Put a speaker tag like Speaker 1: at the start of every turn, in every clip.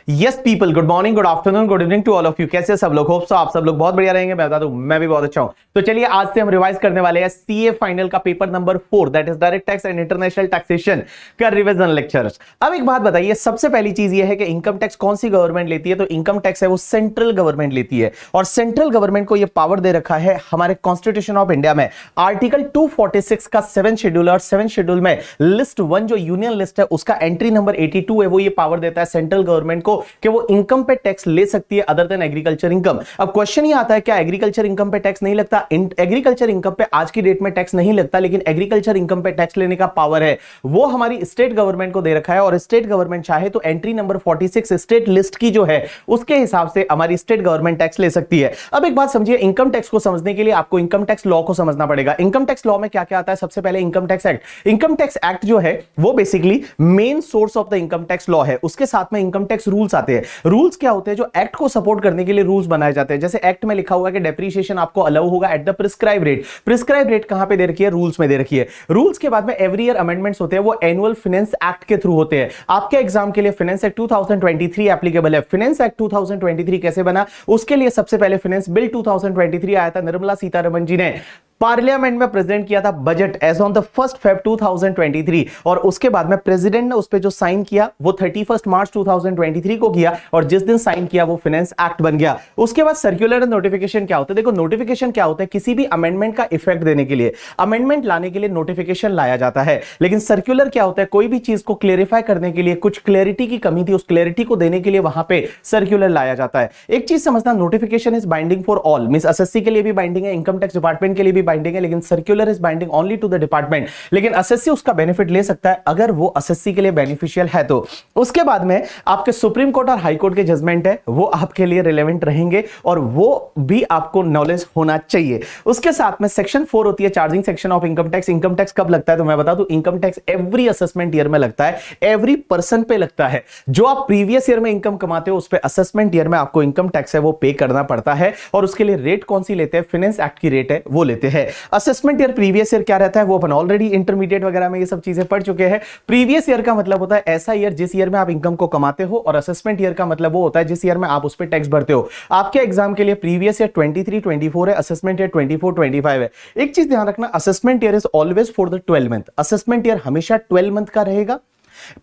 Speaker 1: Yes people, good morning, good afternoon, good evening to all of you. कैसे सब लोग? Hope so आप सब लोग बहुत बढ़िया रहेंगे। मैं बता दूं, मैं भी बहुत अच्छा हूं। तो चलिए आज से हम रिवाइज करने वाले हैं सीए फाइनल का paper number 4, that is direct tax and international taxation का रिवीजन लेक्चर्स। अब एक बात बताइए, सबसे पहली चीज ये है कि इनकम टैक्स कौन सी गवर्नमेंट लेती है? तो इनकम टैक्स है वो सेंट्रल गवर्नमेंट लेती है, और सेंट्रल गवर्नमेंट को यह पावर दे रखा है हमारे कॉन्स्टिट्यूशन ऑफ इंडिया में आर्टिकल 246 का 7 शेड्यूल, और 7 शेड्यूल में लिस्ट 1 जो यूनियन लिस्ट है उसका एंट्री नंबर 82 है, वो ये पावर देता है सेंट्रल गवर्नमेंट को कि वो इनकम पे टैक्स ले सकती है अदर देन एग्रीकल्चर इनकम। अब क्वेश्चन ये आता है, क्या एग्रीकल्चर इनकम पे टैक्स नहीं लगता? एग्रीकल्चर इनकम पे आज की डेट में टैक्स नहीं लगता, लेकिन एग्रीकल्चर इनकम पे टैक्स लेने का पावर है वो हमारी स्टेट गवर्नमेंट को दे रखा है, और स्टेट गवर्नमेंट चाहे तो एंट्री नंबर 46 स्टेट लिस्ट की जो है उसके हिसाब से हमारी स्टेट गवर्नमेंट टैक्स ले सकती है। अब एक बात समझिए, इनकम टैक्स को समझने के लिए आपको इनकम टैक्स लॉ को समझना पड़ेगा। इनकम टैक्स लॉ में क्या क्या आता है? सबसे पहले income tax act. Income tax act जो है वो basically main source of the income tax law है। उसके साथ में इनकम टैक्स रूल्स आते हैं। रूल्स क्या होते हैं? जो एक्ट को सपोर्ट करने के लिए रूल्स बनाए जाते हैं। जैसे एक्ट में लिखा हुआ है कि डेप्रिसिएशन आपको अलाउ होगा at the prescribe rate. Prescribe rate कहां पे दे रखी है? रूल्स में दे रखी है। रूल्स के बाद में एवरी ईयर अमेंडमेंट्स होते हैं, वो एनुअल फाइनेंस एक्ट के थ्रू होते हैं। आपके एग्जाम के लिए फाइनेंस एक्ट 2023 एप्लीकेबल है। फाइनेंस एक्ट 2023 कैसे बना? उसके लिए सबसे पहले फाइनेंस बिल 2023 आया था, निर्मला सीतारमण जी ने पार्लियामेंट में प्रेजेंट किया था budget as on the 1 Feb 2023, और उसके बाद में प्रेसिडेंट ने उस पे जो साइन किया वो 31 मार्च 2023 को किया, और जिस दिन साइन किया वो फाइनेंस एक्ट बन गया। उसके बाद सर्कुलर एंड नोटिफिकेशन क्या होता है? देखो, नोटिफिकेशन क्या होता है? किसी भी अमेंडमेंट का इफेक्ट देने के लिए, अमेंडमेंट लाने के लिए नोटिफिकेशन लाया जाता है। लेकिन सर्कुलर क्या होता है? कोई भी चीज को क्लेरिफाई करने के लिए, कुछ क्लैरिटी की कमी थी, उस क्लैरिटी को देने के लिए वहां पे सर्कुलर लाया जाता है। एक चीज समझना, notification is binding for all, means SSC के लिए भी बाइंडिंग है, इनकम टैक्स डिपार्टमेंट के लिए भी बाइंडिंग है, लेकिन circular is binding only to the department. लेकिन एसएससी उसका बेनिफिट ले सकता है अगर वो एसएससी के लिए बेनिफिशियल है तो। उसके बाद में आपके सुप्रीम कोर्ट और हाई कोर्ट के जजमेंट है वो आपके लिए रिलेवेंट रहेंगे, और वो भी आपको नॉलेज होना चाहिए। उसके साथ में सेक्शन 4 होती है charging section of income tax. Income tax कब लगता है? तो मैं बता दूं, income tax every assessment year में लगता है, एवरी पर्सन पे लगता है। जो आप प्रीवियस ईयर में इनकम कमाते हो उस पे असेसमेंट ईयर में आपको इनकम टैक्स है वो पे करना पड़ता है, और उसके लिए रेट कौन सी लेते हैं? फाइनेंस एक्ट की रेट है वो लेते हैं। असेसमेंट ईयर प्रीवियस ईयर क्या रहता है वो अपन ऑलरेडी इंटरमीडिएट वगैरह में ये सब चीजें पढ़ चुके हैं। प्रीवियस ईयर का मतलब होता है ऐसा ईयर जिस ईयर में आप इनकम को कमाते हो, और असेसमेंट ईयर का मतलब वो होता है जिस ईयर में आप उस पे टैक्स भरते हो। आपके एग्जाम के लिए प्रीवियस ईयर 23-24 है, असेसमेंट ईयर 24-25 है। एक चीज ध्यान रखना, assessment year is always for the 12 month. Assessment year हमेशा 12 मंथ का रहेगा।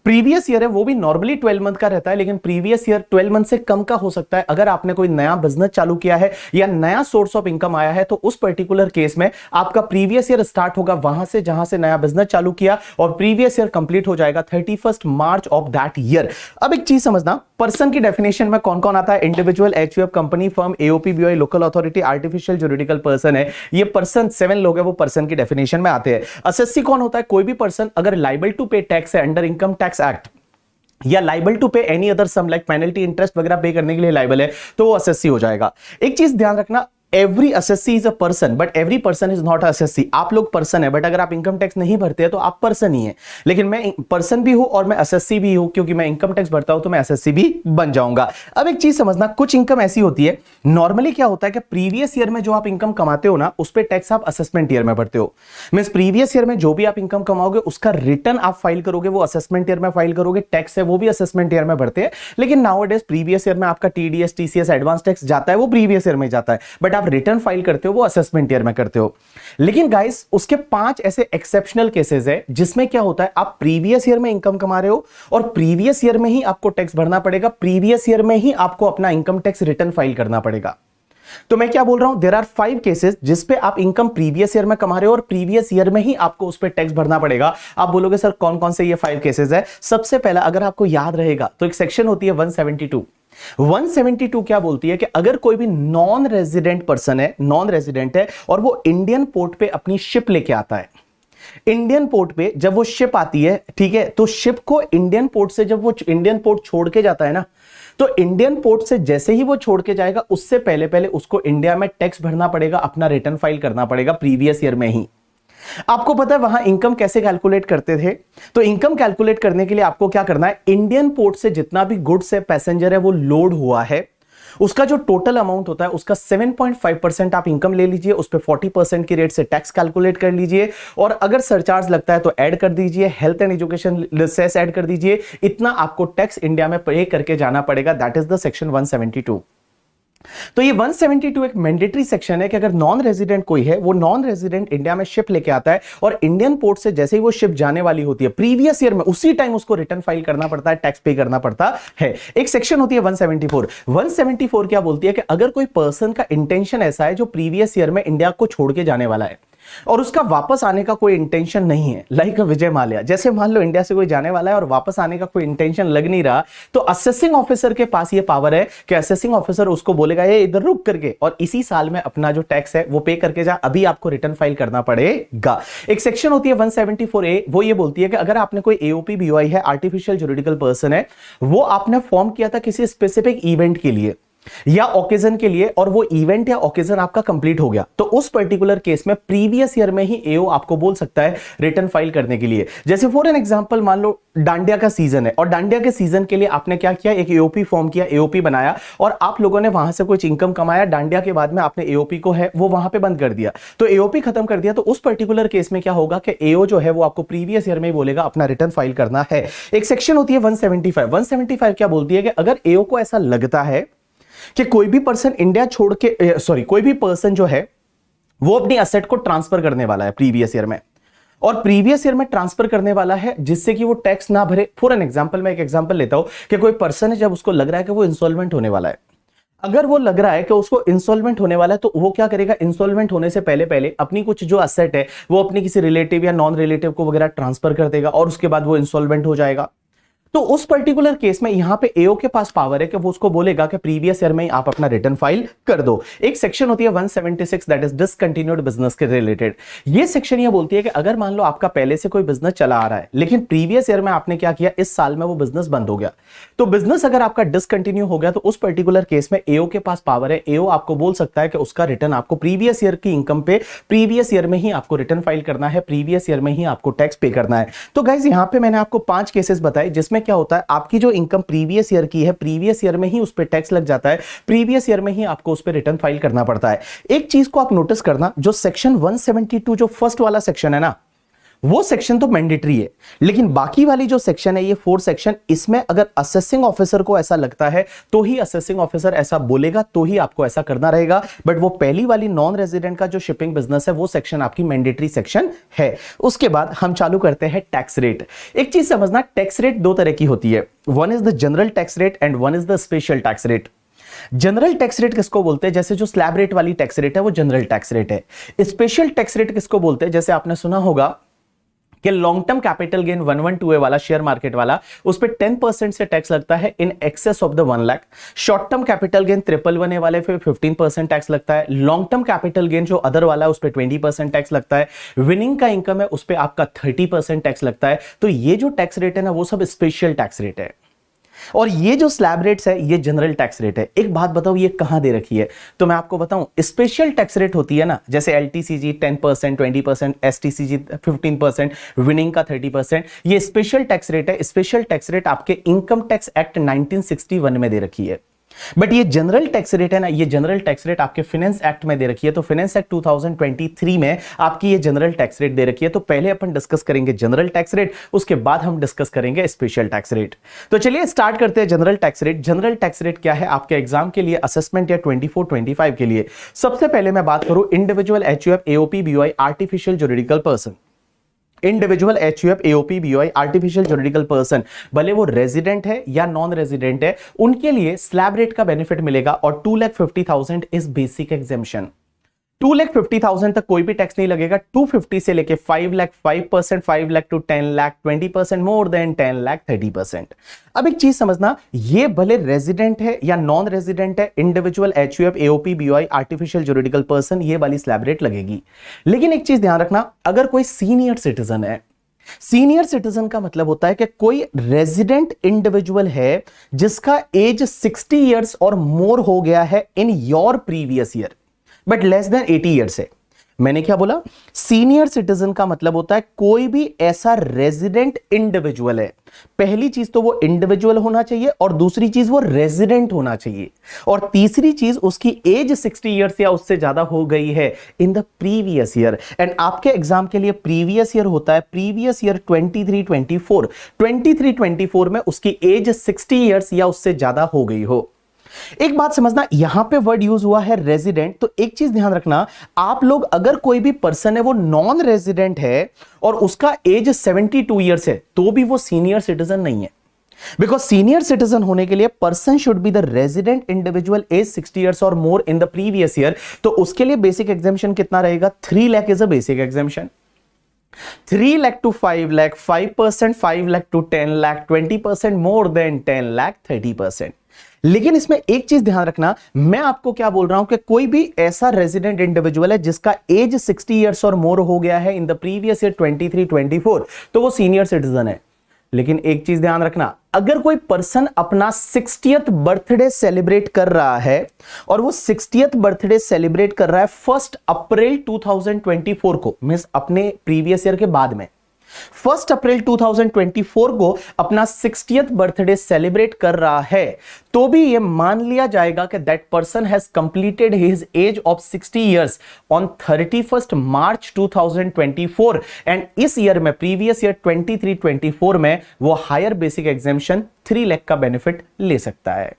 Speaker 1: प्रीवियस ईयर है वो भी नॉर्मली 12 मंथ का रहता है, लेकिन प्रीवियस ईयर 12 मंथ से कम का हो सकता है। अगर आपने कोई नया बिजनेस चालू किया है या नया सोर्स ऑफ इनकम आया है, तो उस पर्टिकुलर केस में आपका प्रीवियस ईयर स्टार्ट होगा वहां से जहां से नया बिजनेस चालू किया, और प्रीवियस ईयर कंप्लीट हो जाएगा 31 मार्च ऑफ दैट ईयर। अब एक चीज समझना, पर्सन की डेफिनेशन में कौन कौन आता है? Individual, HUF, company, firm, AOP, BOI, local authority, artificial juridical person है। ये पर्सन 7 लोग हैं, वो पर्सन की डेफिनेशन में आते हैं। एसएससी कौन होता है? कोई भी पर्सन अगर लाइबल टू पे टैक्स है अंडर इनकम टैक्स एक्ट, या liable to pay any other sum like penalty, interest वगैरह पे करने के लिए लाइबल है, तो वो एसएससी हो जाएगा। एक चीज ध्यान रखना, every SSC is a person but every person is not SSC. आप लोग पर्सन है, बट अगर आप इनकम टैक्स नहीं भरते हैं तो आप पर्सन ही है। लेकिन मैं पर्सन भी हूं और मैं एसएससी भी हूं, क्योंकि मैं इनकम टैक्स भरता हूं तो मैं एसएससी भी बन जाऊंगा। अब एक चीज समझना, कुछ इनकम ऐसी होती है, नॉर्मली क्या होता है कि प्रीवियस ईयर में जो आप इनकम कमाते हो ना उस पर टैक्स आप असेसमेंट ईयर में भरते हो। मींस प्रीवियस ईयर में जो भी आप इनकम कमाओगे उसका रिटर्न आप फाइल करोगे, वो असेसमेंट ईयर में फाइल करोगे। टैक्स है वो भी असेसमेंट ईयर में भरते हैं, लेकिन नाउअडेज प्रीवियस ईयर में आपका टीडीएस, टीसीएस, एडवांस टैक्स जाता है वो प्रीवियस ईयर में जाता है, बट आप रिटर्न फाइल करते हो वो असेसमेंट ईयर में करते हो। लेकिन गाइस उसके 5 ऐसे एक्सेप्शनल केसेस है जिसमें क्या होता है, आप प्रीवियस ईयर में इनकम कमा रहे हो और प्रीवियस ईयर में ही आपको टैक्स भरना पड़ेगा, प्रीवियस ईयर में ही आपको अपना इनकम टैक्स रिटर्न फाइल करना पड़ेगा। तो मैं क्या बोल रहा हूं, देयर आर 5 केसेस जिस पे आप इनकम प्रीवियस ईयर में कमा रहे हो और प्रीवियस ईयर में ही आपको उस पे टैक्स भरना पड़ेगा। आप बोलोगे सर कौन कौन से ये 5 केसेस है? सबसे पहला, अगर आपको याद रहेगा तो एक सेक्शन होती है 172। 172 क्या बोलती है कि अगर कोई भी नॉन रेजिडेंट पर्सन है, नॉन रेजिडेंट है, और वो इंडियन पोर्ट पे अपनी शिप लेके आता है, इंडियन पोर्ट पे जब वो शिप आती है, ठीक है, तो शिप को इंडियन पोर्ट से जब वो इंडियन पोर्ट छोड़ के जाता है ना, तो इंडियन पोर्ट से जैसे ही वो छोड़ के जाएगा उससे पहले पहले उसको इंडिया में टैक्स भरना पड़ेगा, अपना रिटर्न फाइल करना पड़ेगा प्रीवियस ईयर में ही। आपको पता है वहां इनकम कैसे कैलकुलेट करते थे? तो इनकम कैलकुलेट करने के लिए आपको क्या करना है, इंडियन पोर्ट से जितना भी गुड्स है, पैसेंजर है, वो लोड हुआ है, उसका जो टोटल अमाउंट होता है उसका 7.5% आप इनकम ले लीजिए, उस पर 40% की रेट से टैक्स कैलकुलेट कर लीजिए, और अगर सरचार्ज लगता है तो ऐड कर दीजिए, health and education cess add कर दीजिए, इतना आपको टैक्स इंडिया में पे करके जाना पड़ेगा। That is the section 172। तो ये 172 एक मैंडेटरी सेक्शन है कि अगर नॉन रेजिडेंट कोई है, वो नॉन रेजिडेंट इंडिया में शिप लेके आता है और इंडियन पोर्ट से जैसे ही वो शिप जाने वाली होती है प्रीवियस ईयर में, उसी टाइम उसको रिटर्न फाइल करना पड़ता है, टैक्स पे करना पड़ता है। एक सेक्शन होती है 174। 174 क्या बोलती है कि अगर कोई पर्सन का इंटेंशन ऐसा है जो प्रीवियस ईयर में इंडिया को छोड़ के जाने वाला है और उसका वापस आने का कोई इंटेंशन नहीं है, लाइक विजय माल्या, जैसे मान लो इंडिया से कोई जाने वाला है और वापस आने का कोई इंटेंशन लग नहीं रहा, तो असेसिंग ऑफिसर के पास ये पावर है कि असेसिंग ऑफिसर उसको बोलेगा ये इधर रुक करके और इसी साल में अपना जो टैक्स है वो पे करके जा, अभी आपको रिटर्न फाइल करना पड़ेगा। एक सेक्शन होती है 174A, वो ये बोलती है कि अगर आपने कोई एओपी बीओआई है, आर्टिफिशियल जुरिडिकल पर्सन है, वो आपने फॉर्म किया था किसी स्पेसिफिक इवेंट के लिए या ओकेजन के लिए, और वो इवेंट या ओकेजन आपका कंप्लीट हो गया, तो उस पर्टिकुलर केस में प्रीवियस ईयर में ही एओ आपको बोल सकता है रिटर्न फाइल करने के लिए। जैसे फॉर एन एग्जांपल मान लो डांडिया का सीजन है और डांडिया के सीजन के लिए आपने क्या किया, एक एओपी फॉर्म किया, एओपी बनाया और आप लोगों ने वहां से कुछ इनकम कमाया, डांडिया के बाद में आपने एओपी को है वो वहां पे बंद कर दिया, तो एओपी खत्म कर दिया, तो उस पर्टिकुलर केस में क्या होगा कि एओ जो है वो आपको प्रीवियस ईयर में ही बोलेगा अपना रिटर्न फाइल करना है। एक सेक्शन होती है 175। 175 क्या बोलती है कि अगर एओ को ऐसा लगता है कि कोई भी पर्सन इंडिया छोड़ के कोई भी पर्सन जो है वो अपनी असेट को ट्रांसफर करने वाला है प्रीवियस ईयर में, और प्रीवियस ईयर में ट्रांसफर करने वाला है जिससे कि वो टैक्स ना भरे। फॉर एन एग्जांपल, मैं एक एग्जांपल लेता हूं कि कोई पर्सन है, जब उसको लग रहा है कि वो इंसॉल्वेंट होने वाला है, अगर वो लग रहा है कि उसको इंसॉल्वेंट होने वाला है, तो वो क्या करेगा, इंसॉल्वेंट होने से पहले पहले अपनी कुछ जो असेट है वो अपनी किसी रिलेटिव या नॉन रिलेटिव को वगैरह ट्रांसफर कर देगा और उसके बाद वो इंसॉल्वेंट हो जाएगा। तो उस पर्टिकुलर केस में यहां पे एओ के पास पावर है कि वो उसको बोलेगा कि प्रीवियस ईयर में आप अपना रिटर्न फाइल कर दो। एक सेक्शन होती है 176, दैट इज डिसकंटिन्यूड बिजनेस के रिलेटेड। ये सेक्शन ये बोलती है कि अगर मान लो आपका पहले से कोई बिजनेस चला आ रहा है लेकिन प्रीवियस ईयर में आपने क्या किया, इस साल में वो बिजनेस बंद हो गया, तो बिजनेस अगर आपका डिसकंटिन्यू हो गया तो उस पर्टिकुलर केस में एओ के पास पावर है, एओ आपको बोल सकता है कि उसका रिटर्न आपको प्रीवियस ईयर की इनकम पे प्रीवियस ईयर में ही आपको रिटर्न फाइल करना है, प्रीवियस ईयर में ही आपको टैक्स पे करना है। तो गाइज यहां पे मैंने आपको 5 केसेस बताए जिसमें क्या होता है, आपकी जो इनकम प्रीवियस ईयर की है, प्रीवियस ईयर में ही उस पर टैक्स लग जाता है, प्रीवियस ईयर में ही आपको उस पर रिटर्न फाइल करना पड़ता है। एक चीज को आप नोटिस करना, जो सेक्शन 172 जो फर्स्ट वाला सेक्शन है ना, वो सेक्शन तो मैंडेटरी है, लेकिन बाकी वाली जो सेक्शन है, ये 4 सेक्शन, इसमें अगर असेसिंग ऑफिसर को ऐसा लगता है तो ही असेसिंग ऑफिसर ऐसा बोलेगा, तो ही आपको ऐसा करना रहेगा। बट वो पहली वाली नॉन रेजिडेंट का जो शिपिंग बिजनेस है वो सेक्शन आपकी मैंडेटरी सेक्शन है। उसके बाद हम चालू करते हैं टैक्स रेट। एक चीज समझना, टैक्स रेट 2 तरह की होती है, one is the general tax rate and one is the special tax rate. General tax rate किसको बोलते हैं, जैसे जो स्लैब रेट वाली टैक्स रेट है वो जनरल टैक्स रेट है। स्पेशल टैक्स रेट किसको बोलते हैं, जैसे आपने सुना होगा कि long term capital gain 112A वाला शेयर मार्केट वाला, उस पे 10% से टैक्स लगता है in excess of the 1 lakh. Short term capital gain 111A वाले पे 15% टैक्स लगता है। लॉन्ग टर्म कैपिटल गेन जो अदर वाला है उस पे 20% टैक्स लगता है। विनिंग का इनकम है उस पे आपका 30% टैक्स लगता है। तो ये जो टैक्स रेट है ना, वो सब स्पेशल टैक्स रेट है, और ये जो स्लैब रेट्स है ये जनरल टैक्स रेट है। एक बात बताओ, ये कहां दे रखी है, तो मैं आपको बताऊं, स्पेशल टैक्स रेट होती है ना, जैसे एलटीसीजी 10%, 20%, एसटीसीजी 15%, विनिंग का 30%, ये स्पेशल टैक्स रेट है। स्पेशल टैक्स रेट आपके इनकम टैक्स एक्ट 1961 में दे रखी है। बट ये जनरल टैक्स रेट है ना, ये जनरल टैक्स रेट आपके फाइनेंस एक्ट में दे रखी है। तो फाइनेंस एक्ट 2023 में आपकी ये जनरल टैक्स रेट दे रखी है। तो पहले अपन डिस्कस करेंगे जनरल टैक्स रेट, उसके बाद हम डिस्कस करेंगे स्पेशल टैक्स रेट। तो चलिए स्टार्ट करते हैं general tax rate. General tax rate क्या है आपके एग्जाम के लिए, असेसमेंट या 24-25 के लिए। सबसे पहले मैं बात करूं individual HUF AOP BOI artificial juridical person. Individual HUF AOP BOI artificial juridical person, भले वो रेजिडेंट है या नॉन रेजिडेंट है, उनके लिए स्लैब रेट का बेनिफिट मिलेगा और 2,50,000 इज बेसिक एग्जेम्पशन। 2,50,000 तक कोई भी टैक्स नहीं लगेगा। 250 से लेके 5 lakh 5%, 5 lakh to 10 lakh 20%, more than 10 lakh 30%। अब एक चीज समझना, ये भले रेजिडेंट है या नॉन रेजिडेंट है, individual HUF AOP BOI artificial juridical person, ये वाली स्लैब रेट लगेगी। लेकिन एक चीज ध्यान रखना, अगर कोई सीनियर सिटीजन है, सीनियर सिटीजन का मतलब होता है कि कोई रेजिडेंट इंडिविजुअल है जिसका एज 60 ईयर्स और मोर हो गया है in your previous year, but less than 80 years है। मैंने क्या बोला? सीनियर सिटीजन का मतलब होता है कोई भी ऐसा रेजिडेंट इंडिविजुअल है। पहली चीज तो वो इंडिविजुअल होना चाहिए, और दूसरी चीज वो रेजिडेंट होना चाहिए, और तीसरी चीज उसकी एज 60 इयर्स या उससे ज्यादा हो गई है इन द प्रीवियस ईयर। एंड आपके एग्जाम के लिए प्रीवियस ईयर होता है प्रीवियस ईयर 23-24 में उसकी एज 60 इयर्स या उससे ज्यादा हो गई हो। एक बात समझना, यहां पे वर्ड यूज हुआ है रेजिडेंट, तो एक चीज ध्यान रखना, आप लोग अगर कोई भी पर्सन है वो नॉन रेजिडेंट है और उसका एज 72 इयर्स है, तो भी वो सीनियर सिटीजन नहीं है। बिकॉज सीनियर सिटीजन होने के लिए person should be the resident individual age 60 years और more in the previous year. तो उसके लिए बेसिक एग्जामिशन कितना रहेगा? 3 lakh is a basic exemption. 3 lakh to 5 lakh, 5%, 5 lakh to 10 lakh, 20% more than 10 lakh, 30%। लेकिन इसमें एक चीज ध्यान रखना, मैं आपको क्या बोल रहा हूं कि कोई भी ऐसा रेजिडेंट इंडिविजुअल है जिसका एज 60 इयर्स और मोर हो गया है इन द प्रीवियस ईयर 23-24, तो वो सीनियर सिटीजन है। लेकिन एक चीज ध्यान रखना, अगर कोई पर्सन अपना 60th बर्थडे सेलिब्रेट कर रहा है और वो 60th बर्थडे सेलिब्रेट कर रहा है 1 अप्रैल 2024 को, मींस अपने प्रीवियस ईयर के बाद में 1 अप्रैल 2024 को अपना 60th बर्थडे सेलिब्रेट कर रहा है, तो भी यह मान लिया जाएगा कि that person has completed his age of 60 years on 31 March 2024। And इस ईयर में प्रीवियस ईयर 23-24 में वो हायर बेसिक एग्जामिशन 3 लाख का बेनिफिट ले सकता है।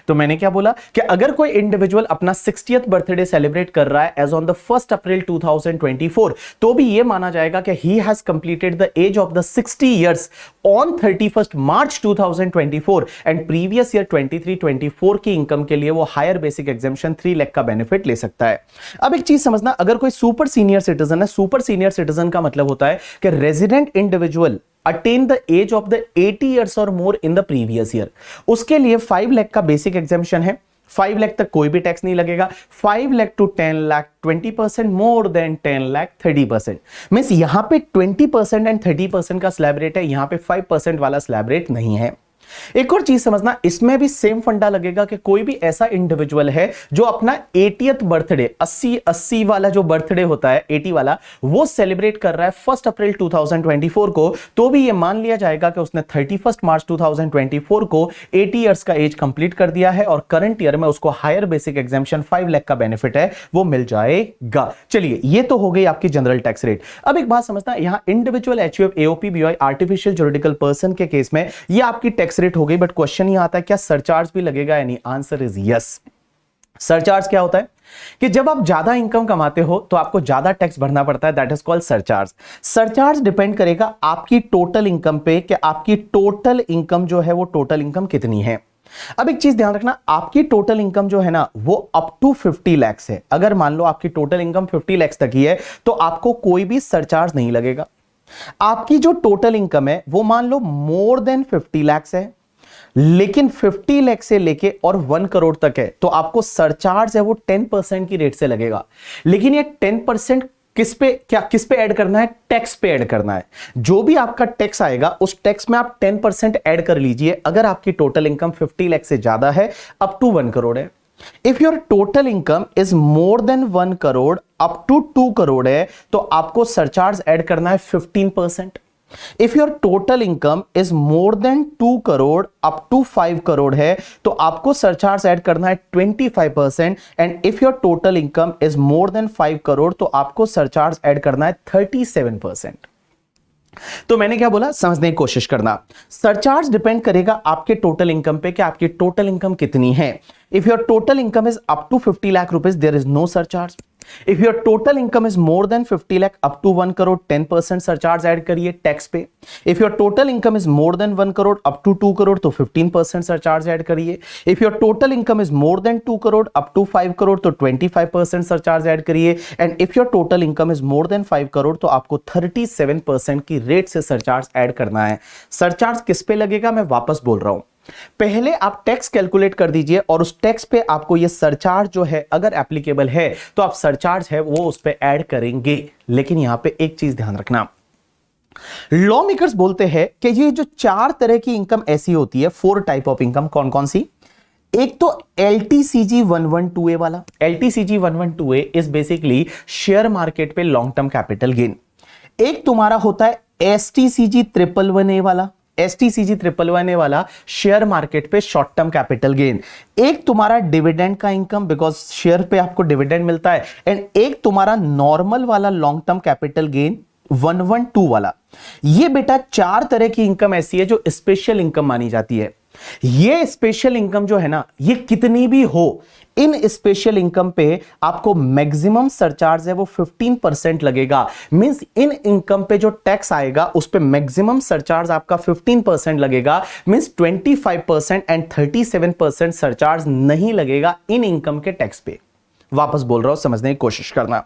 Speaker 1: तो मैंने क्या बोला कि अगर कोई इंडिविजुअल अपना 60th बर्थडे सेलिब्रेट कर रहा है एज ऑन द 1 अप्रैल 2024, तो भी यह माना जाएगा कि he has completed the age of the 60 years on 31 March 2024 and previous year 23-24 की इनकम के लिए वो हायर बेसिक एग्जामिशन 3 लाख का बेनिफिट ले सकता है। अब एक चीज समझना, अगर कोई सुपर सीनियर सिटीजन है, सुपर सीनियर सिटीजन का मतलब होता है कि resident individual attain the age of the 80 years or more in the previous year, उसके लिए 5 लाख का बेसिक एग्जामिशन है। 5 लाख तक कोई भी टैक्स नहीं लगेगा। 5 lakh to 10 lakh 20%, more than 10 lakh 30%। Means यहां पे 20% एंड 30% का स्लैब रेट है, यहां पे 5% वाला स्लैब रेट नहीं है। एक और चीज समझना, इसमें भी सेम फंडा लगेगा कि कोई भी ऐसा इंडिविजुअल है जो अपना 80th बर्थडे 80 वाला जो बर्थडे होता है 80 वाला, वो सेलिब्रेट कर रहा है 1 अप्रैल 2024 को, तो भी ये मान लिया जाएगा कि उसने 31 मार्च 2024 को 80 इयर्स का एज कंप्लीट कर दिया है और करंट ईयर में उसको हायर बेसिक एग्जामिशन 5 लाख का बेनिफिट है वो मिल जाएगा। चलिए, ये तो हो गई आपकी जनरल टैक्स रेट। अब एक बात समझना, यहां individual HUF AOP BOI artificial juridical person के केस में ये आपकी टैक्स रेट हो गई, बट क्वेश्चन ये आता है क्या सरचार्ज भी लगेगा? यानी आंसर इज यस। सरचार्ज क्या होता है कि जब आप ज्यादा इनकम कमाते हो तो आपको ज्यादा टैक्स भरना पड़ता है, that is called surcharge. Surcharge depend करेगा आपकी टोटल इनकम पे कि आपकी टोटल इनकम जो है वो टोटल इनकम कितनी है। अब एक चीज ध्यान रखना, आपकी टोटल इनकम जो है ना वो अप टू 50 लाख है। अगर मान लो आपकी टोटल इनकम 50 लाख तक ही है तो आपको कोई भी सरचार्ज नहीं लगेगा। आपकी जो टोटल इनकम है वो मान लो मोर देन 50 लाख है, लेकिन 50 लाख से लेके और 1 करोड़ तक है, तो आपको सरचार्ज है वो 10% की रेट से लगेगा। लेकिन ये 10% किस पे ऐड करना है? टैक्स पे ऐड करना है। जो भी आपका टैक्स आएगा उस टैक्स में आप 10% ऐड कर लीजिए। अगर आपकी टोटल इनकम 50 लाख से ज्यादा है, अप टू 1 करोड़ है। If your total income is more than 1 crore up to 2 crore है, तो आपको सरचार्ज ऐड करना है 15%। If your total income is more than 2 crore up to 5 crore है, तो आपको सरचार्ज ऐड करना है 25%। And if your total income is more than 5 crore तो आपको सरचार्ज ऐड करना है 37%। तो मैंने क्या बोला, समझने की कोशिश करना। सरचार्ज डिपेंड करेगा आपके टोटल इनकम पे कि आपकी टोटल इनकम कितनी है। If your total income is up to 50 lakh rupees, there is no surcharge. If your total income is more than 50 lakh up to 1 crore, 10% surcharge add करिए टैक्स पे। If your total income is more than 1 crore up to 2 crore तो 15% surcharge add करिए। If your total income is more than 2 crore up to 5 crore तो 25% surcharge add करिए। And if your total income is more than 5 crore तो आपको 37% की rate से surcharge add करना है। सरचार्ज किस पे लगेगा मैं वापस बोल रहा हूं, पहले आप टैक्स कैलकुलेट कर दीजिए और उस टैक्स पे आपको ये सरचार्ज जो है अगर एप्लीकेबल है तो आप सरचार्ज है वो उस पे ऐड करेंगे। लेकिन यहां पे एक चीज ध्यान रखना, लॉ मेकर्स बोलते हैं कि ये जो 4 तरह की इनकम ऐसी होती है, 4 टाइप ऑफ इनकम, कौन कौन सी? एक तो LTCG 112A वाला, LTCG 112A is basically share market पे लॉन्ग टर्म कैपिटल गेन। एक तुम्हारा होता है STCG 111A वाला, STCG 111A वाला शेयर मार्केट पे शॉर्ट टर्म कैपिटल गेन। एक तुम्हारा डिविडेंड का इनकम, बिकॉज शेयर पे आपको डिविडेंड मिलता है, एंड एक तुम्हारा नॉर्मल वाला लॉन्ग टर्म कैपिटल गेन 112 वाला। ये बेटा 4 तरह की इनकम ऐसी है जो स्पेशल इनकम मानी जाती है। ये स्पेशल इनकम जो है ना, ये कितनी भी हो, इन स्पेशल इनकम पे आपको मैक्सिमम सरचार्ज है वो 15% लगेगा। मींस इन इनकम पे जो टैक्स आएगा उस पे मैक्सिमम सरचार्ज आपका 15% लगेगा। मींस 25% एंड 37% सरचार्ज नहीं लगेगा इन इनकम के टैक्स पे। वापस बोल रहा हूं, समझने की कोशिश करना।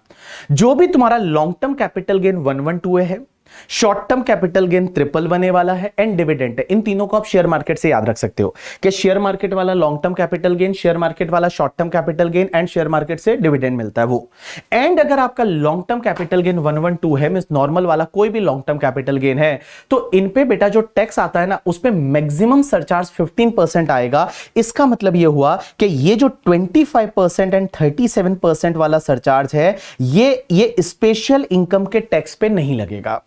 Speaker 1: जो भी तुम्हारा लॉन्ग टर्म कैपिटल गेन 112 है, short term capital gain 111A वाला है, एंड डिविडेंड है, इन तीनों को आप शेयर मार्केट से याद रख सकते हो कि शेयर मार्केट वाला long term capital gain, share market वाला short term capital gain, and share market से डिविडेंड मिलता है वो। एंड अगर आपका लॉन्ग टर्म कैपिटल गेन 112 है, मींस नॉर्मल वाला कोई भी लॉन्ग टर्म कैपिटल गेन है, तो इन पे बेटा जो टैक्स आता है ना, उस पे मैक्सिमम सरचार्ज 15% आएगा। इसका मतलब ये हुआ कि ये जो 25% एंड 37% वाला सरचार्ज है, ये स्पेशल इनकम के टैक्स पे नहीं लगेगा।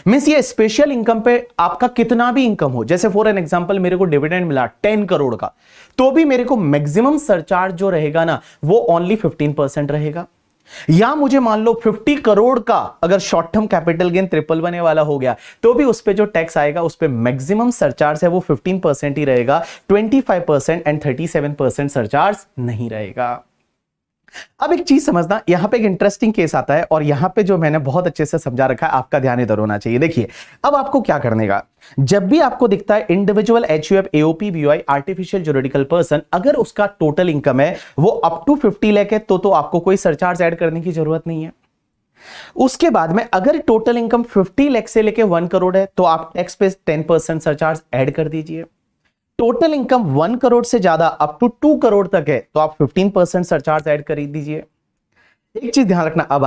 Speaker 1: मींस ये स्पेशल इनकम पे आपका कितना भी इनकम हो, जैसे फॉर एन एग्जांपल मेरे को डिविडेंड मिला 10 करोड़ का, तो भी मेरे को मैक्सिमम सरचार्ज जो रहेगा ना, वो ओनली 15% रहेगा। या मुझे मान लो 50 करोड़ का अगर short term capital gain 111A वाला हो गया, तो भी उस पे जो टैक्स आएगा उस पे मैक्सिमम सरचार्ज है वो 15% ही रहेगा, 25% एंड 37% सरचार्ज नहीं रहेगा। अब एक चीज समझना, यहां पे एक इंटरेस्टिंग केस आता है, और यहां पे जो मैंने बहुत अच्छे से समझा रखा है, आपका ध्यान इधर होना चाहिए। देखिए, अब आपको क्या करने का, जब भी आपको दिखता है individual HUF AOP BOI artificial juridical person, अगर उसका टोटल इनकम है वो अप टू 50 लाख है, तो आपको कोई सरचार्ज ऐड करने की जरूरत नहीं है। उसके बाद में अगर टोटल इनकम 50 लाख से लेके 1 करोड़ है, तो आप टैक्स पे 10% सरचार्ज ऐड कर दीजिए। टोटल इनकम 1 करोड़ से ज्यादा अप टू 2 करोड़ तक है, तो आप 15% सरचार्ज ऐड कर दीजिए। एक चीज ध्यान रखना, अब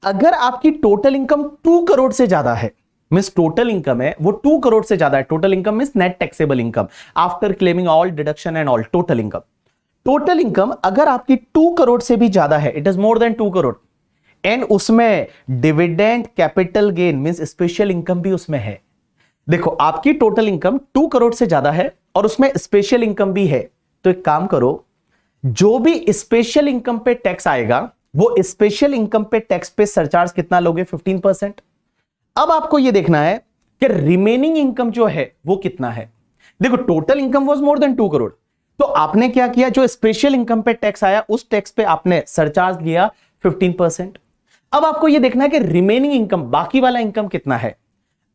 Speaker 1: अगर आपकी टोटल इनकम 2 करोड़ से ज्यादा है, मींस टोटल इनकम है वो 2 करोड़ से ज्यादा है, total income means net taxable income after claiming all deduction and all, total income. Total income अगर आपकी 2 करोड़ से भी ज्यादा है, it is more than 2 crore, and उसमें dividend capital gain means special income भी उसमें है। देखो, आपकी टोटल इनकम 2 करोड़ से ज्यादा है और उसमें स्पेशल इनकम भी है, तो एक काम करो, जो भी स्पेशल इनकम पे टैक्स आएगा वो स्पेशल इनकम पे टैक्स पे सरचार्ज कितना लोगे, 15%। अब आपको यह देखना है कि रिमेनिंग इनकम जो है वो कितना है। देखो, total income was more than 2 crore, तो आपने क्या किया, जो स्पेशल इनकम पे टैक्स आया उस टैक्स पे आपने सरचार्ज लिया 15%। अब आपको यह देखना है कि रिमेनिंग इनकम, बाकी वाला इनकम कितना है।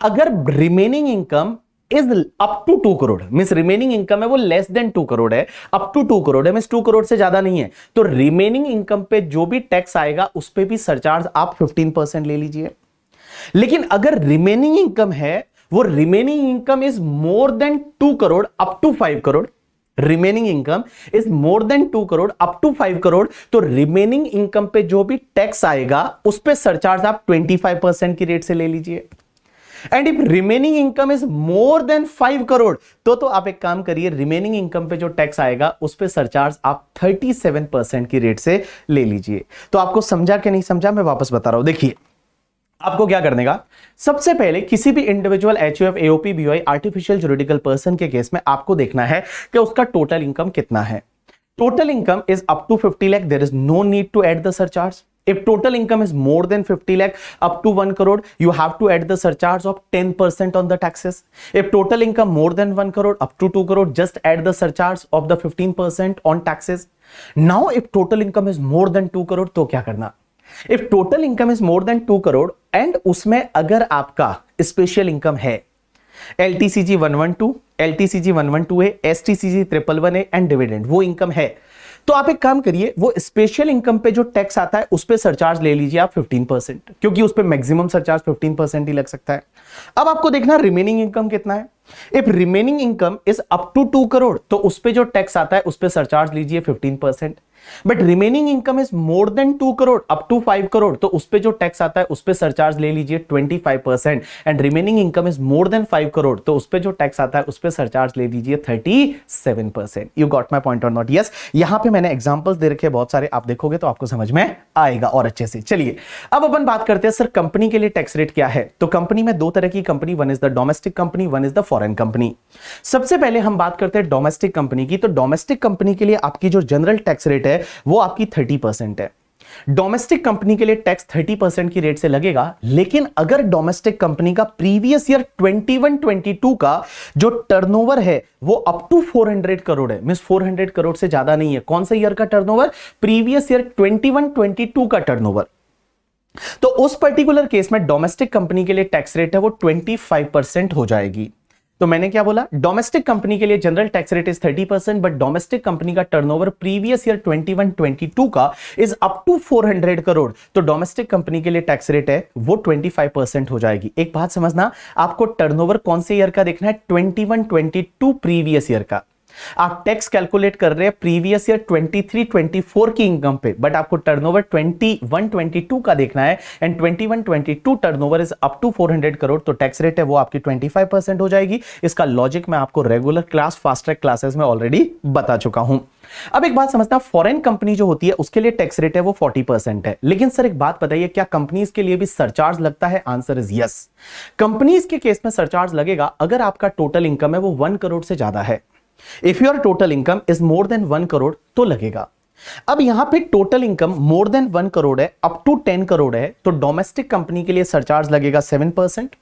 Speaker 1: अगर remaining income is up to 2 crore, means remaining income है वो लेस देन 2 करोड़ है, अप टू 2 करोड़ है, मींस 2 करोड़ से ज्यादा नहीं है, तो रिमेनिंग इनकम पे जो भी टैक्स आएगा उस पे भी सरचार्ज आप 15% ले लीजिए। लेकिन अगर रिमेनिंग इनकम है वो remaining income is more than 2 crore up to 5 crore, remaining income is more than 2 crore up to 5 crore, तो रिमेनिंग इनकम पे जो भी टैक्स आएगा उस पे सरचार्ज आप 25% की रेट से ले लीजिए। And if remaining income is more than 5 crore, तो आप एक काम करिए, रिमेनिंग इनकम पे जो टैक्स आएगा उस पे सरचार्ज आप 37% की रेट से ले लीजिए। तो आपको समझा कि नहीं समझा, मैं वापस बता रहा हूं। देखिए, आपको क्या करने का, सबसे पहले किसी भी individual HUF AOP BOI artificial juridical person के केस में आपको देखना है कि उसका टोटल इनकम कितना है। Total income is up to 50 lakh, there is no need to add the surcharge. If total income is more than 50 lakh up to 1 crore, you have to add the surcharge of 10% on the taxes. If total income more than 1 crore up to 2 crore, just add the surcharge of the 15% on taxes. Now, if total income is more than 2 crore, तो क्या करना? If total income is more than 2 crore and उसमें अगर आपका special income है LTCG 112, LTCG 112A, STCG 111A and dividend, वो income है, तो आप एक काम करिए, वो स्पेशल इनकम पे जो टैक्स आता है उस पे सरचार्ज ले लीजिए आप 15%, क्योंकि उस पे मैक्सिमम सरचार्ज 15% ही लग सकता है। अब आपको देखना रिमेनिंग इनकम कितना है। If remaining income is up to 2 crore तो उस पे जो टैक्स आता है उस पे सरचार्ज लीजिए 15%। But remaining income is more than 2 crore up to 5 crore तो उस पे जो टैक्स आता है उस पे सरचार्ज ले लीजिए 25%। And remaining income is more than 5 crore तो उस पे जो टैक्स आता है उस पे सरचार्ज ले लीजिए 37%। यू गॉट माय पॉइंट और नॉट? यस, यहां पे मैंने एग्जांपल्स दे रखे बहुत सारे, आप देखोगे तो आपको समझ में आएगा और अच्छे से। चलिए अब अपन बात करते हैं सर कंपनी के लिए टैक्स रेट क्या है। तो कंपनी में दो तरह की company, one is the domestic company, one is the foreign company. सबसे पहले हम बात करते हैं डोमेस्टिक कंपनी की। तो डोमेस्टिक कंपनी के लिए आपकी जो जनरल टैक्स रेट है वो आपकी 30% है। डोमेस्टिक कंपनी के लिए टैक्स 30% की रेट से लगेगा, लेकिन अगर डोमेस्टिक कंपनी का प्रीवियस ईयर 21-22 का जो टर्नओवर है वो अप टू 400 करोड़ है, मींस 400 करोड़ से ज्यादा नहीं है। कौन सा ईयर का टर्नओवर? प्रीवियस ईयर 21-22 का टर्नओवर। तो उस पर्टिकुलर केस में डोमेस्टिक कंपनी के लिए टैक्स रेट है वो 25% हो जाएगी। तो मैंने क्या बोला? डोमेस्टिक कंपनी के लिए general tax rate is 30%, but domestic company का टर्नओवर प्रीवियस ईयर 21-22 का इज अप टू 400 करोड़ तो डोमेस्टिक कंपनी के लिए टैक्स रेट है वो 25% हो जाएगी। एक बात समझना, आपको टर्नओवर कौन से ईयर का देखना है? 21-22 प्रीवियस ईयर का। आप टैक्स कैलकुलेट कर रहे हैं प्रीवियस ईयर 23-24 की इनकम पे, बट आपको टर्नओवर 21-22 का देखना है। And 21-22 turnover is up to 400 crore तो टैक्स रेट है वो आपकी 25% हो जाएगी। इसका लॉजिक मैं आपको regular class, fast track classes में ऑलरेडी बता चुका हूं। अब एक बात समझना, फॉरेन कंपनी जो होती है उसके लिए टैक्स रेट है वो 40% है। लेकिन सर एक बात बताइए, क्या कंपनीज के लिए भी सरचार्ज लगता है? Answer is yes. कंपनीज के केस में सरचार्ज लगेगा अगर आपका टोटल इनकम है वो 1 करोड़ से ज्यादा है। If your total income is more than 1 crore तो लगेगा। अब यहां पे total income more than 1 crore है, अप टू 10 करोड़ है, तो डोमेस्टिक कंपनी के लिए सरचार्ज लगेगा 7%।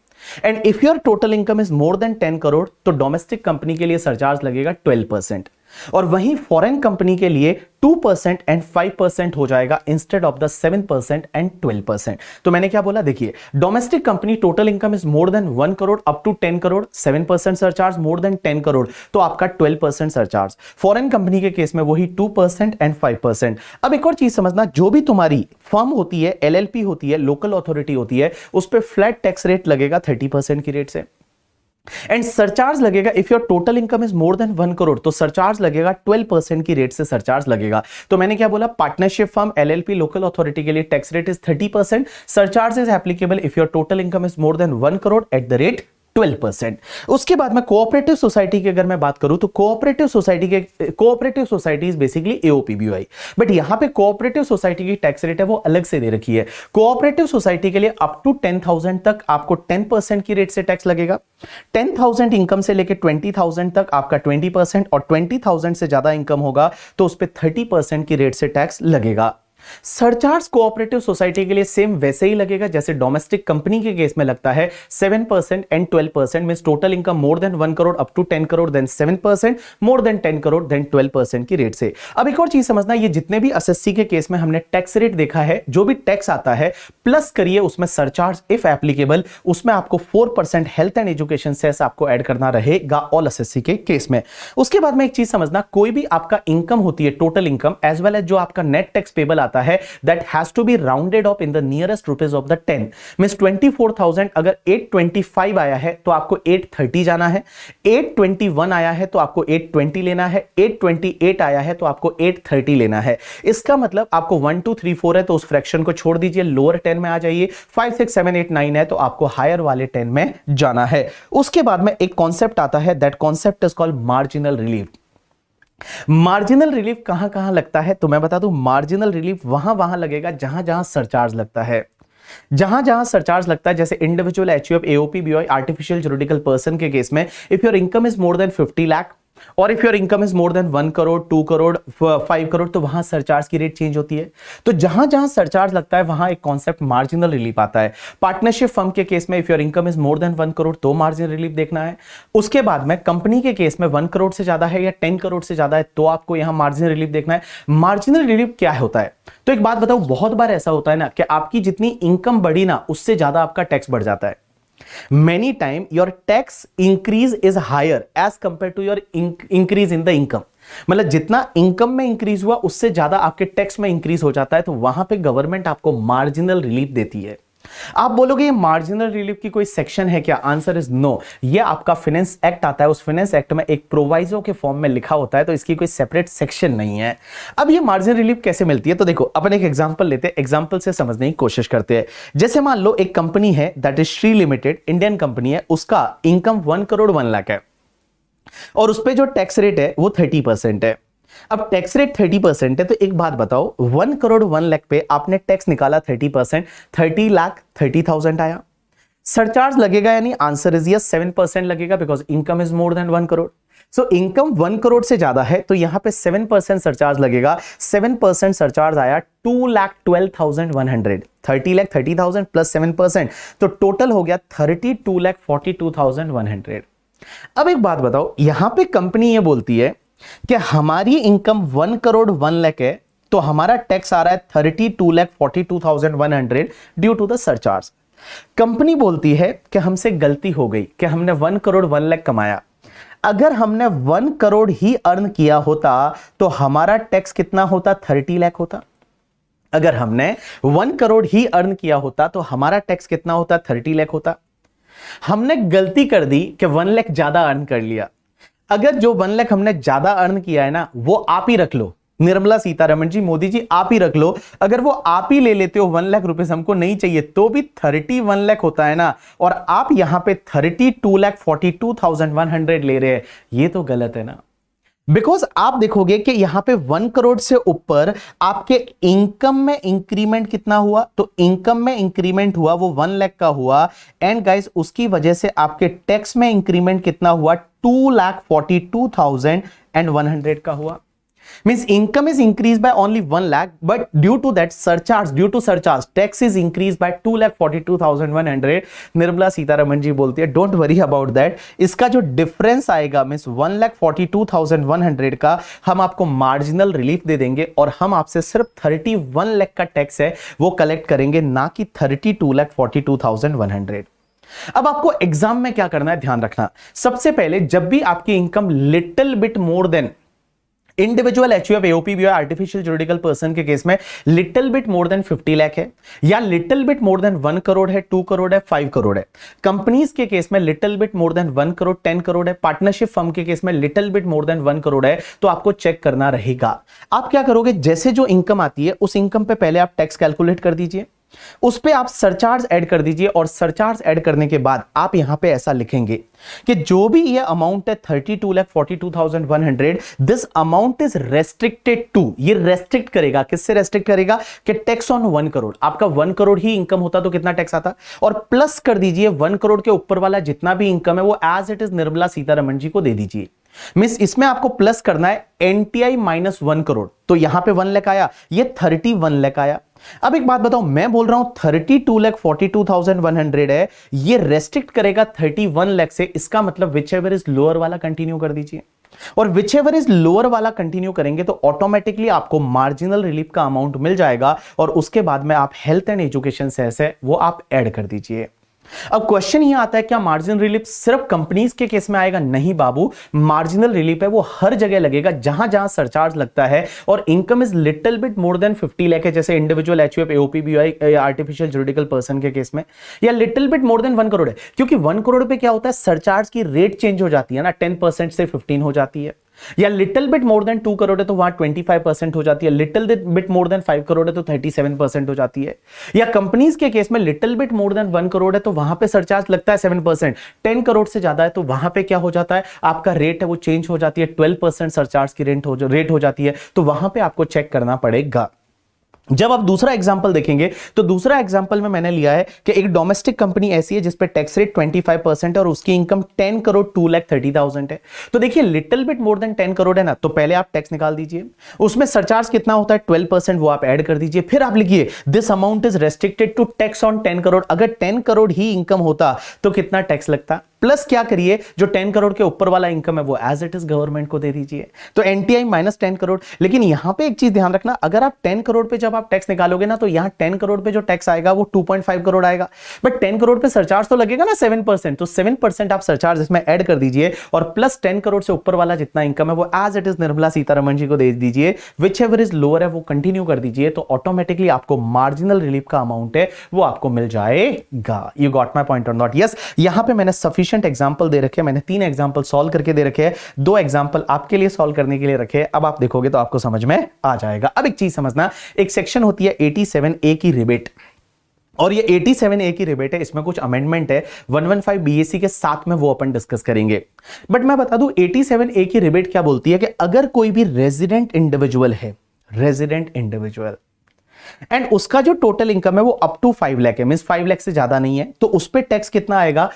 Speaker 1: And if your total income is more than 10 crore तो डोमेस्टिक कंपनी के लिए सरचार्ज लगेगा 12%। और वहीं फॉरेन कंपनी के लिए 2% एंड 5% हो जाएगा इंस्टेड ऑफ द 7% एंड 12%। तो मैंने क्या बोला? देखिए, domestic company total income is more than 1 crore up to 10 crore 7% surcharge, more than 10 crore तो आपका 12% सरचार्ज। फॉरेन कंपनी के केस में वही 2% एंड 5%। अब एक और चीज समझना, जो भी तुम्हारी फर्म होती है, LLP होती है, लोकल अथॉरिटी होती है, उस पर फ्लैट टैक्स रेट लगेगा 30% की रेट से। एंड सरचार्ज लगेगा if your total income is more than 1 crore तो सरचार्ज लगेगा 12% की रेट से सरचार्ज लगेगा। तो मैंने क्या बोला? Partnership firm, LLP, local authority के लिए tax rate is 30%। Surcharge is applicable if your total income is more than 1 crore at the rate 12%। उसके बाद में कोऑपरेटिव सोसाइटी की अगर मैं बात करूं तो cooperative society is basically AOPBY, but यहां पे कोऑपरेटिव सोसाइटी की टैक्स रेट है वो अलग से दे रखी है। कोऑपरेटिव सोसाइटी के लिए अप टू 10,000 तक आपको 10% की रेट से टैक्स लगेगा। 10,000 इनकम से लेकर 20,000 तक आपका 20%, और 20,000 से ज्यादा इनकम होगा तो उस पर 30% की रेट से टैक्स लगेगा। सरचार्ज कोऑपरेटिव सोसाइटी के लिए सेम वैसे ही लगेगा जैसे डोमेस्टिक कंपनी के केस में लगता है, 7% and 12%। Means total income more than 1 crore up to 10 crore then 7%, more than 10 crore then 12% की रेट से। अब एक और चीज समझना, ये जितने भी एसएससी के केस में हमने टैक्स रेट देखा है, जो भी टैक्स आता है प्लस करिए उसमें सरचार्ज इफ एप्लीकेबल, उसमें आपको 4% हेल्थ एंड एजुकेशन सेस आपको ऐड करना रहेगा ऑल एसएससी के केस में। उसके बाद में एक चीज समझना, कोई भी आपका इनकम होती है, total income as well as जो आपका नेट टैक्स पेबल आता है, that has to be rounded up in the nearest rupees of the 10। Means 24,000 अगर 825 आया है तो आपको 830 जाना है, 821 आया है तो आपको 820 लेना है, 828 आया है तो आपको 830 लेना है। इसका मतलब आपको 1 2 3 4 है तो उस फ्रैक्शन को छोड़ दीजिए, लोअर 10 में आ जाइए। 5 6 7 8 9 है तो आपको हायर वाले 10 में जाना है। उसके बाद में एक कॉन्सेप्ट आता है, that concept is called marginal relief. Marginal relief कहां कहां लगता है? तो मैं बता दूं, मार्जिनल रिलीफ वहां वहां लगेगा जहां जहां सरचार्ज लगता है। जहां जहां सरचार्ज लगता है, जैसे individual HUF, AOPBY, artificial juridical person के केस में, if your income is more than 50 lakh और if your income is more than 1 crore 2 crore 5 crore तो वहां सरचार्ज की रेट चेंज होती है। तो जहां जहां सरचार्ज लगता है वहां एक कॉन्सेप्ट मार्जिनल रिलीफ आता है। पार्टनरशिप फर्म के केस में if your income is more than 1 crore तो मार्जिनल रिलीफ देखना है। उसके बाद में कंपनी के केस में 1 करोड़ से ज्यादा है या 10 करोड़ से ज्यादा है तो आपको यहां मार्जिनल रिलीफ देखना है। मार्जिनल रिलीफ क्या होता है? तो एक बात बताओ, बहुत बार ऐसा होता है ना कि आपकी जितनी इनकम बढ़ी ना उससे ज्यादा आपका टैक्स बढ़ जाता है। Many time your tax increase is higher as compared to your increase in the income। मतलब जितना इनकम में इंक्रीज हुआ उससे ज्यादा आपके टैक्स में इंक्रीज हो जाता है, तो वहां पे गवर्नमेंट आपको मार्जिनल रिलीफ देती है। आप बोलोगे ये मार्जिनल रिलीफ की कोई सेक्शन है क्या? Answer is no. ये आपका फाइनेंस एक्ट आता है, उस फाइनेंस एक्ट में एक प्रोवाइजो के फॉर्म में लिखा होता है, तो इसकी कोई सेपरेट सेक्शन नहीं है। अब ये मार्जिनल रिलीफ कैसे मिलती है? तो देखो अपन एक एग्जांपल लेते हैं, एग्जांपल से समझने की कोशिश करते हैं। जैसे मान लो एक कंपनी है that is Shri limited, Indian company है, उसका इनकम 1 करोड़ 1 लाख है और उस पर जो टैक्स रेट है वो 30% है। अब टैक्स रेट 30% है, तो एक बात बताओ, 1 करोड़ 1 लाख पे आपने टैक्स निकाला 30%, 30 लाख 30,000 आया। सरचार्ज लगेगा यानी आंसर इज यस 7% लगेगा, because income is more than 1 crore. So income 1 crore से ज्यादा है तो यहां पे 7% सरचार्ज लगेगा। 7% सरचार्ज आया 2,12,100, 30 लाख 30,000 प्लस 7%, तो टोटल हो गया 32,42,100। अब एक बात बताओ, यहां पे कंपनी ये बोलती है कि हमारी इनकम 1 करोड़ 1 लाख है, तो हमारा टैक्स आ रहा है 32,42,100 due to the surcharge. Company बोलती है कि हमसे गलती हो गई कि हमने 1 करोड़ 1 लाख कमाया। अगर हमने 1 करोड़ ही अर्न किया होता तो हमारा टैक्स कितना होता? 30 लाख होता। अगर हमने 1 करोड़ ही अर्न किया होता तो हमारा टैक्स कितना होता? 30 लाख होता। हमने गलती कर दी कि 1 लाख ज्यादा अर्न कर लिया। अगर जो 1 लाख हमने ज्यादा अर्न किया है ना, वो आप ही रख लो, निर्मला सीतारमण जी, मोदी जी आप ही रख लो। अगर वो आप ही ले लेते हो 1 लाख रुपए, हमको नहीं चाहिए, तो भी 31 लाख होता है ना, और आप यहां पे 32,42,100 ले रहे हैं, ये तो गलत है ना। बिकॉज आप देखोगे कि यहां पे 1 करोड़ से ऊपर आपके इनकम में इंक्रीमेंट कितना हुआ, तो इनकम में इंक्रीमेंट हुआ वो 1 लाख का हुआ, एंड गाइस उसकी वजह से आपके टैक्स में इंक्रीमेंट कितना हुआ? 2,42,100 का हुआ। Means income is increased by only 1 lakh, but due to surcharge, tax is increased by 2,42,100. Nirmala Sitharaman जी बोलती है डोंट वरी अबाउट दैट, इसका जो डिफरेंस आएगा मींस 1,42,100 का, हम आपको मार्जिनल रिलीफ दे देंगे और हम आपसे सिर्फ 31 लाख का टैक्स है वो कलेक्ट करेंगे, ना कि 32,42,100। अब आपको एग्जाम में क्या करना है ध्यान रखना। सबसे पहले जब भी आपकी income little bit more than individual HUF AOP भी आर्टिफिशियल जुरिडिकल पर्सन के केस में little bit more than 50 lakh है, या little bit more than 1 crore है, 2 करोड़ है, 5 करोड़ है। कंपनीज के केस में little bit more than 1 crore 10 crore है। पार्टनरशिप फर्म के केस में little bit more than 1 crore है। तो आपको चेक करना रहेगा। आप क्या करोगे, जैसे जो इनकम आती है उस इनकम पे पहले आप टैक्स कैलकुलेट कर दीजिए, उस पे आप सरचार्ज ऐड कर दीजिए, और सरचार्ज ऐड करने के बाद आप यहां पे ऐसा लिखेंगे कि जो भी ये अमाउंट है 32,42,100, this amount is restricted to, ये रेस्ट्रिक्ट करेगा, किससे रेस्ट्रिक्ट करेगा कि टैक्स ऑन 1 करोड़। आपका 1 करोड़ ही इनकम होता तो कितना टैक्स आता, और प्लस कर दीजिए 1 करोड़ के ऊपर वाला जितना भी इनकम है वो as it is Nirmala Sitharaman ji को दे दीजिए। मिस इसमें आपको प्लस करना है एनटीआई माइनस 1 करोड़, तो यहां पे 1 लाख आया, ये 31 लाख आया। अब एक बात बताओ, मैं बोल रहा हूं 32,42,100 है, ये रेस्ट्रिक्ट करेगा 31 लाख से, इसका मतलब विच एवर इज लोअर वाला कंटिन्यू कर दीजिए, और विच एवर इज लोअर वाला कंटिन्यू करेंगे तो ऑटोमेटिकली आपको मार्जिनल रिलीफ का अमाउंट मिल जाएगा, और उसके बाद में आप हेल्थ एंड एजुकेशन सेस है वो आप ऐड कर दीजिए। अब क्वेश्चन ये आता है क्या मार्जिनल रिलीफ सिर्फ कंपनीज के केस में आएगा? नहीं बाबू, मार्जिनल रिलीफ है वो हर जगह लगेगा जहां जहां सरचार्ज लगता है और income is little bit more than 50 lakh है, जैसे individual HUF AOP BY artificial juridical person के केस में, या little bit more than 1 crore है, क्योंकि 1 करोड़ पे क्या होता है, सरचार्ज की रेट चेंज हो जाती है ना, 10% से 15 हो जाती है, या little bit more than 2 crore है तो वहां 25% हो जाती है, little bit more than 5 crore है तो 37% हो जाती है, या कंपनीज के केस में little bit more than 1 crore है तो वहां पे सरचार्ज लगता है 7%, 10 करोड़ से ज्यादा है तो वहां पे क्या हो जाता है, आपका रेट है वो चेंज हो जाती है, 12% सरचार्ज की रेट हो जाती है, तो वहां पे आपको चेक करना पड़ेगा। जब आप दूसरा एग्जांपल देखेंगे तो दूसरा एग्जांपल में मैंने लिया है कि एक डोमेस्टिक कंपनी ऐसी है जिस पे टैक्स रेट 25% है और उसकी इनकम 10 करोड़ 2,30,000 है। तो देखिए little bit more than 10 crore है ना, तो पहले आप टैक्स निकाल दीजिए, उसमें सरचार्ज कितना होता है 12%, वो आप ऐड कर दीजिए, फिर आप लिखिए this amount is restricted to tax on 10 crore. अगर 10 करोड़ ही इनकम होता तो कितना टैक्स लगता, प्लस क्या करिए, जो 10 करोड़ के ऊपर वाला इनकम है वो एज इट इज गवर्नमेंट को दे दीजिए। तो एनटीआई माइनस 10 करोड़। लेकिन यहां पे एक चीज ध्यान रखना, अगर आप 10 करोड़ पे जब आप टैक्स निकालोगे ना, तो यहां 10 करोड़ पे जो टैक्स आएगा वो 2.5 करोड़ आएगा, बट 10 करोड़ पे सरचार्ज तो लगेगा ना 7%, तो 7% आप सरचार्ज इसमें ऐड कर दीजिए और प्लस 10 करोड़ से ऊपर वाला जितना इनकम है वो as it is Nirmala Sitharaman ji को दे दीजिए। विच एवर इज लोअर है वो कंटिन्यू कर दीजिए, तो ऑटोमेटिकली आपको मार्जिनल रिलीफ का अमाउंट है वो आपको मिल जाएगा। यू गॉट माई पॉइंट और नॉट? यस, यहां पे मैंने सफिशिएंट एग्जांपल दे रखे हैं, मैंने 3 एग्जांपल सॉल्व करके दे रखे हैं, 2 एग्जांपल आपके लिए सॉल्व करने के लिए रखे हैं। अब आप देखोगे तो आपको समझ में आ जाएगा। अब एक चीज समझना, एक सेक्शन होती है 87A की रिबेट, और ये 87A की रिबेट है, इसमें कुछ अमेंडमेंट है 115 BAC के साथ में, वो अपन डिस्कस करेंगे। बट मैं बता दूं 87A की रिबेट क्या बोलती है कि अगर कोई भी रेजिडेंट इंडिविजुअल है, रेजिडेंट इंडिविजुअल, एंड उसका जो टोटल इनकम है वो अप टू 5 लाख है, मींस 5 लाख से ज्यादा नहीं है, तो उस पे टैक्स कितना आएगा?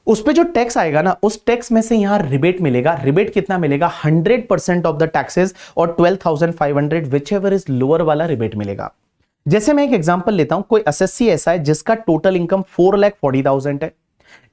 Speaker 1: उस पे जो टैक्स आएगा ना, उस टैक्स में से यहां रिबेट मिलेगा। रिबेट कितना मिलेगा? 100% ऑफ द टैक्सेस और 12,500 विच एवर इज लोअर वाला रिबेट मिलेगा। जैसे मैं एक एग्जांपल लेता हूं, कोई एसएससी ऐसा है जिसका टोटल इनकम 4,40,000 है,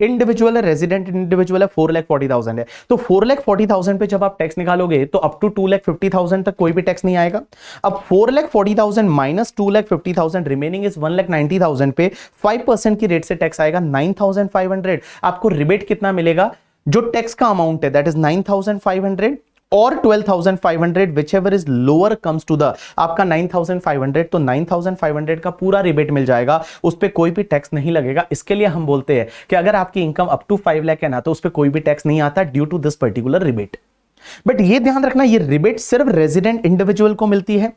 Speaker 1: इंडिविजुअल है, रेजिडेंट इंडिविजुअल है, 4,40,000 है, तो 4,40,000 पे जब आप टैक्स निकालोगे तो अप टू 2,50,000 तक कोई भी टैक्स नहीं आएगा। अब 4,40,000 माइनस 2,50,000 रिमेनिंग इज 1,90,000 पे 5% की रेट से टैक्स आएगा 9,500। आपको रिबेट कितना मिलेगा? जो टैक्स का अमाउंट है दैट इज 9,500 और 12,500 whichever is lower comes to the आपका 9,500, तो 9,500 का पूरा रिबेट मिल जाएगा, उस पर कोई भी टैक्स नहीं लगेगा। इसके लिए हम बोलते हैं कि अगर आपकी इनकम अप टू 5 लाख है ना, तो उस पर कोई भी टैक्स नहीं आता due to this particular rebate. But ये ध्यान रखना, ये रिबेट सिर्फ रेजिडेंट इंडिविजुअल को मिलती है।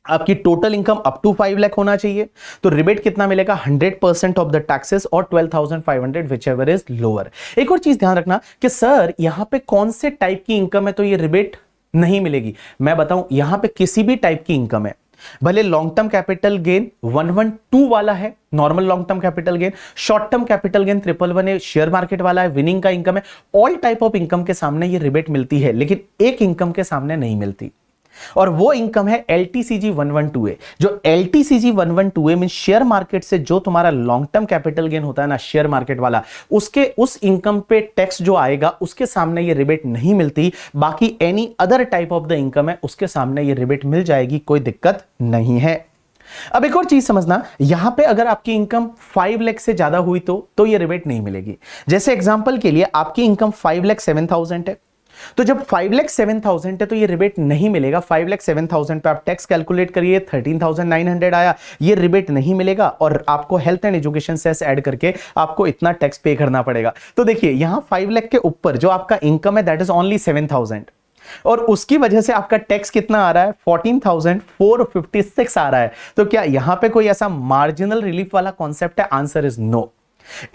Speaker 1: आपकी total income up to 5 lakh होना चाहिए, तो रिबेट कितना मिलेगा? 100% ऑफ द टैक्सेस और 12,500 विच एवर इज लोअर। एक और चीज ध्यान रखना कि सर यहां पे कौन से टाइप की इनकम है तो ये रिबेट नहीं मिलेगी। मैं बताऊं, यहां पे किसी भी टाइप की इनकम है, भले लॉन्ग टर्म कैपिटल गेन 112 वाला है, normal long term capital gain, short term capital gain 111 share market वाला है, विनिंग का इनकम है, ऑल टाइप ऑफ इनकम के सामने ये रिबेट मिलती है, लेकिन एक इनकम के सामने नहीं मिलती, और वो इनकम है LTCG 112A। जो LTCG 112A mean share market से जो तुम्हारा लॉन्ग टर्म कैपिटल गेन होता है ना, शेयर मार्केट वाला, उसके उस इनकम पे टैक्स जो आएगा उसके सामने ये रिबेट नहीं मिलती। बाकी any other type of the income है उसके सामने ये रिबेट मिल जाएगी, कोई दिक्कत नहीं है। अब एक और चीज समझना, यहां पे अगर आपकी इनकम 5 लाख से ज्यादा हुई तो ये रिबेट नहीं मिलेगी। जैसे एग्जांपल के लिए आपकी इनकम 5,07,000 है, तो जब 5,07,000 है तो ये रिबेट नहीं मिलेगा। 5,07,000 पे आप टैक्स कैलकुलेट करिए, 13,900 आया, ये रिबेट नहीं मिलेगा, और आपको health and education cess add करके आपको इतना टैक्स पे करना पड़ेगा। तो देखिए यहां 5 लाख के ऊपर जो आपका इनकम है दैट इज ओनली 7,000, और उसकी वजह से आपका टैक्स कितना आ रहा है? 14,456 आ रहा है। तो क्या यहां पे कोई ऐसा मार्जिनल रिलीफ वाला कॉन्सेप्ट है? Answer is no.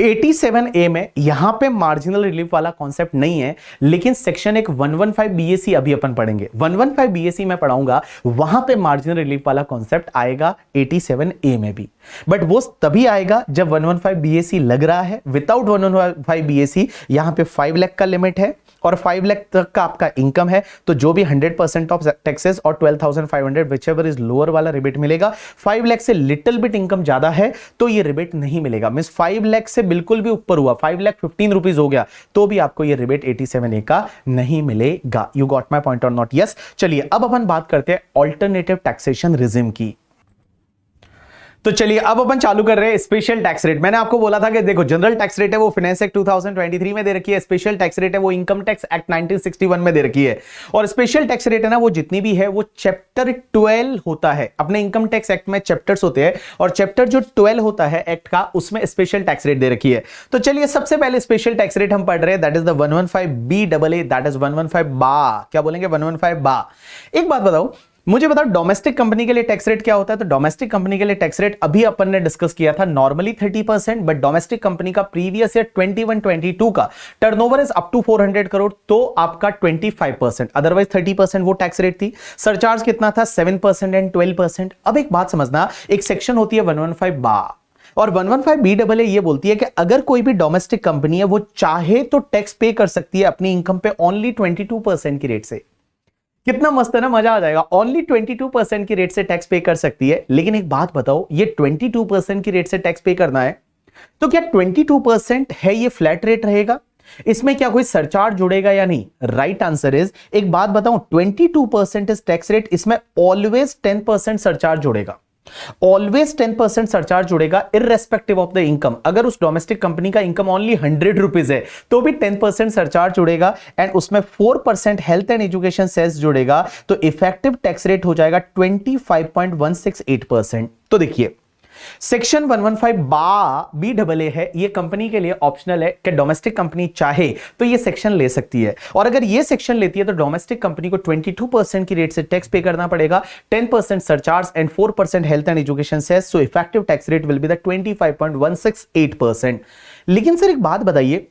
Speaker 1: 87A में यहां पे मार्जिनल रिलीफ वाला कॉन्सेप्ट नहीं है, लेकिन सेक्शन एक 115 BAC अभी अपन पढ़ेंगे, 115 BAC में पढ़ाऊंगा, वहां पे मार्जिनल रिलीफ वाला कॉन्सेप्ट आएगा 87A में भी, बट वो तभी आएगा जब 115 BAC लग रहा है। विदाउट 115 BAC यहां पे 5 लाख का लिमिट है और 5 लाख तक का आपका इनकम है, तो जो भी 100% ऑफ टैक्सेस और 12,500 विच एवर इज लोअर वाला रिबेट मिलेगा। 5 लाख से लिटिल बिट इनकम ज्यादा है तो ये रिबेट नहीं मिलेगा। मींस 5 लाख से बिल्कुल भी ऊपर हुआ, 5,15 रुपीज हो गया, तो भी आपको ये रिबेट 87A का नहीं मिलेगा। यू गॉट माई पॉइंट और नॉट? यस। चलिए अब अपन बात करते हैं ऑल्टरनेटिव टैक्सेशन रिजिम की। तो चलिए अब अपन चालू कर रहे हैं स्पेशल टैक्स रेट। मैंने आपको बोला था कि देखो जनरल टैक्स रेट है वो फाइनेंस एक्ट 2023 में दे रखी है, स्पेशल टैक्स रेट है वो इनकम टैक्स एक्ट 1961 में दे रखी है, और स्पेशल टैक्स रेट है ना वो जितनी भी है वो चैप्टर 12 होता है। अपने इनकम टैक्स एक्ट में चैप्टर्स होते हैं, और चैप्टर जो 12 होता है एक्ट का उसमें स्पेशल टैक्स रेट दे रखी है। तो चलिए सबसे पहले स्पेशल टैक्स रेट हम पढ़ रहे हैं, that is the 115BAA, that is 115 बा, क्या बोलेंगे? 115 बा। एक बात बताओ, मुझे बताओ डोमेस्टिक कंपनी के लिए टैक्स रेट क्या होता है? तो डोमेस्टिक कंपनी के लिए टैक्स रेट अभी अपन ने डिस्कस किया था, नॉर्मली 30%, बट डोमेस्टिक कंपनी का प्रीवियस ईयर 21-22 का turnover is up to 400 crore, तो आपका 25%, अदरवाइज 30% वो टैक्स रेट थी। सरचार्ज कितना था? 7% एंड 12%। अब एक बात समझना, एक सेक्शन होती है 115 बा, और 115 BAA ये बोलती है कि अगर कोई भी डोमेस्टिक कंपनी है वो चाहे तो टैक्स पे कर सकती है अपनी इनकम पे ओनली 22% की रेट से। कितना मस्त है ना, मजा आ जाएगा। ओनली 22% की रेट से टैक्स पे कर सकती है। लेकिन एक बात बताओ, ये 22% की रेट से टैक्स पे करना है तो क्या 22% है ये फ्लैट रेट रहेगा? इसमें क्या कोई सरचार्ज जुड़ेगा या नहीं? राइट आंसर इज, एक बात बताऊं, 22% इज टैक्स रेट, इसमें ऑलवेज 10% सरचार्ज जुड़ेगा, ऑलवेज 10% सरचार्ज जुड़ेगा इररेस्पेक्टिव ऑफ द इनकम। अगर उस डोमेस्टिक कंपनी का इनकम ओनली 100 रुपीज है तो भी 10% सरचार्ज जुड़ेगा, एंड उसमें 4% हेल्थ एंड एजुकेशन सेस जुड़ेगा, तो इफेक्टिव टैक्स रेट हो जाएगा 25.168%। तो देखिए, सेक्शन 115 बी डबल ए है, ये कंपनी के लिए ऑप्शनल है कि डोमेस्टिक कंपनी चाहे तो ये सेक्शन ले सकती है, और अगर ये सेक्शन लेती है तो डोमेस्टिक कंपनी को 22% की रेट से टैक्स पे करना पड़ेगा, 10% surcharge and 4% health and education cess, so effective tax rate will be the 25.168%। लेकिन सर एक बात बताइए,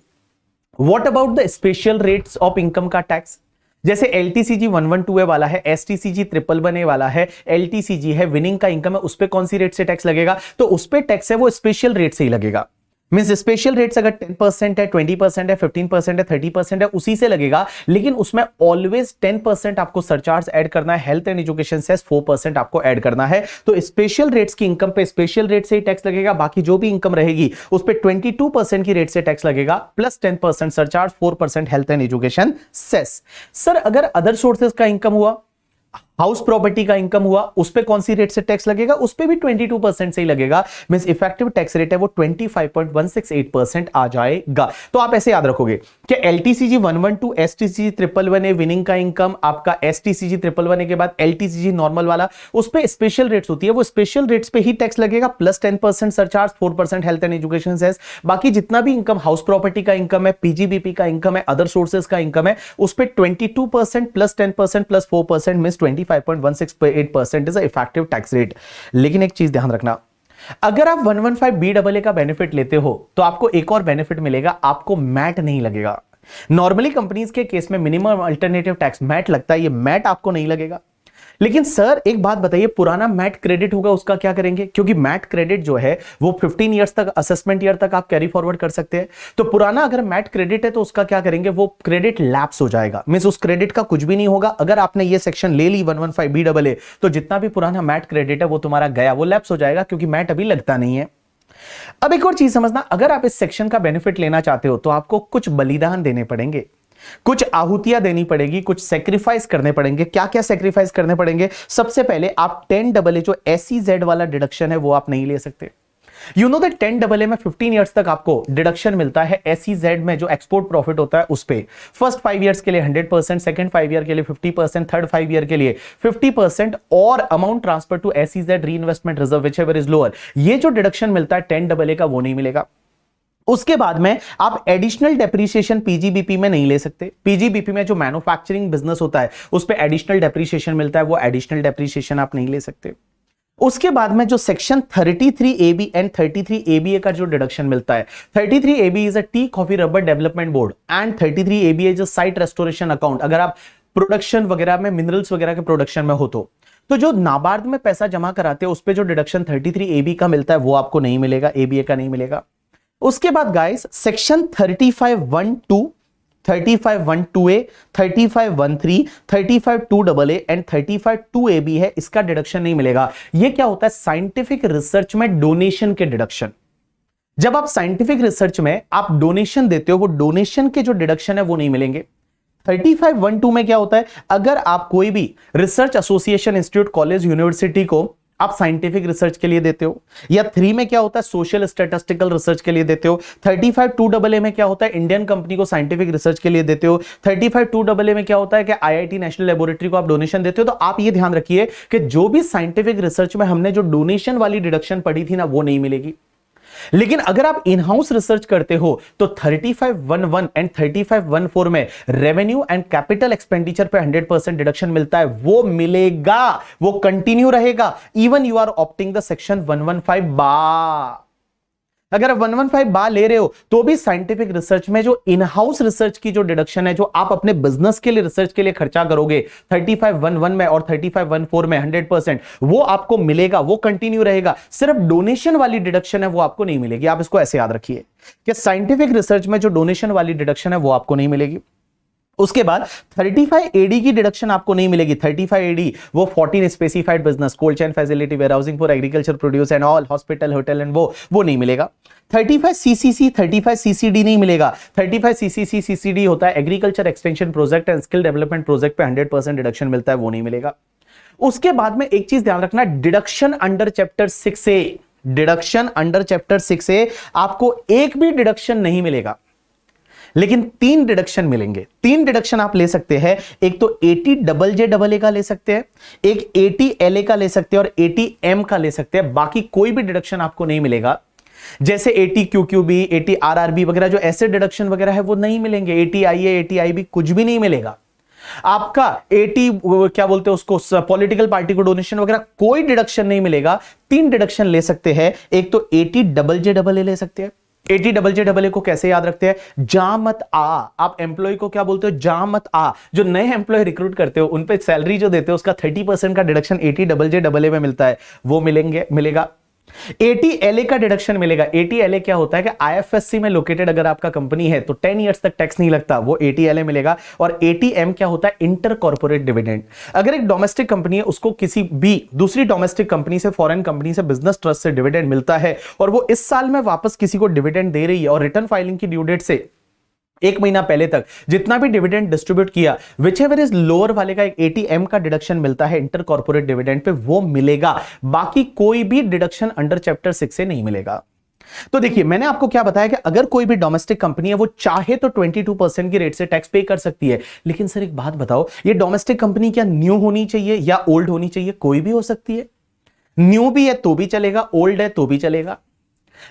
Speaker 1: what about the special rates of income का टैक्स? जैसे LTCG 112A वाला है, STCG 111A वाला है, LTCG है, विनिंग का इनकम है, उस पे कौन सी रेट से टैक्स लगेगा? तो उस पे टैक्स है वो स्पेशल रेट से ही लगेगा। मींस स्पेशल रेट्स अगर 10% है, 20% है, 15% है, 30% है, उसी से लगेगा, लेकिन उसमें ऑलवेज 10% आपको सरचार्ज ऐड करना है, हेल्थ एंड एजुकेशन सेस 4% आपको ऐड करना है। तो स्पेशल रेट्स की इनकम पे स्पेशल रेट से ही टैक्स लगेगा, बाकी जो भी इनकम रहेगी उस पे 22% की रेट से टैक्स लगेगा, plus 10% surcharge, 4% health and education cess. Sir अगर अदर सोर्सेज का इनकम हुआ, हाउस प्रॉपर्टी का इनकम हुआ, उस पे कौन सी रेट से टैक्स लगेगा? उस पे भी 22% से ही लगेगा। मींस इफेक्टिव टैक्स रेट है वो 25.168% आ जाएगा। तो आप ऐसे याद रखोगे कि LTCG 112, STCG 111A विनिंग का इनकम, आपका STCG 111A के बाद LTCG नॉर्मल वाला, उस पे स्पेशल रेट्स होती है, वो स्पेशल रेट्स पे ही टैक्स लगेगा, plus 10% surcharge, 4% health and education cess. बाकी जितना भी इनकम, हाउस प्रॉपर्टी का इनकम है, PGBP का इनकम है, अदर सोर्सेज का इनकम है, उस पे 22% plus 10% plus 4% means 25.168% is effective tax rate. लेकिन एक चीज ध्यान रखना, अगर आप 115BAA का बेनिफिट लेते हो तो आपको एक और बेनिफिट मिलेगा, आपको मैट नहीं लगेगा। नॉर्मली कंपनीज के केस में मिनिमम अल्टरनेटिव टैक्स मैट लगता है, ये मैट आपको नहीं लगेगा। लेकिन सर एक बात बताइए, पुराना मैट क्रेडिट होगा उसका क्या करेंगे? क्योंकि मैट क्रेडिट जो है वो 15 इयर्स तक, असेसमेंट ईयर तक आप कैरी फॉरवर्ड कर सकते हैं। तो पुराना अगर मैट क्रेडिट है तो उसका क्या करेंगे? वो क्रेडिट लैप्स हो जाएगा, मींस उस क्रेडिट का कुछ भी नहीं होगा। अगर आपने ये सेक्शन ले ली 115BAA, तो जितना भी पुराना मैट क्रेडिट है वो तुम्हारा गया, वो लैप्स हो जाएगा, क्योंकि मैट अभी लगता नहीं है। अब एक और चीज समझना, अगर आप इस सेक्शन का बेनिफिट लेना चाहते हो तो आपको कुछ बलिदान देने पड़ेंगे, कुछ आहुतियां देनी पड़ेगी, कुछ सेक्रीफाइस करने पड़ेंगे। क्या क्या सेक्रीफाइस करने पड़ेंगे? सबसे पहले आप 10AA जो SEZ वाला डिडक्शन है वो आप नहीं ले सकते। यू नो दैट 10AA में 15 इयर्स तक आपको डिडक्शन मिलता है। SEZ में जो एक्सपोर्ट प्रॉफिट होता है उस पे फर्स्ट 5 इयर्स के लिए 100%, सेकंड 5 ईयर के लिए 50%, थर्ड 5 ईयर के लिए 50%, और amount transfer to SEZ reinvestment reserve whichever is lower, ये जो डिडक्शन मिलता है 10AA का वो नहीं मिलेगा। उसके बाद में आप एडिशनल डेप्रीशिएशन PGBP में नहीं ले सकते। PGBP में जो मैन्युफैक्चरिंग बिजनेस होता है उस पे एडिशनल डेप्रीशिएशन मिलता है, वो एडिशनल डेप्रीशिएशन आप नहीं ले सकते। उसके बाद में जो सेक्शन 33AB एंड 33ABA का जो डिडक्शन मिलता है, 33AB is a tea coffee rubber development board and 33ABA is a site restoration account. अगर आप प्रोडक्शन वगैरह में, मिनरल्स वगैरह के प्रोडक्शन में हो तो जो नाबार्ड में पैसा जमा कराते हैं उस पे जो डिडक्शन 33AB का मिलता है वो आपको नहीं मिलेगा, ABA का नहीं मिलेगा। उसके बाद guys section 3512, 3512A, 3513, 352AA and 352AB है, इसका डिडक्शन नहीं मिलेगा। ये क्या होता है? साइंटिफिक रिसर्च में डोनेशन के डिडक्शन। जब आप साइंटिफिक रिसर्च में आप डोनेशन देते हो, वो डोनेशन के जो डिडक्शन है वो नहीं मिलेंगे। 3512 में क्या होता है? अगर आप कोई भी research association, institute, college, university को आप साइंटिफिक रिसर्च के लिए देते हो, या 3 में क्या होता है? सोशल स्टैटिस्टिकल रिसर्च के लिए देते हो। 352AA में क्या होता है? इंडियन कंपनी को साइंटिफिक रिसर्च के लिए देते हो। 352AA में क्या होता है कि IIT नेशनल लेबोरेटरी को आप डोनेशन देते हो। तो आप ये ध्यान रखिए कि जो भी साइंटिफिक रिसर्च में हमने जो डोनेशन वाली डिडक्शन पढ़ी थी ना, वो नहीं मिलेगी। लेकिन अगर आप इन हाउस रिसर्च करते हो तो 3511 एंड 3514 में रेवेन्यू एंड कैपिटल एक्सपेंडिचर पे 100% डिडक्शन मिलता है, वो मिलेगा, वो कंटिन्यू रहेगा, even you are opting the section 115 अगर आप 115 ले रहे हो तो भी साइंटिफिक रिसर्च में जो इन हाउस रिसर्च की जो डिडक्शन है, जो आप अपने बिजनेस के लिए, रिसर्च के लिए खर्चा करोगे 3511 में और 3514 में 100%, वो आपको मिलेगा, वो कंटिन्यू रहेगा। सिर्फ डोनेशन वाली डिडक्शन है वो आपको नहीं मिलेगी। आप इसको ऐसे याद रखिए कि साइंटिफिक रिसर्च में जो डोनेशन वाली डिडक्शन है वो आपको नहीं मिलेगी। उसके बाद 35 एडी की डिडक्शन आपको नहीं मिलेगी। 35 एडी वो 14 specified business, cold chain facility, warehousing for agriculture produce and all, hospital, hotel and वो नहीं मिलेगा। 35 सीसीसी, 35 सीसीडी नहीं मिलेगा। 35 सीसीसी सीसीडी होता है agriculture extension project and skill development project पे 100% डिडक्शन मिलता है, वो नहीं मिलेगा। उसके बाद में एक चीज ध्यान रखना, deduction under chapter 6A, deduction under chapter 6A आपको एक भी डिडक्शन नहीं मिलेगा, लेकिन 3 डिडक्शन मिलेंगे। 3 डिडक्शन आप ले सकते हैं। एक तो 80 डबल जे डबल ए का ले सकते हैं, एक 80 LA का ले सकते हैं और 80 M का ले सकते हैं। बाकी कोई भी डिडक्शन आपको नहीं मिलेगा, जैसे 80 QQB, 80 RRB वगैरह जो ऐसे डिडक्शन वगैरह है वो नहीं मिलेंगे। 80 IA, 80 IB कुछ भी नहीं मिलेगा आपका। 80 क्या बोलते हैं उसको, पॉलिटिकल पार्टी को डोनेशन वगैरह कोई डिडक्शन नहीं मिलेगा। 3 डिडक्शन ले सकते हैं। एक तो 80 डबल जे डबल ए ले सकते हैं। 80 डबल जे डबल ए को कैसे याद रखते हैं, जा मत आ। आप एम्प्लॉय को क्या बोलते हो, जा मत आ। जो नए एम्प्लॉय रिक्रूट करते हो उन पे सैलरी जो देते हो उसका 30% का deduction 80 double J double A में मिलता है, वो मिलेगा। 80 LA का डिडक्शन मिलेगा। 80 LA क्या होता है कि IFSC में लोकेटेड अगर आपका कंपनी है तो 10 इयर्स तक टैक्स नहीं लगता, वो 80 LA मिलेगा। और 80 M क्या होता है, इंटर कॉर्पोरेट डिविडेंड। अगर एक डोमेस्टिक कंपनी है उसको किसी भी दूसरी डोमेस्टिक कंपनी से, फॉरेन कंपनी से, बिजनेस ट्रस्ट से डिविडेंड मिलता है और वो इस साल में वापस किसी को डिविडेंड दे रही है और रिटर्न फाइलिंग की ड्यू डेट से 1 महीना पहले तक जितना भी डिविडेंड डिस्ट्रीब्यूट किया, विचएवर इज लोअर वाले का एक 80 M का डिडक्शन मिलता है इंटर कॉर्पोरेट डिविडेंड पे, वो मिलेगा। बाकी कोई भी डिडक्शन अंडर चैप्टर 6 से नहीं मिलेगा। तो देखिए मैंने आपको क्या बताया कि अगर कोई भी डोमेस्टिक कंपनी है वो चाहे तो 22% की रेट से टैक्स पे कर सकती है। लेकिन सर एक बात बताओ, ये डोमेस्टिक कंपनी क्या न्यू होनी चाहिए या ओल्ड होनी चाहिए? कोई भी हो सकती है। न्यू भी है तो भी चलेगा, ओल्ड है तो भी चलेगा।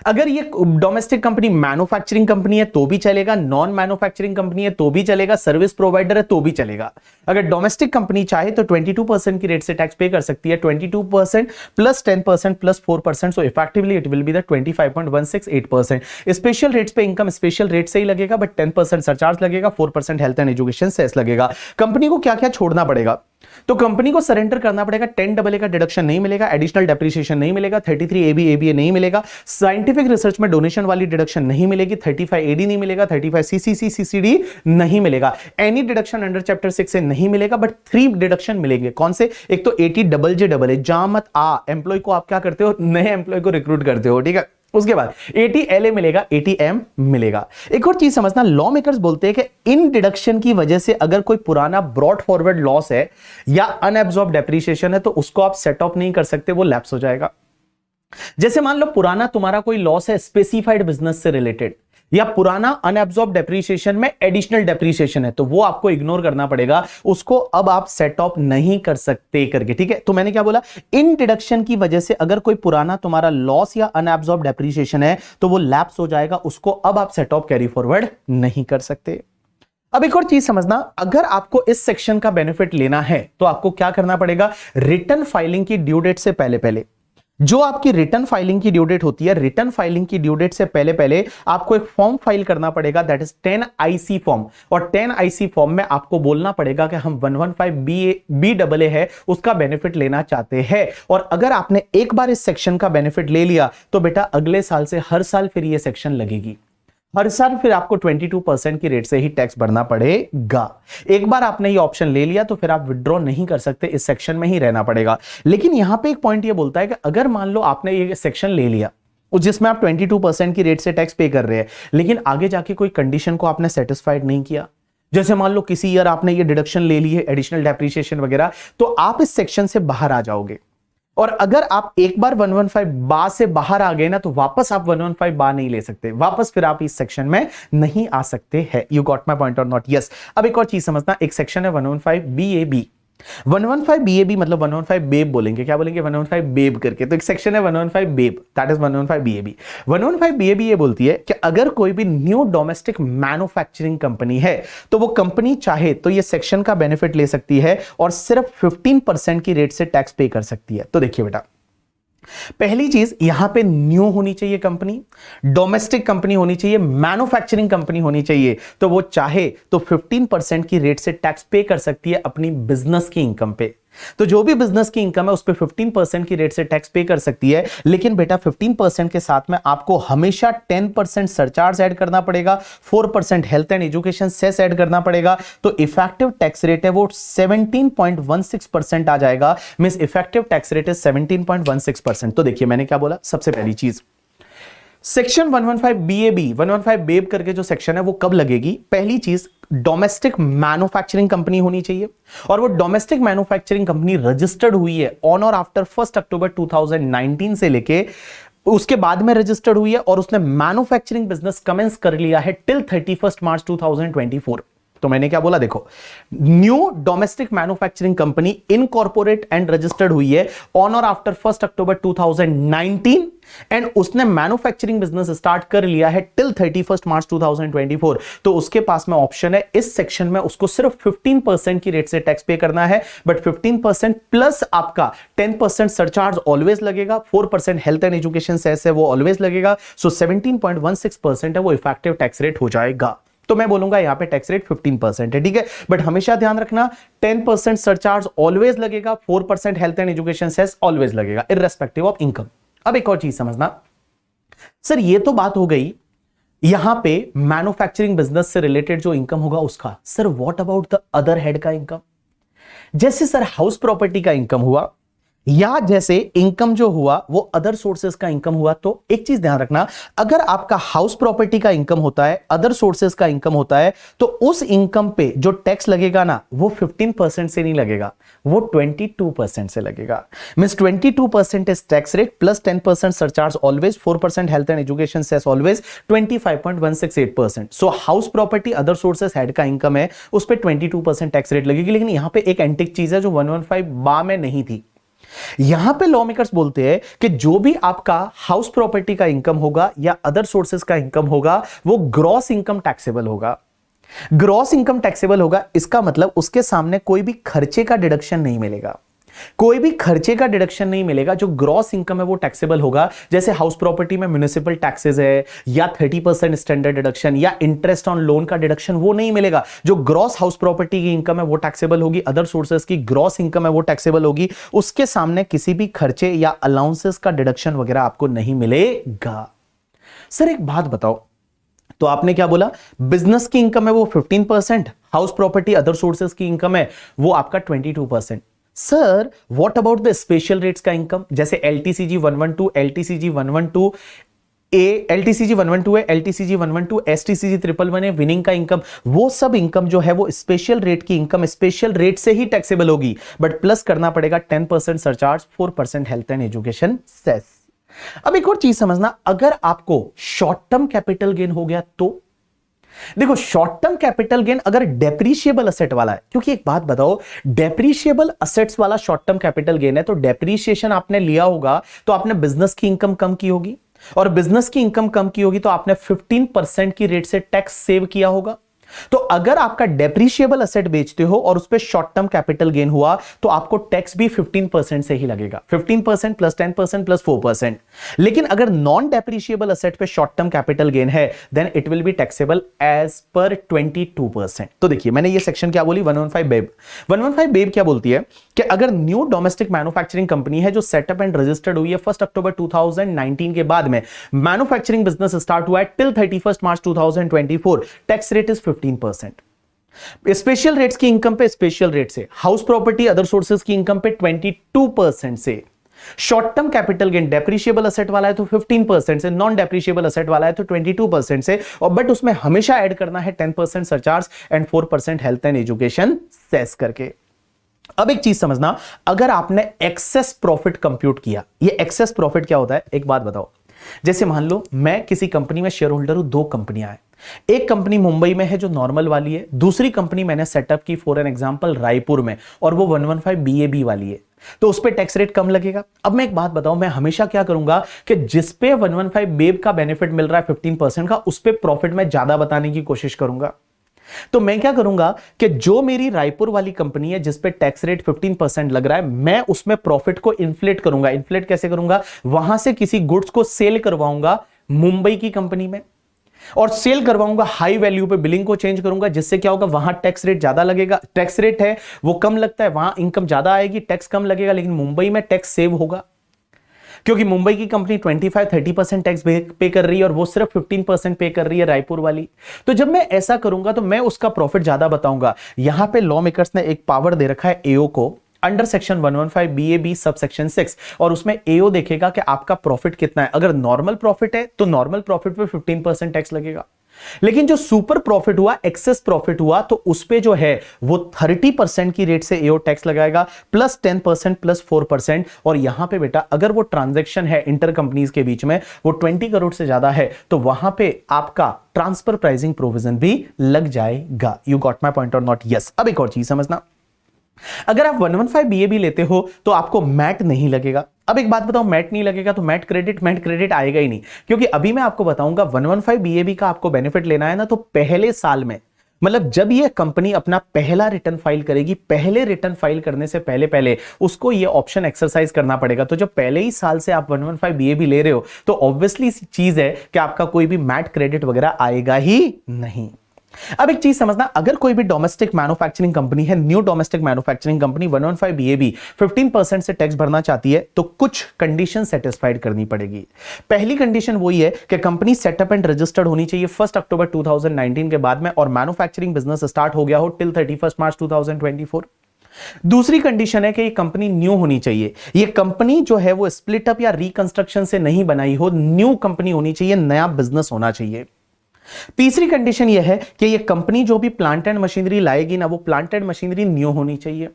Speaker 1: अगर ये डोमेस्टिक कंपनी मैन्युफैक्चरिंग कंपनी है तो भी चलेगा, नॉन मैन्युफैक्चरिंग कंपनी है तो भी चलेगा, सर्विस प्रोवाइडर है तो भी चलेगा। अगर डोमेस्टिक कंपनी चाहे तो 22% की रेट से टैक्स पे कर सकती है। 22% plus 10% plus 4%, so effectively it will be the 25.168%। Special rates पे इनकम स्पेशल रेट से ही लगेगा, बट 10% सरचार्ज लगेगा, 4% हेल्थ एंड एजुकेशन सेस लगेगा। कंपनी को क्या क्या छोड़ना पड़ेगा, तो कंपनी को सरेंडर करना पड़ेगा। 10 AA का डिडक्शन नहीं मिलेगा, एडिशनल डेप्रिसिएशन नहीं मिलेगा, 33 AB ABA नहीं मिलेगा, साइंटिफिक रिसर्च में डोनेशन वाली डिडक्शन नहीं मिलेगी, 35 AD नहीं मिलेगा, 35 CCC CCD नहीं मिलेगा, एनी डिडक्शन अंडर चैप्टर 6 से नहीं मिलेगा, बट 3 डिडक्शन मिलेंगे। कौन से? एक तो 80 डबल जे डबल ए, जा मत आ। एम्प्लॉय को आप क्या करते हो, नए एम्प्लॉय को रिक्रूट करते हो, ठीक है। उसके बाद 80 LA मिलेगा, 80 M मिलेगा। एक और चीज समझना, लॉ मेकर्स बोलते हैं कि इन डिडक्शन की वजह से अगर कोई पुराना ब्रॉट फॉरवर्ड लॉस है या अनएब्सॉर्ब डेप्रिसिएशन है तो उसको आप सेट ऑफ नहीं कर सकते, वो लैप्स हो जाएगा। जैसे मान लो पुराना तुम्हारा कोई लॉस है स्पेसिफाइड बिजनेस से रिलेटेड, या पुराना अनएब्सॉर्ब डेप्रिसिएशन में एडिशनल डेप्रिसिएशन है, तो वो आपको इग्नोर करना पड़ेगा, उसको अब आप सेट ऑफ नहीं कर सकते करके, ठीक है। तो मैंने क्या बोला, इन डिडक्शन की वजह से अगर कोई पुराना तुम्हारा लॉस या अनएब्सॉर्ब डेप्रिसिएशन है तो वो लैप्स हो जाएगा, उसको अब आप सेट ऑफ कैरी फॉरवर्ड नहीं कर सकते। अब एक और चीज समझना, अगर आपको इस सेक्शन का बेनिफिट लेना है तो आपको क्या करना पड़ेगा, रिटर्न फाइलिंग की ड्यू डेट से पहले पहले, जो आपकी रिटर्न फाइलिंग की ड्यू डेट होती है, रिटर्न फाइलिंग की ड्यू डेट से पहले पहले आपको एक फॉर्म फाइल करना पड़ेगा, दैट इज 10IC फॉर्म। और 10IC फॉर्म में आपको बोलना पड़ेगा कि हम 115 BAA है उसका बेनिफिट लेना चाहते हैं। और अगर आपने एक बार इस सेक्शन का बेनिफिट ले लिया तो बेटा अगले साल से हर साल फिर ये सेक्शन लगेगी, हर साल फिर आपको 22% की रेट से ही टैक्स भरना पड़ेगा। एक बार आपने ये ऑप्शन ले लिया तो फिर आप विड्रॉ नहीं कर सकते, इस सेक्शन में ही रहना पड़ेगा। लेकिन यहां पे एक पॉइंट ये बोलता है कि अगर मान लो आपने ये सेक्शन ले लिया जिसमें आप 22% की रेट से टैक्स पे कर रहे हैं, लेकिन आगे जाके कोई कंडीशन को आपने सेटिस्फाइड नहीं किया, जैसे मान लो किसी ईयर आपने ये डिडक्शन ले ली है, एडिशनल डेप्रिसिएशन वगैरह, तो आप इस सेक्शन से बाहर आ जाओगे। और अगर आप एक बार 115 बा से बाहर आ गए ना तो वापस आप 115 बा नहीं ले सकते, वापस फिर आप इस सेक्शन में नहीं आ सकते हैं। यू गॉट माय पॉइंट और नॉट? यस। अब एक और चीज समझना, एक सेक्शन है 115 BAB। 115 BAB मतलब 115 बेब बोलेंगे, क्या बोलेंगे, 115 बेब करके। तो एक सेक्शन है 115 babe, that is 115 BAB। 115 BAB ये बोलती है कि अगर कोई भी न्यू डोमेस्टिक मैन्युफैक्चरिंग कंपनी है तो वो कंपनी चाहे तो ये सेक्शन का बेनिफिट ले सकती है और सिर्फ 15% की रेट से टैक्स पे कर सकती है। तो देखिए बेटा, पहली चीज यहां पे न्यू होनी चाहिए कंपनी, डोमेस्टिक कंपनी होनी चाहिए, मैन्युफैक्चरिंग कंपनी होनी चाहिए, तो वो चाहे तो 15% की रेट से टैक्स पे कर सकती है अपनी बिजनेस की इनकम पे। तो जो भी बिजनेस की इनकम है उस पे 15% की रेट से टैक्स पे कर सकती है, लेकिन बेटा 15% के साथ में आपको हमेशा 10% सरचार्ज ऐड करना पड़ेगा, 4% health and education cess add करना पड़ेगा। तो इफेक्टिव टैक्स रेट है वो 17.16% आ जाएगा। Means effective tax rate is 17.16%। तो देखिए मैंने क्या बोला, सबसे पहली चीज सेक्शन 115 बीएबी 115 बेब करके जो सेक्शन है वो कब लगेगी? पहली चीज डोमेस्टिक मैन्युफैक्चरिंग कंपनी होनी चाहिए, और वो डोमेस्टिक मैन्युफैक्चरिंग कंपनी रजिस्टर्ड हुई है ऑन और आफ्टर 1 अक्टूबर 2019 से लेके उसके बाद में रजिस्टर्ड हुई है, और उसने मैन्युफैक्चरिंग बिजनेस कमेंस कर लिया है टिल 31 मार्च 2024। तो मैंने क्या बोला, देखो new domestic manufacturing company incorporate and registered हुई है on or after 1 October 2019 and उसने मैन्युफैक्चरिंग बिजनेस स्टार्ट कर लिया है टिल 31 मार्च 2024। तो उसके पास में ऑप्शन है इस सेक्शन में उसको सिर्फ 15% की रेट से टैक्स पे करना है, बट 15% प्लस आपका 10% सरचार्ज ऑलवेज लगेगा, 4% हेल्थ एंड एजुकेशन सेस है वो ऑलवेज लगेगा। सो 17.16% है वो इफेक्टिव टैक्स रेट हो जाएगा। तो मैं बोलूंगा यहां पे टैक्स रेट 15% है, ठीक है। बट हमेशा ध्यान रखना 10% सरचार्ज ऑलवेज लगेगा, 4% health and education cess always लगेगा इररेस्पेक्टिव ऑफ इनकम। अब एक और चीज समझना सर, ये तो बात हो गई यहां पे मैन्युफैक्चरिंग बिजनेस से रिलेटेड जो इनकम होगा उसका। Sir what about the other head का इनकम? जैसे सर हाउस प्रॉपर्टी का इनकम हुआ, या जैसे इनकम जो हुआ वो अदर सोर्सेज का इनकम हुआ। तो एक चीज ध्यान रखना, अगर आपका हाउस प्रॉपर्टी का इनकम होता है, अदर सोर्सेज का इनकम होता है, तो उस इनकम पे जो टैक्स लगेगा ना वो 15% से नहीं लगेगा, वो 22% से लगेगा। Means 22% is tax rate plus 10% surcharge always, 4% health and education cess always, 25.168%। So house property other sources head का इनकम है उस पर 22% टैक्स रेट लगेगी। लेकिन यहां पे एक एंटिक चीज है जो 115 बा में नहीं थी। यहां पे लॉ मेकर्स बोलते हैं कि जो भी आपका हाउस प्रॉपर्टी का इनकम होगा या अदर सोर्सेज का इनकम होगा वो ग्रॉस इनकम टैक्सेबल होगा। ग्रॉस इनकम टैक्सेबल होगा, इसका मतलब उसके सामने कोई भी खर्चे का डिडक्शन नहीं मिलेगा, कोई भी खर्चे का डिडक्शन नहीं मिलेगा। जो ग्रॉस इनकम है वो टैक्सेबल होगा। जैसे हाउस प्रॉपर्टी में म्युनिसिपल टैक्सेस है या 30% स्टैंडर्ड डिडक्शन या इंटरेस्ट ऑन लोन का डिडक्शन, वो नहीं मिलेगा। जो ग्रॉस हाउस प्रॉपर्टी की इनकम है वो टैक्सेबल होगी, अदर सोर्सेज की ग्रॉस इनकम है वो टैक्सेबल होगी। उसके सामने किसी भी खर्चे या अलाउंसेस का डिडक्शन वगैरह आपको नहीं मिलेगा। सर एक बात बताओ, तो आपने क्या बोला, बिजनेस की इनकम है वो 15%, हाउस प्रॉपर्टी अदर सोर्सेज की इनकम है वो आपका 22%। Sir what about the special rates का इनकम? जैसे LTCG 112, LTCG 112 ए, LTCG 112 है, LTCG 112, STCG 111 है, विनिंग का इनकम, वो सब इनकम जो है वो स्पेशल रेट की इनकम स्पेशल रेट से ही टैक्सेबल होगी, बट प्लस करना पड़ेगा 10% surcharge, 4% health and education cess. अब एक और चीज समझना, अगर आपको शॉर्ट टर्म कैपिटल गेन हो गया तो देखो शॉर्ट टर्म कैपिटल गेन अगर डेप्रीशिएबल असेट वाला है, क्योंकि एक बात बताओ, डेप्रीशिएबल असेट्स वाला शॉर्ट टर्म कैपिटल गेन है तो डेप्रीशिएशन आपने लिया होगा तो आपने बिजनेस की इनकम कम की होगी, और बिजनेस की इनकम कम की होगी तो आपने 15% की रेट से टैक्स सेव किया होगा। तो अगर आपका डेप्रीशिएबल असेट बेचते हो और उस पर शॉर्ट टर्म कैपिटल गेन हुआ तो आपको टैक्स भी 15% से ही लगेगा, 15% प्लस 10% प्लस 4%। लेकिन अगर नॉन डेप्रीशिएबल असेट पे शॉर्ट टर्म कैपिटल गेन है then it will be taxable as per 22%। तो देखिए मैंने ये सेक्शन क्या बोली, 115 बेब। 115 बेब क्या बोलती है कि अगर न्यू डोमेस्टिक मैन्युफैक्चरिंग कंपनी है जो सेटअप एंड रजिस्टर्ड हुई है 1 अक्टूबर 2019 के बाद में, मैन्युफैक्चरिंग बिजनेस स्टार्ट हुआ है till 31 March 2024, tax rate is 15%। Special rates की इनकम पे स्पेशल रेट से, हाउस प्रॉपर्टी अदर सोर्सेज की इनकम पे 22% से, short term capital gain depreciable asset वाला है तो 15% से, नॉन डेप्रीशिएबल असेट वाला है तो 22% से, और बट उसमें हमेशा ऐड करना है 10% surcharge and 4% health and education cess करके। अब एक चीज समझना, अगर आपने एक्सेस प्रॉफिट कंप्यूट किया, ये एक्सेस प्रॉफिट क्या होता है एक बात बताओ। जैसे मान लो मैं किसी कंपनी में शेयर होल्डर हूं, दो कंपनियां हैं, एक कंपनी मुंबई में है जो नॉर्मल वाली है, दूसरी कंपनी मैंने सेटअप की फॉर एन एग्जांपल रायपुर में और वो 115 BAB वाली है, तो उस पे टैक्स रेट कम लगेगा। अब मैं एक बात बताऊं, मैं हमेशा क्या करूंगा कि जिस पे 115 बेब का बेनिफिट मिल रहा है 15% का, उस पे प्रॉफिट में ज्यादा बताने की कोशिश करूंगा। तो मैं क्या करूंगा कि जो मेरी रायपुर वाली कंपनी है जिस पे टैक्स रेट 15% लग रहा है, मैं उसमें प्रॉफिट को इन्फ्लेट करूंगा। इन्फ्लेट कैसे करूंगा, वहां से किसी गुड्स को सेल करवाऊंगा मुंबई की कंपनी में, और सेल करवाऊंगा हाई वैल्यू पे, बिलिंग को चेंज करूंगा, जिससे क्या होगा, वहां टैक्स रेट ज्यादा लगेगा, टैक्स रेट है वो कम लगता है, वहां इनकम ज्यादा आएगी, टैक्स कम लगेगा, लेकिन मुंबई में टैक्स सेव होगा क्योंकि मुंबई की कंपनी 25-30% टैक्स पे कर रही है और वो सिर्फ 15% पे कर रही है रायपुर वाली। तो जब मैं ऐसा करूंगा तो मैं उसका प्रॉफिट ज्यादा बताऊंगा। यहां पे लॉ मेकर्स ने एक पावर दे रखा है एओ को under section 115 BAB sub section 6, और उसमें एओ देखेगा कि आपका प्रॉफिट कितना है। अगर नॉर्मल प्रॉफिट है तो नॉर्मल प्रॉफिट पे 15% टैक्स लगेगा, लेकिन जो सुपर प्रॉफिट हुआ, एक्सेस प्रॉफिट हुआ, तो उस पे जो है वो 30% की रेट से एओ टैक्स लगाएगा, प्लस 10% प्लस 4%। और यहां पे बेटा अगर वो ट्रांजैक्शन है इंटर कंपनीज के बीच में वो 20 करोड़ से ज्यादा है तो वहां पे आपका ट्रांसफर प्राइसिंग प्रोविजन भी लग जाएगा। यू गॉट माई पॉइंट और नॉट? यस। अब एक और चीज समझना, अगर आप 115 BAB लेते हो तो आपको मैट नहीं लगेगा। अब एक बात बताओ, मैट नहीं लगेगा तो मैट क्रेडिट आएगा ही नहीं, क्योंकि अभी मैं आपको बताऊंगा 115 BAB का आपको बेनिफिट लेना है ना, तो पहले साल में, मतलब जब ये कंपनी अपना पहला रिटर्न फाइल करेगी, पहले रिटर्न फाइल करने से पहले पहले उसको ये ऑप्शन एक्सरसाइज करना पड़ेगा। तो जब पहले ही साल से आप 115 BAB ले रहे हो तो ऑब्वियसली चीज है कि आपका कोई भी मैट क्रेडिट वगैरह आएगा ही नहीं। अब एक चीज समझना, अगर कोई भी डोमेस्टिक मैन्युफैक्चरिंग कंपनी है, new domestic manufacturing company 115 BAB 15% से टैक्स भरना चाहती है तो कुछ कंडीशन सेटिस्फाइड करनी पड़ेगी। पहली कंडीशन वही है कि कंपनी सेटअप एंड रजिस्टर्ड होनी चाहिए 1 अक्टूबर 2019 के बाद में, और मैन्युफैक्चरिंग बिजनेस स्टार्ट हो गया हो टिल 31 मार्च 2024। दूसरी कंडीशन है कि ये कंपनी न्यू होनी चाहिए, ये कंपनी जो है वो स्प्लिट अप या रिकंस्ट्रक्शन से नहीं बनाई हो, न्यू कंपनी होनी चाहिए, नया बिजनेस होना चाहिए। तीसरी कंडीशन यह है कि यह कंपनी जो भी प्लांट एंड मशीनरी लाएगी ना, वो प्लांट एंड मशीनरी न्यू होनी चाहिए।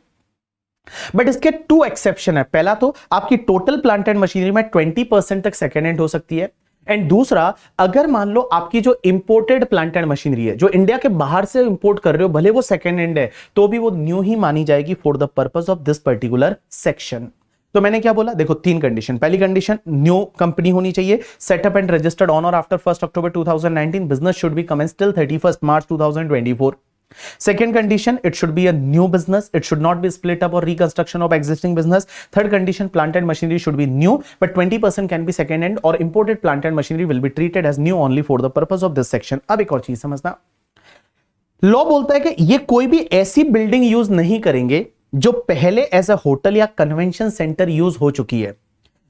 Speaker 1: बट इसके 2 एक्सेप्शन है। पहला तो आपकी टोटल प्लांट एंड मशीनरी में 20% तक सेकेंड हैंड हो सकती है, एंड दूसरा, अगर मान लो आपकी जो इंपोर्टेड प्लांट एंड मशीनरी है, जो इंडिया के बाहर से इंपोर्ट कर रहे हो, भले वो सेकेंड हैंड है, तो भी वो न्यू ही मानी जाएगी for the purpose of this particular section. तो मैंने क्या बोला, देखो 3 कंडीशन। पहली कंडीशन, न्यू कंपनी होनी चाहिए, setup and registered on or after 1 October 2019, business should be commence till 31 March 2024। Second condition, it should be a new business, it should not be split up or reconstruction of existing business. Third condition, plant and machinery should be new, but 20% can be second hand or imported plant and machinery will be treated as new only for the purpose of this section. अब एक और चीज समझना, law बोलता है कि ये कोई भी ऐसी बिल्डिंग यूज नहीं करेंगे जो पहले एज अ होटल या कन्वेंशन सेंटर यूज हो चुकी है।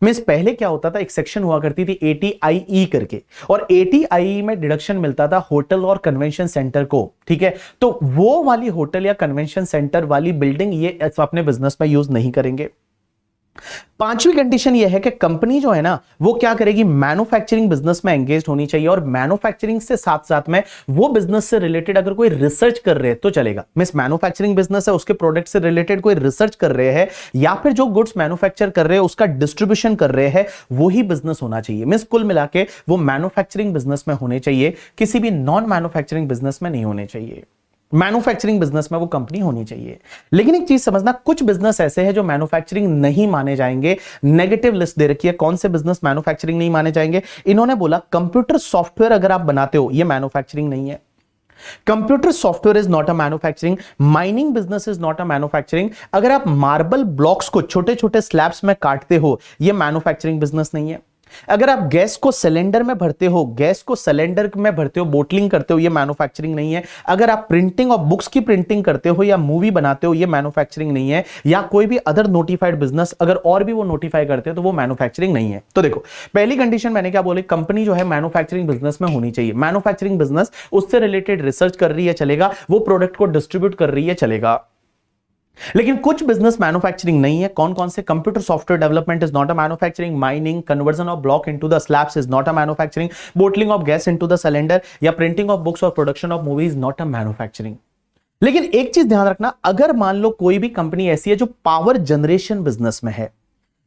Speaker 1: मींस पहले क्या होता था, एक सेक्शन हुआ करती थी ATIE करके, और ATIE में डिडक्शन मिलता था होटल और कन्वेंशन सेंटर को, ठीक है। तो वो वाली होटल या कन्वेंशन सेंटर वाली बिल्डिंग ये अपने बिजनेस में यूज नहीं करेंगे। पांचवी कंडीशन ये है कि कंपनी जो है ना वो क्या करेगी, मैन्युफैक्चरिंग बिजनेस में एंगेज होनी चाहिए, और मैन्युफैक्चरिंग से साथ साथ में वो बिजनेस से रिलेटेड अगर कोई रिसर्च कर रहे हैं तो चलेगा। मींस मैन्युफैक्चरिंग बिजनेस है, उसके प्रोडक्ट से रिलेटेड कोई रिसर्च कर रहे हैं, या फिर जो गुड्स मैन्युफैक्चर कर रहे हैं उसका डिस्ट्रीब्यूशन कर रहे हैं, वही बिजनेस होना चाहिए। मींस कुल मिला के वो मैन्युफैक्चरिंग बिजनेस में होने चाहिए, किसी भी नॉन मैन्युफैक्चरिंग बिजनेस में नहीं होने चाहिए। मैन्युफैक्चरिंग बिजनेस में वो कंपनी होनी चाहिए। लेकिन एक चीज समझना, कुछ बिजनेस ऐसे हैं जो मैन्युफैक्चरिंग नहीं माने जाएंगे। नेगेटिव लिस्ट दे रखी है, कौन से बिजनेस मैन्युफैक्चरिंग नहीं माने जाएंगे। इन्होंने बोला कंप्यूटर सॉफ्टवेयर अगर आप बनाते हो, ये मैन्युफैक्चरिंग नहीं है। Computer software is not a manufacturing, mining business is not a manufacturing. अगर आप मार्बल ब्लॉक्स को छोटे छोटे स्लैब्स में काटते हो, ये मैन्युफैक्चरिंग बिजनेस नहीं है। अगर आप गैस को सिलेंडर में भरते हो, बोटलिंग करते हो, ये मैन्युफैक्चरिंग नहीं है। अगर आप प्रिंटिंग और बुक्स की प्रिंटिंग करते हो या मूवी बनाते हो, ये मैन्युफैक्चरिंग नहीं है। या कोई भी अदर नोटिफाइड बिजनेस अगर और भी वो नोटिफाई करते हो तो वो मैन्युफैक्चरिंग नहीं है। तो देखो, पहली कंडीशन मैंने क्या बोली, कंपनी जो है मैन्युफैक्चरिंग बिजनेस में होनी चाहिए। मैन्युफैक्चरिंग बिजनेस उससे रिलेटेड रिसर्च कर रही है, चलेगा। वो प्रोडक्ट को डिस्ट्रीब्यूट कर रही है, चलेगा। लेकिन कुछ बिजनेस मैन्युफैक्चरिंग नहीं है। कौन कौन से, computer software development is not a manufacturing, mining, conversion of block into the slabs is not a manufacturing, bottling of gas into the cylinder या प्रिंटिंग ऑफ बुक्स और production of movies not a manufacturing. लेकिन एक चीज ध्यान रखना, अगर मान लो कोई भी कंपनी ऐसी है जो पावर जनरेशन बिजनेस में है,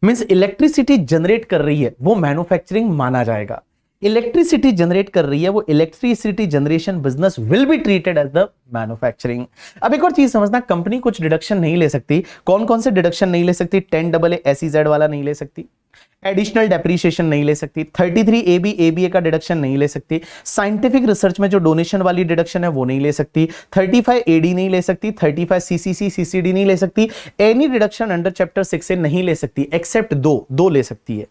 Speaker 1: मींस इलेक्ट्रिसिटी जनरेट कर रही है, वो मैन्युफैक्चरिंग माना जाएगा। इलेक्ट्रिसिटी जनरेट कर रही है, वो electricity generation business will be treated as the manufacturing. अब एक और चीज समझना, कंपनी कुछ डिडक्शन नहीं ले सकती। कौन कौन से डिडक्शन नहीं ले सकती, 10AA SEZ वाला नहीं ले सकती, एडिशनल डेप्रीशिएशन नहीं ले सकती, 33AB ABA का डिडक्शन नहीं ले सकती, साइंटिफिक रिसर्च में जो डोनेशन वाली डिडक्शन है वो नहीं ले सकती, 35AD नहीं ले सकती, 35 CCC CCD नहीं ले सकती, एनी डिडक्शन अंडर चैप्टर 6 से नहीं ले सकती, एक्सेप्ट दो ले सकती है।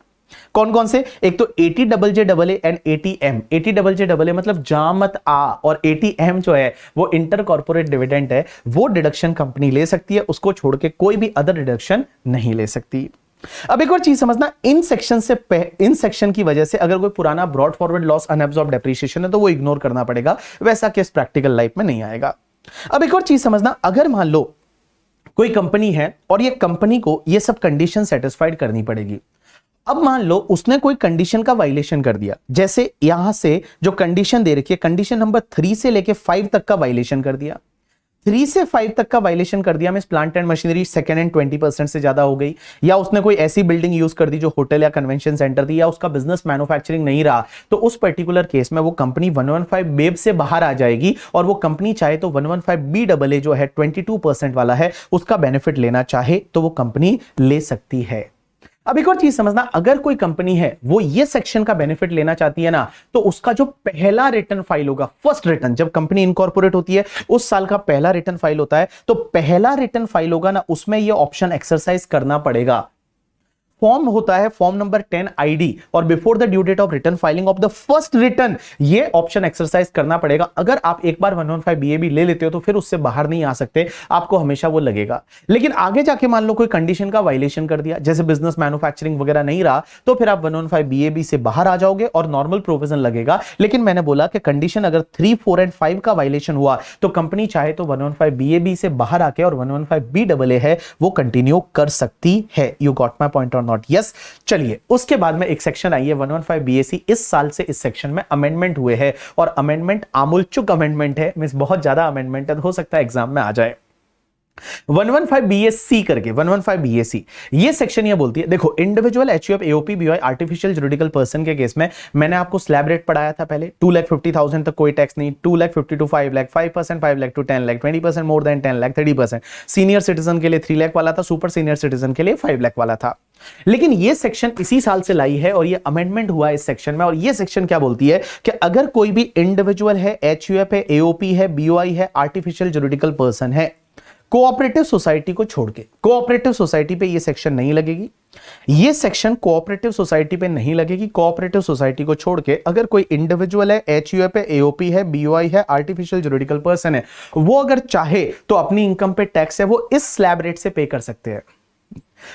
Speaker 1: कौन कौन से? एक तो ATJJAA एंड ATM। ATJJAA मतलब जा मत आ, और ATM जो है वो इंटर कॉर्पोरेट डिविडेंड है, वो डिडक्शन कंपनी ले सकती है, उसको छोड़ के कोई भी अदर डिडक्शन नहीं ले सकती। अब एक और चीज समझना, इन सेक्शन की वजह से अगर कोई पुराना brought forward loss unabsorbed depreciation है तो वो इग्नोर करना पड़ेगा, वैसा केस प्रैक्टिकल लाइफ में नहीं आएगा। अब एक और चीज समझना, अगर मान लो कोई कंपनी है और ये कंपनी को ये सब कंडीशन सेटिस्फाइड करनी पड़ेगी। अब मान लो उसने कोई कंडीशन का वायलेशन कर दिया, जैसे यहां से जो कंडीशन दे रखी है, कंडीशन नंबर 3 से लेके 5 तक का वायलेशन कर दिया। 3 से 5 तक का वायलेशन कर दिया, means plant and machinery second hand 20% से ज्यादा हो गई, या उसने कोई ऐसी बिल्डिंग यूज कर दी जो होटल या कन्वेंशन सेंटर थी, या उसका बिजनेस मैन्युफैक्चरिंग नहीं रहा, तो उस पर्टिकुलर केस में वो कंपनी 115 बेब से बाहर आ जाएगी, और वो कंपनी चाहे तो 115 BAA जो है 22% वाला है, उसका बेनिफिट लेना चाहे तो वो कंपनी ले सकती है। अब एक और चीज समझना, अगर कोई कंपनी है वो ये सेक्शन का बेनिफिट लेना चाहती है ना, तो उसका जो पहला रिटर्न फाइल होगा, फर्स्ट रिटर्न, जब कंपनी इनकॉर्पोरेट होती है उस साल का पहला रिटर्न फाइल होता है, तो पहला रिटर्न फाइल होगा ना, उसमें ये ऑप्शन एक्सरसाइज करना पड़ेगा। फॉर्म होता है फॉर्म नंबर 10 ID, और before the due date of return filing of the first return ये ऑप्शन एक्सरसाइज करना पड़ेगा। अगर आप एक बार 115 BAB ले लेते हो तो फिर उससे बाहर नहीं आ सकते, आपको हमेशा वो लगेगा। लेकिन आगे जाके मान लो कोई कंडीशन का वायलेशन कर दिया, जैसे बिजनेस मैन्युफैक्चरिंग वगैरह नहीं रहा, तो फिर आप 115 BAB से बाहर आ जाओगे और नॉर्मल प्रोविजन लगेगा। लेकिन मैंने बोला कि कंडीशन अगर 3, 4 एंड 5 का वायलेशन हुआ तो कंपनी चाहे तो 115 BAB से बाहर आके और 115 BAA है वो कंटिन्यू कर सकती है। यू गॉट माई पॉइंट और नॉट? यस। चलिए, उसके बाद में एक सेक्शन आई है 115 BAC। इस साल से इस सेक्शन में अमेंडमेंट हुए हैं, और अमेंडमेंट आमूलचूक अमेंडमेंट है, मींस बहुत ज्यादा अमेंडमेंट है, हो सकता है एग्जाम में आ जाए। 115 BAC करके 115 BAC ये सेक्शन ये बोलती है, देखो individual HUF AOP BOI artificial juridical person के केस में मैंने आपको स्लैब रेट पढ़ाया था पहले, 2,50,000 तक कोई टैक्स नहीं, 2,50,000 to 5 lakh 5%, 5 lakh to 10 lakh 20%, more than 10 lakh 30%, senior citizen के लिए 3 लाख वाला था, सुपर सीनियर सिटीजन के लिए 5 लाख वाला था। लेकिन ये सेक्शन इसी साल से लाई है और ये अमेंडमेंट हुआ है इस सेक्शन में, और ये सेक्शन क्या बोलती है कि अगर कोई भी इंडिविजुअल है, HUF है, AOP है, BOI है, आर्टिफिशियल जुरिडिकल पर्सन है, कोऑपरेटिव सोसाइटी को छोड़ के, कोऑपरेटिव सोसाइटी पे ये सेक्शन नहीं लगेगी, ये सेक्शन कोऑपरेटिव सोसाइटी पे नहीं लगेगी। कोऑपरेटिव सोसाइटी को छोड़ के अगर कोई इंडिविजुअल है, HUF है, AOP है, BOI है, आर्टिफिशियल जुरिडिकल पर्सन है, वो अगर चाहे तो अपनी इनकम पे टैक्स है वो इस स्लैब रेट से पे कर सकते हैं।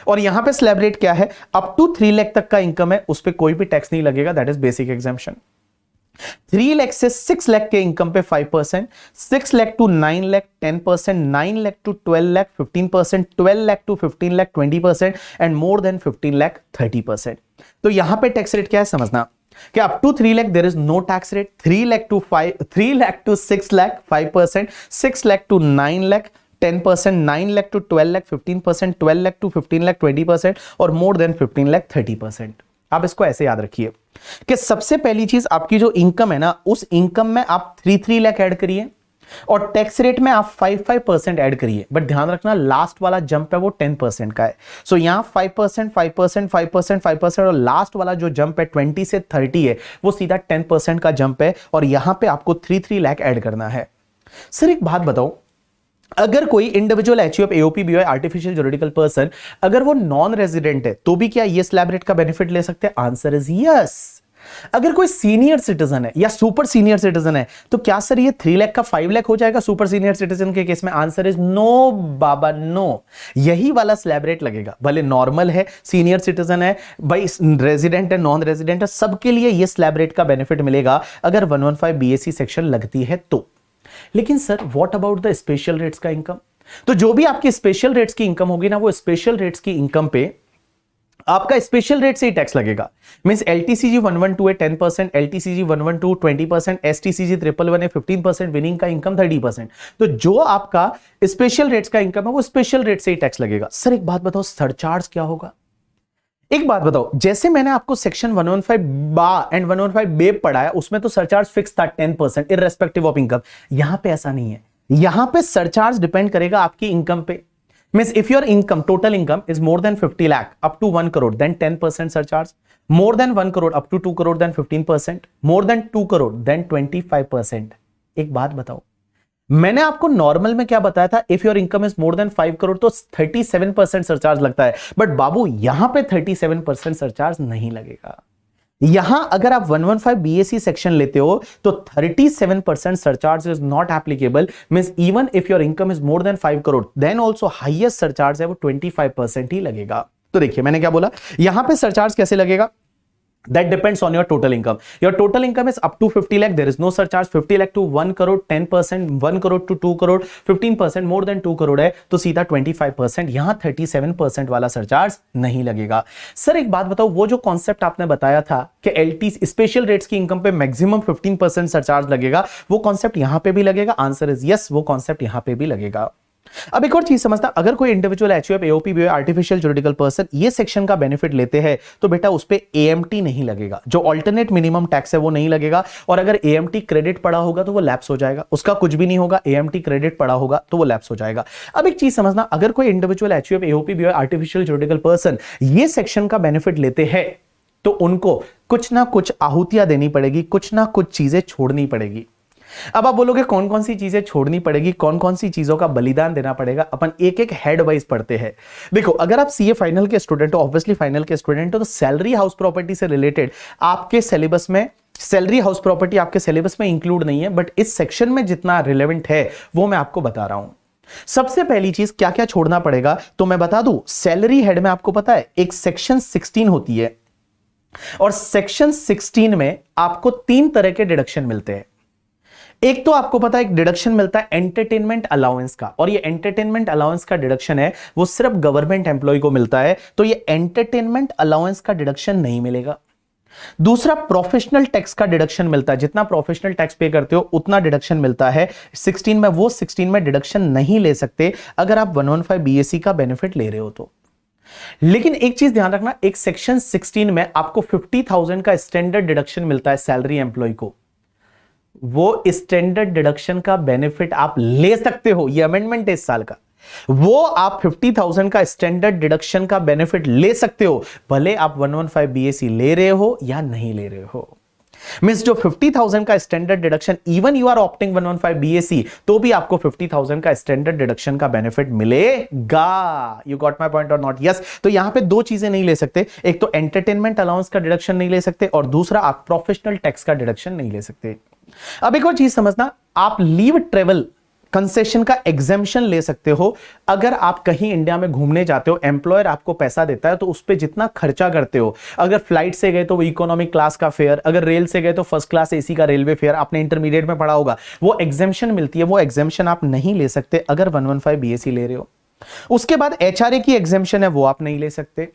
Speaker 1: और यहां पे स्लैब रेट क्या है? अप टू 3 लाख तक का इनकम है उस पे कोई भी टैक्स नहीं लगेगा, that is basic exemption. 3 lakh से 6 लाख के इनकम पे 5%, 6 lakh to 9 lakh 10%, 9 lakh to 12 lakh 15%, 12 lakh to 15 lakh 20%, and more than 15 lakh 30%। तो यहां पे टैक्स रेट क्या है समझना, कि up to 3 lakh there is no tax rate, 3 lakh to 6 lakh 5%, 6 lakh to 9 lakh 10%, 9 lakh to 12 lakh 15%, 12 lakh to 15 lakh 20%, और मोर देन 15 लाख 30%। आप इसको ऐसे याद रखिए कि सबसे पहली चीज आपकी जो इनकम है ना, उस इनकम में आप 3 लाख ऐड करिए, और टैक्स रेट में आप 5% ऐड करिए। बट ध्यान रखना लास्ट वाला जंप है वो 10% का है। सो यहां 5%, 5%, 5%, 5%, और लास्ट वाला जो जंप है 20 से 30 है वो सीधा 10% का जंप है, और यहां पे आपको 3 लाख ऐड करना है। सर एक बात बताओ, अगर कोई individual HUF AOP BOI artificial juridical person अगर वो नॉन रेजिडेंट है तो भी क्या ये स्लैब रेट का बेनिफिट ले सकते हैं? Answer is yes. अगर कोई सीनियर सिटीजन है या सुपर सीनियर सिटीजन है तो क्या सर ये 3 लाख का 5 लाख हो जाएगा सुपर सीनियर सिटीजन के केस में? आंसर इज नो बाबा नो, यही वाला स्लैब रेट लगेगा। भले नॉर्मल है, सीनियर सिटीजन है, भाई रेजिडेंट है, नॉन रेजिडेंट है, सबके लिए ये स्लैब रेट का बेनिफिट मिलेगा अगर 115 BAC सेक्शन लगती है तो। लेकिन sir what about the special rates का इनकम? तो जो भी आपकी स्पेशल रेट्स की इनकम होगी ना, वो स्पेशल रेट्स की इनकम पे आपका स्पेशल रेट से ही टैक्स लगेगा। मींस LTCG 112 है 10%, LTCG 112 20%, STCG 111 है 15%, विनिंग का इनकम 30%। तो जो आपका स्पेशल रेट्स का इनकम है वो स्पेशल रेट से ही टैक्स लगेगा। सर एक बात बताओ, सरचार्ज क्या होगा? एक बात बताओ, जैसे मैंने आपको सेक्शन 115 बा एंड 115 बेब पढ़ाया, उसमें तो सरचार्ज फिक्स था 10% इररेस्पेक्टिव ऑफ इनकम। यहां पे ऐसा नहीं है, यहां पे सरचार्ज डिपेंड करेगा आपकी इनकम पे। Means if your income, total income is more than 50 lakh up to 1 crore then 10% surcharge, more than 1 crore up to 2 crore then 15%, more than 2 crore then 25%। एक बात बताओ, मैंने आपको नॉर्मल में क्या बताया था, if your income is more than 5 crore तो 37% सरचार्ज लगता है, बट बाबू यहां पे 37% सरचार्ज नहीं लगेगा। यहां अगर आप 115 बीएससी सेक्शन लेते हो तो 37% surcharge is not applicable, means even if your income is more than 5 crore then also highest surcharge है वो 25% ही लगेगा। तो देखिए मैंने क्या बोला, यहां पे सरचार्ज कैसे लगेगा, that depends on your total income. Your total income is up to 50 lakh, there is no surcharge. 50 lakh to 1 crore 10%, 1 crore to 2 crore 15%, more than 2 crore है तो सीधा 25%, यहां 37% वाला सरचार्ज नहीं लगेगा। सर एक बात बताओ, वो जो कॉन्सेप्ट आपने बताया था कि एलटी स्पेशल रेट्स की इनकम पे मैक्सिमम 15% सरचार्ज लगेगा, वो कॉन्सेप्ट यहां पे भी लगेगा? आंसर इज यस, वो कॉन्सेप्ट यहां पे भी लगेगा। अब एक और चीज समझना, अगर कोई individual HUF AOP BO artificial juridical person ये सेक्शन का बेनिफिट लेते हैं तो बेटा उस पे एएमटी नहीं लगेगा, जो अल्टरनेट मिनिमम टैक्स है वो नहीं लगेगा, और अगर एएमटी क्रेडिट पड़ा होगा तो वो लैप्स हो जाएगा, उसका कुछ भी नहीं होगा, एएमटी क्रेडिट पड़ा होगा तो वो लैप्स हो जाएगा। अब एक चीज समझना, अगर कोई individual HUF AOP BO artificial juridical person ये सेक्शन का बेनिफिट लेते हैं तो उनको कुछ ना कुछ आहुतियां देनी पड़ेगी, कुछ ना कुछ चीजें छोड़नी पड़ेगी। अब आप बोलोगे कौन कौन सी चीजें छोड़नी पड़ेगी, कौन कौन सी चीजों का बलिदान देना पड़ेगा, अपन एक एक हेड वाइज पढ़ते हैं। देखो अगर आप सीए फाइनल के स्टूडेंट हो, ऑब्वियसली फाइनल के स्टूडेंट हो, तो सैलरी हाउस प्रॉपर्टी से रिलेटेड आपके सिलेबस में सैलरी हाउस प्रॉपर्टी आपके सिलेबस में इंक्लूड नहीं है, बट इस सेक्शन में जितना रिलेवेंट है वो मैं आपको बता रहा हूं। सबसे पहली चीज क्या क्या छोड़ना पड़ेगा तो मैं बता दूं, सैलरी हेड में आपको पता है एक सेक्शन 16 होती है, और सेक्शन 16 में आपको 3 तरह के डिडक्शन मिलते हैं। एक तो आपको पता है एक डिडक्शन मिलता है एंटरटेनमेंट अलाउंस का, और ये एंटरटेनमेंट अलाउंस का डिडक्शन है वो सिर्फ गवर्नमेंट एम्प्लॉय को मिलता है, तो ये एंटरटेनमेंट अलाउंस का डिडक्शन नहीं मिलेगा। दूसरा प्रोफेशनल टैक्स का डिडक्शन मिलता है, जितना प्रोफेशनल टैक्स पे करते हो उतना डिडक्शन मिलता है 16 में, वो 16 में डिडक्शन नहीं ले सकते अगर आप 115 बीएससी का बेनिफिट ले रहे हो तो। लेकिन एक चीज ध्यान रखना, एक सेक्शन 16 में आपको 50,000 का स्टैंडर्ड डिडक्शन मिलता है सैलरी एम्प्लॉय को, वो स्टैंडर्ड डिडक्शन का बेनिफिट आप ले सकते हो, ये अमेंडमेंट है इस साल का, वो आप 50,000 का स्टैंडर्ड डिडक्शन का बेनिफिट ले सकते हो, भले आप 115 बीएससी ले रहे हो या नहीं ले रहे हो। मींस जो 50,000 का standard deduction, even you are opting 115 BSC तो भी आपको 50,000 का स्टैंडर्ड डिडक्शन का बेनिफिट मिलेगा। यू गॉट माय पॉइंट और नॉट? यस। तो यहां पे दो चीजें नहीं ले सकते, एक तो एंटरटेनमेंट अलाउंस का डिडक्शन नहीं ले सकते, और दूसरा आप प्रोफेशनल टैक्स का डिडक्शन नहीं ले सकते। अब एक और चीज समझना, आप लीव ट्रेवल कंसेशन का एग्जेम्पशन ले सकते हो। अगर आप कहीं इंडिया में घूमने जाते हो, एम्प्लॉयर आपको पैसा देता है तो उस पर जितना खर्चा करते हो, अगर फ्लाइट से गए तो वो इकोनॉमिक क्लास का फेयर, अगर रेल से गए तो फर्स्ट क्लास एसी का रेलवे फेयर, आपने इंटरमीडिएट में पढ़ा होगा, वो एग्जेम्पशन मिलती है, वो एग्जेम्पशन आप नहीं ले सकते अगर 115 बीएससी ले रहे हो। उसके बाद एचआरए की एग्जेम्पशन है वो आप नहीं ले सकते।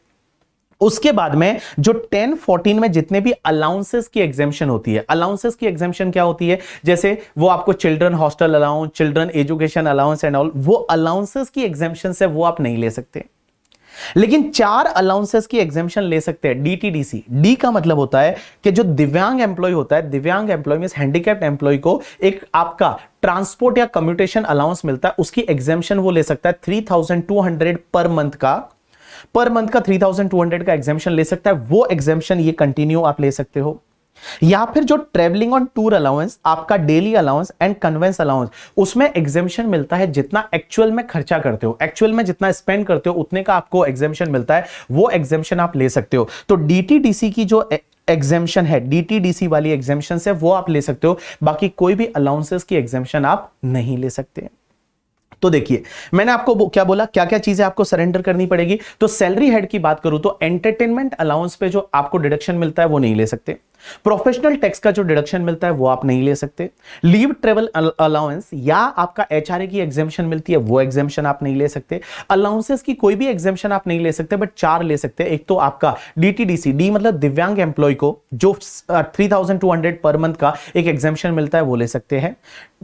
Speaker 1: उसके बाद में जो 10-14 में जितने भी अलाउंसेस की एग्जेम्पशन होती है, अलाउंसेस की एग्जेम्पशन क्या होती है, जैसे वो आपको children hostel allowance, children education allowance and all, वो अलाउंसेस की एग्जेम्पशन से वो आप नहीं ले सकते। लेकिन 4 अलाउंसेस की एग्जेम्पशन ले सकते हैं। डीटीडीसी, डी का मतलब होता है कि जो दिव्यांग एम्प्लॉय होता है, दिव्यांग एम्प्लॉय मींस हैंडीकैप्ड एम्प्लॉय को एक आपका ट्रांसपोर्ट या कम्यूटेशन अलाउंस मिलता है, उसकी एग्जेम्पशन वो ले सकता है 3,200 पर मंथ का 3,200 का एग्जेम्पशन ले सकता है। वो एग्जेम्पशन ये कंटिन्यू आप ले सकते हो। या फिर जो ट्रेवलिंग ऑन टूर अलाउंस, आपका daily allowance and convince allowance, उसमें एग्जेम्पशन मिलता है जितना एक्चुअल में खर्चा करते हो, एक्चुअल में जितना स्पेंड करते हो उतने का आपको एग्जेम्पशन मिलता है, वो एग्जेम्पशन आप ले सकते हो। तो डीटीडीसी की जो एग्जेम्पशन है, डीटीडीसी वाली एग्जेम्पशन है वो आप ले सकते हो, बाकी कोई भी अलाउंसेस की एग्जेम्पशन आप नहीं ले सकते। तो देखिए मैंने आपको क्या बोला, क्या क्या चीजें आपको सरेंडर करनी पड़ेगी। तो सैलरी हेड की बात करूं तो एंटरटेनमेंट अलाउंस पे जो आपको डिडक्शन मिलता है वो नहीं ले सकते। प्रोफेशनल टैक्स का जो डिडक्शन मिलता है वो आप नहीं ले सकते। लीव ट्रेवल अलाउंस या आपका एचआरए की एग्जेम्पशन मिलती है वो एग्जेम्पशन आप नहीं ले सकते। अलाउंसेस की कोई भी एग्जेम्पशन आप नहीं ले सकते, बट 4 ले सकते हैं। एक तो आपका डीटीडीसी, डी मतलब दिव्यांग एम्प्लॉय को जो 3,200 पर मंथ का एक एग्जेम्पशन मिलता है वो ले सकते हैं।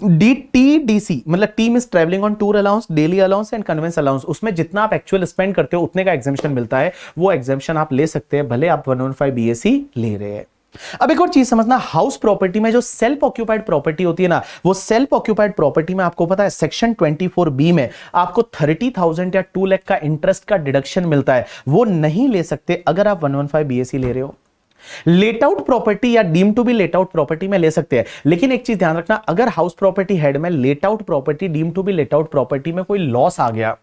Speaker 1: डीटीडीसी मतलब T means travelling on tour allowance, daily allowance and convince allowance, उसमें जितना आप एक्चुअल स्पेंड करते हो उतने का एग्जेम्पशन मिलता है, वो एग्जेम्पशन आप ले सकते हैं भले आप 115 बीएससी ले रहे हैं। अब एक और चीज समझना, हाउस प्रॉपर्टी में जो सेल्फ ऑक्यूपाइड प्रॉपर्टी होती है ना, वो सेल्फ ऑक्यूपाइड प्रॉपर्टी में आपको पता है सेक्शन 24B में आपको 30,000 या 2 लाख का इंटरेस्ट का डिडक्शन मिलता है, वो नहीं ले सकते अगर आप 115 बीएससी ले रहे हो। लेट आउट प्रॉपर्टी या deem to be let out property में ले सकते हैं, लेकिन एक चीज ध्यान रखना, अगर हाउस प्रॉपर्टी हेड में let out property, deem to be let out property में कोई लॉस आ गया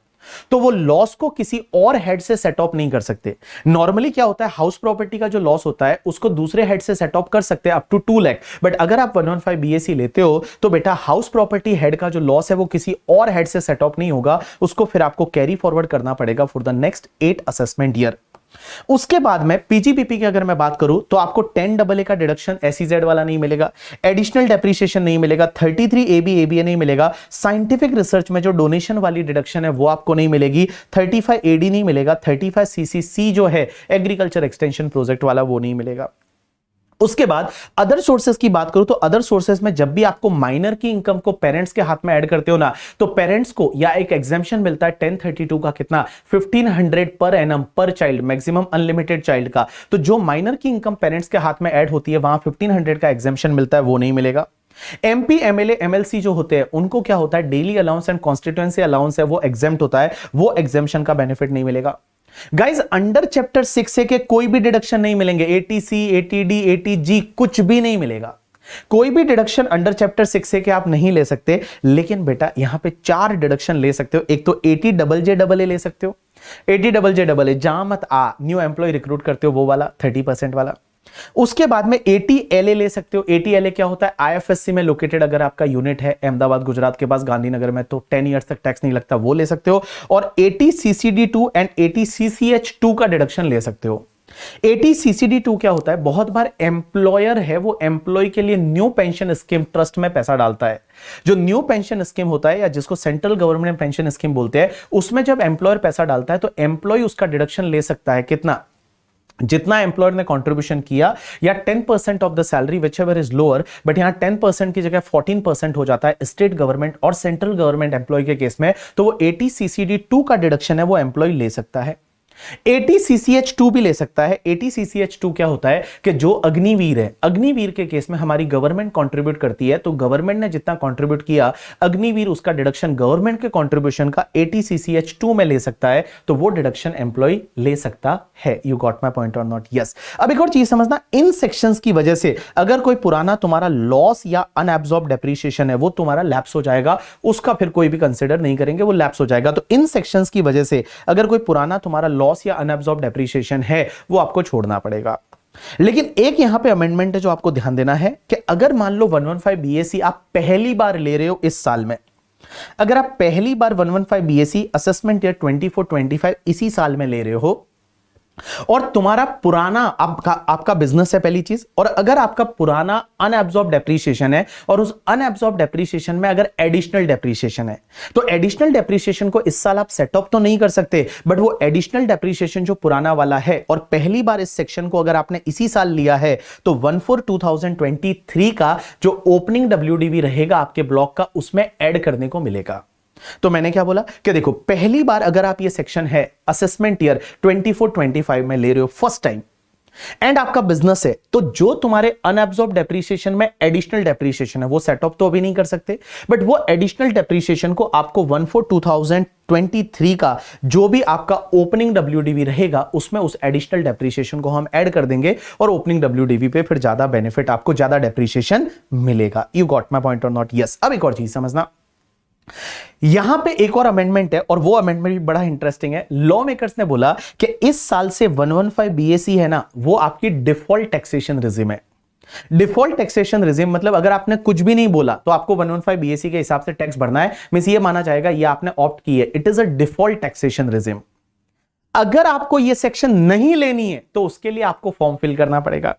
Speaker 1: तो वो लॉस को किसी और हेड से सेट ऑफ नहीं कर सकते। नॉर्मली क्या होता है, हाउस प्रॉपर्टी का जो लॉस होता है उसको दूसरे हेड से सेट ऑफ कर सकते हैं अप टू 2 लाख, बट अगर आप 115 बीएसी लेते हो तो बेटा हाउस प्रॉपर्टी हेड का जो लॉस है वो किसी और हेड से सेट ऑफ नहीं होगा, उसको फिर आपको कैरी फॉरवर्ड करना पड़ेगा for the next 8 assessment year. उसके बाद में पीजीपीपी की अगर मैं बात करूं तो आपको 10 AA का डिडक्शन एसईजेड वाला नहीं मिलेगा, एडिशनल डेप्रिसिएशन नहीं मिलेगा, 33 AB ABA नहीं मिलेगा, साइंटिफिक रिसर्च में जो डोनेशन वाली डिडक्शन है वो आपको नहीं मिलेगी, 35 AD नहीं मिलेगा, 35 CCC जो है एग्रीकल्चर एक्सटेंशन प्रोजेक्ट वाला वो नहीं मिलेगा। उसके बाद अदर सोर्सेज की बात करूं तो अदर सोर्सेज में जब भी आपको माइनर की इनकम को पेरेंट्स के हाथ में ऐड करते हो ना, तो पेरेंट्स को या एक एग्जेम्पशन मिलता है 1032 का, कितना 1500 पर एनम पर चाइल्ड, मैक्सिमम अनलिमिटेड चाइल्ड का। तो जो माइनर की इनकम पेरेंट्स के हाथ में ऐड होती है वहां 1500 का एग्जेम्पशन मिलता है, वो नहीं मिलेगा। एमपी एमएलए एमएलसी जो होते हैं उनको क्या होता है, daily allowance and constituency allowance है वो एग्जेम्प्ट होता है, वो एग्जेम्पशन का बेनिफिट नहीं मिलेगा। गाइज अंडर चैप्टर 6 के कोई भी डिडक्शन नहीं मिलेंगे, एटीसी एटीडी एटीजी कुछ भी नहीं मिलेगा, कोई भी डिडक्शन अंडर चैप्टर 6 के आप नहीं ले सकते। लेकिन बेटा यहां पे 4 डिडक्शन ले सकते हो, एक तो 80 डबल जे डबल ए ले सकते हो, 80 डबल जे डबल ए जहां मत आ न्यू एम्प्लॉय रिक्रूट करते हो वो वाला 30% वाला। उसके बाद में 80LA ले सकते हो, 80LA क्या होता है, IFSC में लोकेटेड अगर आपका यूनिट है अहमदाबाद गुजरात के पास गांधीनगर में तो 10 इयर्स तक टैक्स नहीं लगता, वो ले सकते हो। और 80 CCD2 एंड 80 CCH2 का डिडक्शन ले सकते हो। 80 CCD2 क्या होता है, बहुत बार एम्प्लॉयर है वो एम्प्लॉय के लिए न्यू पेंशन स्कीम ट्रस्ट में पैसा डालता है। जो न्यू पेंशन स्कीम होता है या जिसको सेंट्रल गवर्नमेंट पेंशन स्कीम बोलते हैं, उसमें जब एम्प्लॉयर पैसा डालता है तो एम्प्लॉय उसका डिडक्शन ले सकता है, कितना, जितना एम्प्लॉयर ने कंट्रीब्यूशन किया, या 10% of the salary which ever is lower, but यहां 10% की जगह 14% हो जाता है स्टेट गवर्नमेंट और सेंट्रल गवर्नमेंट एम्प्लॉय के केस में, तो वो 80 CCD2 का डिडक्शन है वो एम्प्लॉय ले सकता है। 80 CCH2 भी ले सकता है। 80 CCH2 क्या होता है कि जो अग्निवीर है, अग्निवीर के केस में हमारी गवर्नमेंट कंट्रीब्यूट करती है, तो गवर्नमेंट ने जितना कंट्रीब्यूट किया अग्निवीर उसका डिडक्शन गवर्नमेंट के कंट्रीब्यूशन का 80 CCH2 में ले सकता है, तो वो डिडक्शन एम्प्लॉय ले सकता है। यू गॉट माय पॉइंट और नॉट? यस। अब एक और चीज समझना, इन सेक्शंस की वजह से अगर कोई पुराना तुम्हारा लॉस या अनएब्सॉर्ब डेप्रिसिएशन है वो तुम्हारा लैप्स हो जाएगा, उसका फिर कोई भी कंसीडर नहीं करेंगे, वो लैप्स हो जाएगा। तो इन सेक्शंस की वजह से अगर कोई पुराना तुम्हारा लॉस या अनएब्सॉर्ब डेप्रिसिएशन है वो आपको छोड़ना पड़ेगा। लेकिन एक यहां पे अमेंडमेंट है जो आपको ध्यान देना है कि अगर मान लो 115 बीएसी आप पहली बार ले रहे हो इस साल में, अगर आप पहली बार 115 बीएसी असेसमेंट ईयर 24-25 इसी साल में ले रहे हो और तुम्हारा पुराना आपका बिजनेस है पहली चीज, और अगर आपका पुराना अनएब्सॉर्ब डेप्रिसिएशन है और उस अनएब्सॉर्ब डेप्रिसिएशन में अगर एडिशनल डेप्रिसिएशन है, तो एडिशनल डेप्रिसिएशन को इस साल आप सेट ऑफ तो नहीं कर सकते, बट वो एडिशनल डेप्रिसिएशन जो पुराना वाला है और पहली बार इस सेक्शन को अगर आपने इसी साल लिया है, तो 1/4/2023 का जो ओपनिंग WDV रहेगा आपके ब्लॉक का उसमें ऐड करने को मिलेगा। तो मैंने क्या बोला कि देखो पहली बार अगर आप ये सेक्शन है असेसमेंट ईयर 24-25 में ले रहे हो फर्स्ट टाइम एंड आपका बिजनेस है, तो जो तुम्हारे अनएब्सॉर्ब डेप्रिसिएशन में एडिशनल डेप्रिसिएशन है वो सेट ऑफ तो अभी नहीं कर सकते, बट वो एडिशनल डेप्रिसिएशन को आपको 1/4/2023 का जो भी आपका ओपनिंग WDV रहेगा उसमें उस एडिशनल डेप्रिसिएशन को हम ऐड कर देंगे और ओपनिंग WDV पे फिर ज्यादा बेनिफिट, आपको ज्यादा डेप्रिसिएशन मिलेगा। यू गॉट माय पॉइंट और नॉट? यस। अब एक और चीज समझना, यहां पे एक और अमेंडमेंट है और वो अमेंडमेंट भी बड़ा इंटरेस्टिंग है। लॉ मेकर्स ने बोला कि इस साल से 115 बीएसी है ना, वो आपकी डिफॉल्ट टैक्सेशन रिजिम है। डिफॉल्ट टैक्सेशन रिजिम मतलब अगर आपने कुछ भी नहीं बोला तो आपको 115 बीएसी के हिसाब से टैक्स भरना है, मींस ये माना जाएगा ये आपने ऑप्ट की है, it is a default taxation regime. अगर आपको ये सेक्शन नहीं लेनी है तो उसके लिए आपको फॉर्म फिल करना पड़ेगा।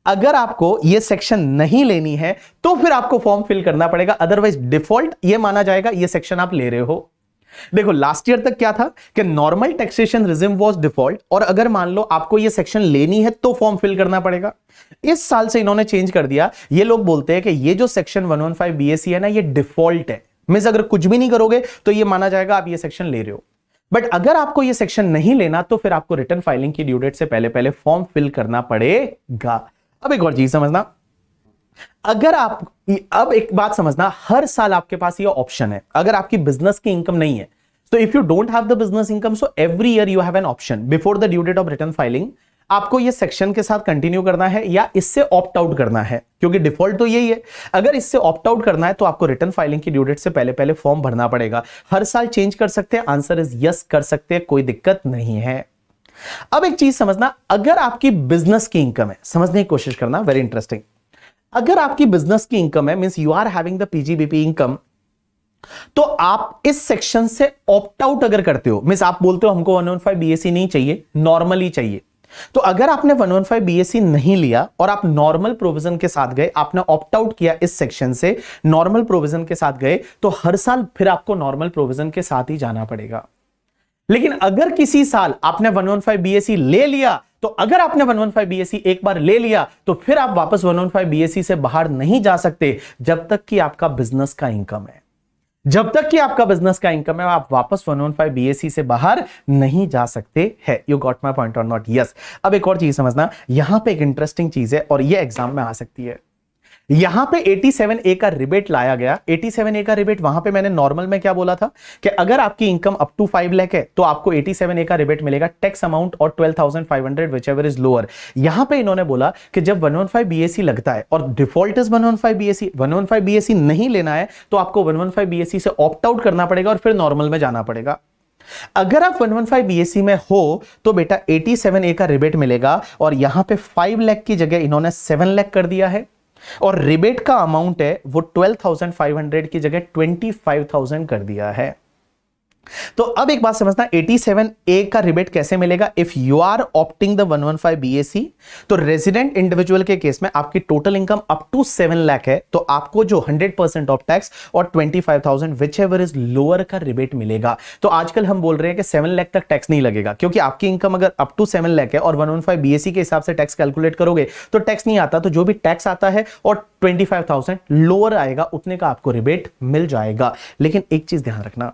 Speaker 1: अगर आपको ये सेक्शन नहीं लेनी है तो फिर आपको फॉर्म फिल करना पड़ेगा, अदरवाइज डिफॉल्ट ये माना जाएगा ये सेक्शन आप ले रहे हो। देखो लास्ट ईयर तक क्या था कि normal taxation regime was default, और अगर मान लो आपको ये सेक्शन लेनी है तो फॉर्म फिल करना पड़ेगा। इस साल से इन्होंने चेंज कर दिया, ये लोग बोलते हैं कि ये जो सेक्शन 115 बीएसी है ना ये डिफॉल्ट है, मींस अगर कुछ भी नहीं करोगे तो ये माना जाएगा आप ये सेक्शन ले रहे हो। बट अगर आपको ये सेक्शन नहीं लेना तो फिर आपको रिटर्न फाइलिंग की ड्यू डेट से पहले फॉर्म फिल करना पड़ेगा। अब एक और चीज समझना, अगर आप अब एक बात समझना, हर साल आपके पास ये ऑप्शन है, अगर आपकी बिजनेस की इनकम नहीं है तो if you don't have the business income, so every year you have an option before the due date of return filing, आपको ये सेक्शन के साथ कंटिन्यू करना है या इससे ऑप्ट आउट करना है, क्योंकि डिफॉल्ट तो यही है। अगर इससे ऑप्ट आउट करना है तो आपको रिटर्न फाइलिंग की ड्यू डेट से पहले पहले फॉर्म भरना पड़ेगा। हर साल चेंज कर सकते हैं, आंसर इज यस कर सकते हैं, कोई दिक्कत नहीं है। अब एक चीज समझना, अगर आपकी बिजनेस की इनकम है, समझने की कोशिश करना, वेरी इंटरेस्टिंग। अगर आपकी बिजनेस की इनकम है, means you are having the PGBP income, तो आप इस सेक्शन से ऑप्ट आउट अगर करते हो, मींस आप बोलते हो हमको 115 बीएससी नहीं चाहिए, नॉर्मली चाहिए, तो अगर आपने 115 बीएससी नहीं लिया और आप नॉर्मल प्रोविजन के साथ गए, आपने ऑप्ट आउट किया इस सेक्शन से, नॉर्मल प्रोविजन के साथ गए, तो हर साल फिर आपको नॉर्मल प्रोविजन के साथ ही जाना पड़ेगा। लेकिन अगर किसी साल आपने 115 बीएससी ले लिया, तो अगर आपने 115 बीएससी एक बार ले लिया तो फिर आप वापस 115 बीएससी से बाहर नहीं जा सकते जब तक कि आपका बिजनेस का इनकम है। जब तक कि आपका बिजनेस का इनकम है, आप वापस 115 बीएससी से बाहर नहीं जा सकते हैं। यू गॉट माय पॉइंट और नॉट? यस। अब एक और चीज समझना, यहां पे एक इंटरेस्टिंग चीज है और ये एग्जाम में आ सकती है। यहां पे 87A का रिबेट लाया गया। 87A का रिबेट, वहां पे मैंने नॉर्मल में क्या बोला था कि अगर आपकी इनकम अप टू 5 लाख है तो आपको 87A का रिबेट मिलेगा, टैक्स अमाउंट और 12,500 व्हिचएवर इज लोअर। यहां पे इन्होंने बोला कि जब 115 बीएससी लगता है और डिफॉल्ट इज 115 बीएससी, 115 बीएससी नहीं लेना है तो आपको 115 बीएससी से ऑप्ट आउट करना पड़ेगा और फिर नॉर्मल में जाना पड़ेगा। अगर आप 115 बीएससी में हो तो बेटा 87A का रिबेट मिलेगा और यहां पे 5 लाख की जगह इन्होंने 7 लाख कर दिया है और रिबेट का अमाउंट है वो 12,500 की जगह 25,000 कर दिया है। तो अब एक बात समझना, 87A का रिबेट कैसे मिलेगा? If you are opting the 115 BSC, तो रेजिडेंट इंडिविजुअल के केस में आपकी total income up to 7 lakh है तो आपको जो 100% ऑफ टैक्स और 25,000 व्हिचएवर इज लोअर का रिबेट मिलेगा। तो आजकल हम बोल रहे हैं कि 7 लाख तक टैक्स नहीं लगेगा, क्योंकि आपकी इनकम अगर अप टू 7 लाख है और 115 बीएससी के हिसाब से टैक्स कैलकुलेट करोगे तो टैक्स नहीं आता। तो जो भी टैक्स आता है और 25,000 लोअर आएगा, उतने का आपको रिबेट मिल जाएगा। लेकिन एक चीज ध्यान रखना,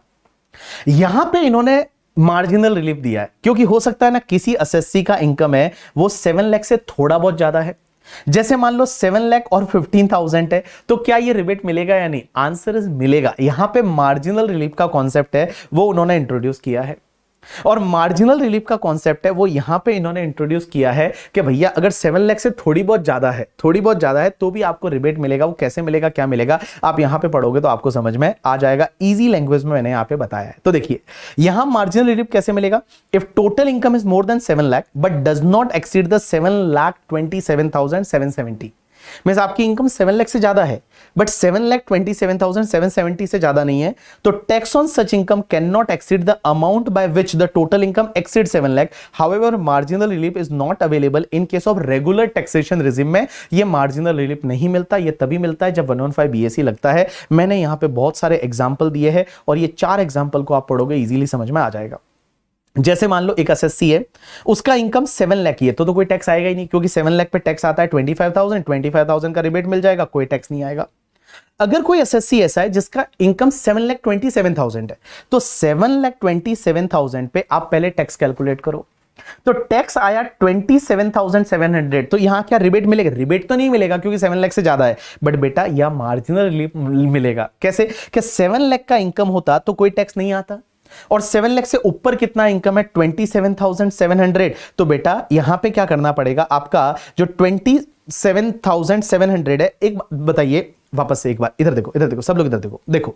Speaker 1: यहां पे इन्होंने मार्जिनल रिलीफ दिया है, क्योंकि हो सकता है ना किसी एसएससी का इनकम है वो 7 लाख से थोड़ा बहुत ज्यादा है। जैसे मान लो 7 लाख और 15,000 है, तो क्या ये रिबेट मिलेगा या नहीं? आंसर इज मिलेगा। यहां पे मार्जिनल रिलीफ का कॉन्सेप्ट है वो उन्होंने इंट्रोड्यूस किया है और मार्जिनल रिलीफ का कॉन्सेप्ट है वो यहां पे इन्होंने इंट्रोड्यूस किया है कि भैया अगर 7 लाख से थोड़ी बहुत ज्यादा है तो भी आपको रिबेट मिलेगा। वो कैसे मिलेगा, क्या मिलेगा, आप यहां पे पढ़ोगे तो आपको समझ में आ जाएगा। इजी लैंग्वेज में मैंने यहां पे बताया है। तो देखिए यहां मार्जिनल रिलीफ कैसे मिलेगा? If total income is more then 7 lakh but does not exceed the 7,27,770, means आपकी इनकम 7 लाख से ज्यादा है बट 7,27,770 से ज्यादा नहीं है, तो tax on such income can not exceed the amount by which the total income exceed 7 lakh. However marginal relief is not available in case of regular taxation regime में ये मार्जिनल रिलीफ नहीं मिलता। ये तभी मिलता है जब 115 बीएससी लगता है। मैंने यहां पे बहुत सारे एग्जाम्पल दिए हैं और ये 4 एग्जाम्पल को आप पढ़ोगे इजीली समझ में आ जाएगा। जैसे मान लो एक एसएससी है, उसका इनकम 7 लाख की है तो कोई टैक्स आएगा ही नहीं, क्योंकि 7 लाख पे टैक्स आता है 25,000 का रिबेट मिल जाएगा, कोई टैक्स नहीं आएगा। अगर कोई एसएससी ऐसा है जिसका इनकम 7,27,000 है तो 7,27,000 पे आप पहले टैक्स कैलकुलेट करो, तो टैक्स आया 27,700, तो यहां क्या रिबेट मिलेगा? रिबेट तो नहीं मिलेगा क्योंकि 7 लाख से ज्यादा है, बट बेटा यह मार्जिनल रिलीफ मिलेगा। कैसे कि 7 लाख का इनकम होता तो कोई टैक्स नहीं आता और 7 लाख से ऊपर कितना इनकम है? 27,700, तो बेटा यहां पे क्या करना पड़ेगा? आपका जो 27,700 है, एक बताइए वापस से एक बार, इधर देखो सब लोग इधर देखो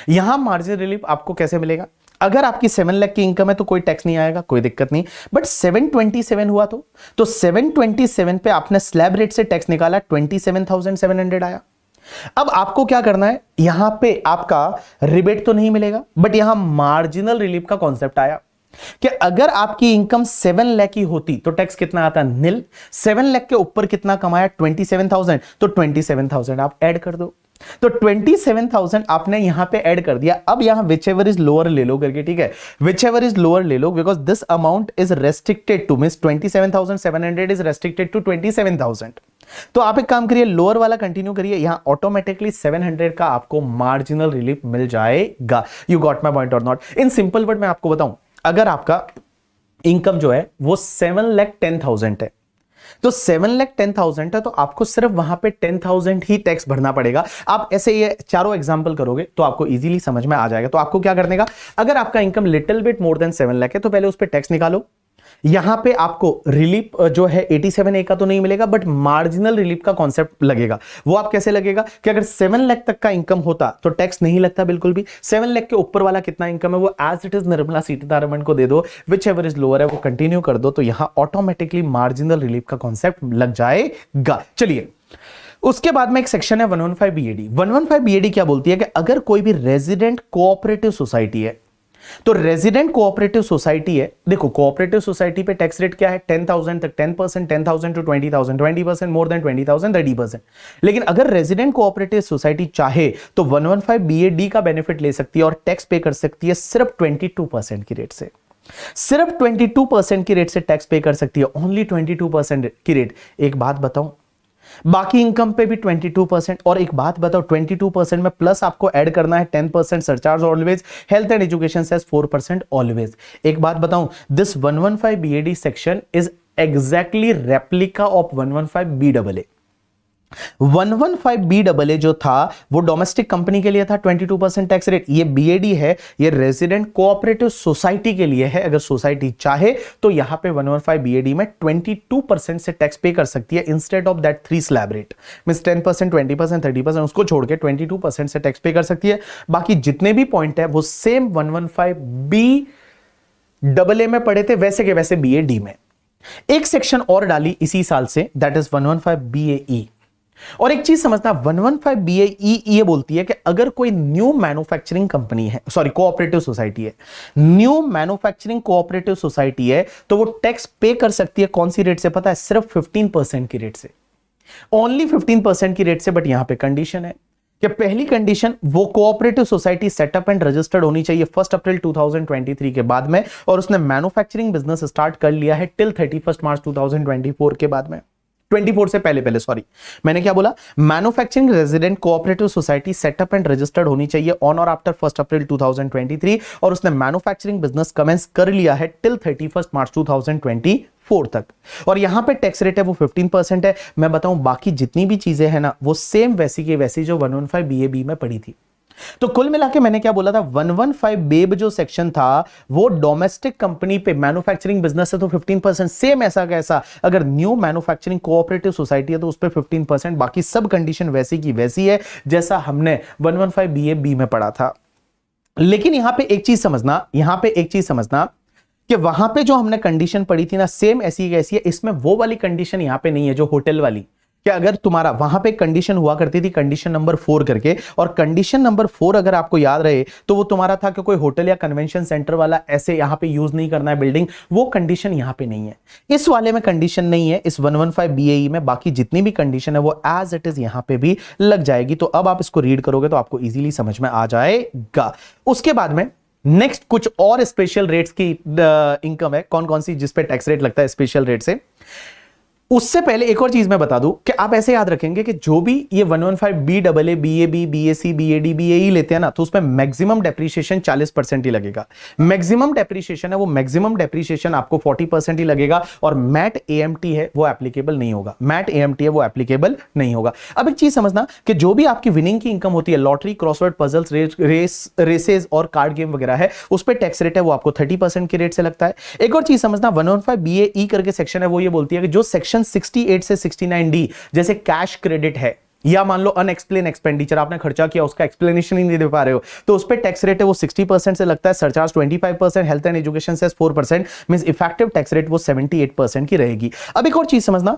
Speaker 1: यहां मार्जिनल रिलीफ आपको कैसे मिलेगा? अगर आपकी 7 लाख की इनकम है तो कोई टैक्स नहीं आएगा, कोई दिक्कत नहीं, बट 727 हुआ तो 727 पे आपने स्लैब रेट से टैक्स निकाला, 27,700 आया। अब आपको क्या करना है? यहां पे आपका रिबेट तो नहीं मिलेगा बट यहां मार्जिनल रिलीफ का कॉन्सेप्ट आया कि अगर आपकी इनकम 7 लाख की होती तो टैक्स कितना आता? नील। 7 लाख के ऊपर कितना कमाया? 27,000, तो 27,000 आप ऐड कर दो, तो 27,000 आपने यहां पे ऐड कर दिया। अब यहां विच एवर इज लोअर ले लो करके, ठीक है, विच एवर इज लोअर ले लो because this amount is restricted to, means 27,700 is restricted to 27,000। तो आप एक काम करिए, लोअर वाला कंटिन्यू करिए, यहां ऑटोमेटिकली 700 का आपको मार्जिनल रिलीफ मिल जाएगा। यू गॉट माय पॉइंट और नॉट? इन सिंपल वर्ड में आपको बताऊं, अगर आपका इनकम जो है वो 7,10,000 है तो 7,10,000 है तो आपको सिर्फ वहां पे 10,000 ही टैक्स भरना पड़ेगा। आप ऐसे ये चारों एग्जांपल करोगे तो आपको इजीली समझ में आ जाएगा। तो आपको क्या करने का? अगर आपका income little bit more than 7 lakh है तो पहले उस पर टैक्स निकालो, यहां पे आपको रिलीफ जो है 87A का तो नहीं मिलेगा, बट मार्जिनल रिलीफ का कॉन्सेप्ट लगेगा। वो आप कैसे लगेगा कि अगर 7 लाख तक का इनकम होता तो टैक्स नहीं लगता बिल्कुल भी। 7 लाख के ऊपर वाला कितना इनकम है वो as it is Nirmala Sitharaman को दे दो, विच एवर इज लोअर है वो कंटिन्यू कर दो, तो यहां ऑटोमेटिकली मार्जिनल रिलीफ का कॉन्सेप्ट लग जाएगा। चलिए, उसके बाद में एक सेक्शन है 115 बीएडी। 115 बीएडी क्या बोलती है कि अगर कोई भी रेजिडेंट कोऑपरेटिव सोसाइटी है, तो रेजिडेंट कोऑपरेटिव सोसाइटी है, देखो कोऑपरेटिव सोसाइटी पे टैक्स रेट क्या है 10,000 तक 10%, 10,000 टू 20,000 20%, मोर देन 20,000 30%। लेकिन अगर रेजिडेंट कोऑपरेटिव सोसाइटी चाहे तो 115 बीएडी का बेनिफिट ले सकती है और टैक्स पे कर सकती है सिर्फ 22% की रेट से। सिर्फ 22% की रेट से टैक्स पे कर सकती है, ओनली 22% की रेट। एक बात बताऊं, बाकी इनकम पे भी 22%, और एक बात बताओ 22% में प्लस आपको ऐड करना है 10% surcharge always, health and education cess 4% always. एक बात बताऊं, this 115 BAD section is exactly replica of 115 BAA. 115 BAA जो था वो डोमेस्टिक कंपनी के लिए था 22% टैक्स रेट। ये बीएडी है, ये रेजिडेंट कोऑपरेटिव सोसाइटी के लिए है। अगर सोसाइटी चाहे तो यहां पे 115 बीएडी में 22% से टैक्स पे कर सकती है instead of that 3 slab rate. Means 10%, 20%, 30% उसको छोड़ के 22% से टैक्स पे कर सकती है। बाकी जितने भी पॉइंट है वो सेम 115 बीएए में पढ़े थे वैसे के वैसे बीएडी में। एक सेक्शन और डाली इसी साल से, दैट इज 115 बीएई। और एक चीज समझना, 115 बीएई ये बोलती है कि अगर कोई न्यू मैन्युफैक्चरिंग कंपनी है, सॉरी कोऑपरेटिव सोसाइटी है, न्यू मैन्युफैक्चरिंग कोऑपरेटिव सोसाइटी है, तो वो टैक्स पे कर सकती है कौन सी रेट से पता है? सिर्फ 15% की रेट से, ओनली 15% की रेट से। बट यहां पे कंडीशन है कि पहली कंडीशन वो cooperative society setup and registered होनी चाहिए 1 अप्रैल 2023 के बाद में, और उसने मैन्युफैक्चरिंग बिजनेस स्टार्ट कर लिया है टिल 31 मार्च 2024 के बाद में। 24 से पहले सॉरी, मैंने क्या बोला? Manufacturing resident cooperative society setup and registered होनी चाहिए ऑन और आफ्टर 1 अप्रैल 2023, और उसने मैन्युफैक्चरिंग बिजनेस कमेंस कर लिया है टिल 31 मार्च 2024 तक। और यहां पे टैक्स रेट है वो 15% है। मैं बताऊं बाकी जितनी भी चीजें हैं ना वो सेम वैसी की वैसी जो 115 बीएबी में पड़ी थी। तो कुल मिला के मैंने क्या बोला था, 115 बेब जो सेक्शन था वो डोमेस्टिक कंपनी पे मैन्युफैक्चरिंग बिजनेस है तो 15%, सेम ऐसा कैसा अगर न्यू मैन्युफैक्चरिंग कोऑपरेटिव सोसाइटी है तो उस पे 15%। बाकी सब कंडीशन वैसी की वैसी है जैसा हमने 115 बीएबी में पढ़ा था। लेकिन यहां पे एक चीज समझना, कि वहां पे जो हमने कंडीशन पढ़ी थी ना सेम ऐसी कैसी है, इसमें वो वाली कंडीशन यहां पे नहीं है जो होटल वाली। कि अगर तुम्हारा वहां पे कंडीशन हुआ करती थी कंडीशन नंबर 4 करके, और कंडीशन नंबर 4 अगर आपको याद रहे तो वो तुम्हारा था कि कोई होटल या कन्वेंशन सेंटर वाला ऐसे यहां पे यूज नहीं करना है बिल्डिंग, वो कंडीशन यहां पे नहीं है। इस वाले में कंडीशन नहीं है, इस 115 बीएई में। बाकी जितनी भी कंडीशन है वो एज इट इज यहां पे भी लग जाएगी। तो अब आप इसको रीड करोगे तो आपको इजीली समझ में आ जाएगा। उसके बाद में नेक्स्ट कुछ और स्पेशल रेट्स की इनकम है, कौन कौन सी जिस पे टैक्स रेट लगता है स्पेशल रेट से। उससे पहले एक और चीज मैं बता दूं कि आप ऐसे याद रखेंगे कि जो भी ये 115 बीएए, बीएबी, बीएसी, बीएडी, बीएई लेते हैं ना तो उसमें मैक्सिमम डेप्रीशिएशन 40% ही लगेगा। मैक्सिमम डेप्रीशिएशन है वो मैक्सिमम डेप्रीशिएशन आपको 40% ही लगेगा, और मैट एएमटी है वो एप्लीकेबल नहीं होगा। मैट एएमटी है वो एप्लीकेबल नहीं होगा। अब एक चीज समझना कि जो भी आपकी विनिंग की इनकम होती है, लॉटरी, क्रॉसवर्ड पजल्स, रेसेस और कार्ड गेम वगैरह है, उस पर टैक्स रेट है वो आपको 30% की रेट से लगता है। एक और चीज समझना, 115 बीएई करके सेक्शन है वो ये बोलती है कि जो सेक्शन 68 से 69D जैसे कैश क्रेडिट है, या मान लो अनएक्सप्लेन एक्सपेंडिचर, आपने खर्चा किया उसका एक्सप्लेनेशन ही नहीं दे पा रहे हो, तो उस पे टैक्स रेट है वो 60% से लगता है, surcharge 25%, health and education cess 4%, means effective tax rate वो 78% की रहेगी। अब एक और चीज समझना,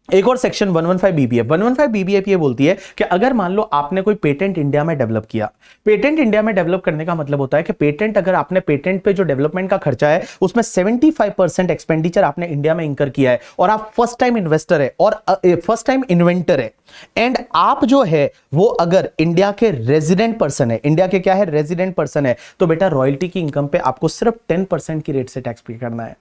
Speaker 1: एक और सेक्शन 115 बीबीएफ 115 बीबीएफ ये बोलती है कि अगर मान लो आपने कोई पेटेंट इंडिया में डेवलप किया, पेटेंट इंडिया में डेवलप करने का मतलब होता है कि पेटेंट, अगर आपने पेटेंट पे जो डेवलपमेंट का खर्चा है उसमें 75% एक्सपेंडिचर आपने इंडिया में इंकर किया है, और आप फर्स्ट टाइम इन्वेस्टर है और फर्स्ट टाइम इन्वेंटर है, एंड आप जो है वो अगर इंडिया के रेजिडेंट पर्सन है, इंडिया के क्या है, रेजिडेंट पर्सन है, तो बेटा रॉयल्टी की इनकम पे आपको सिर्फ 10% की रेट से टैक्स पे करना है।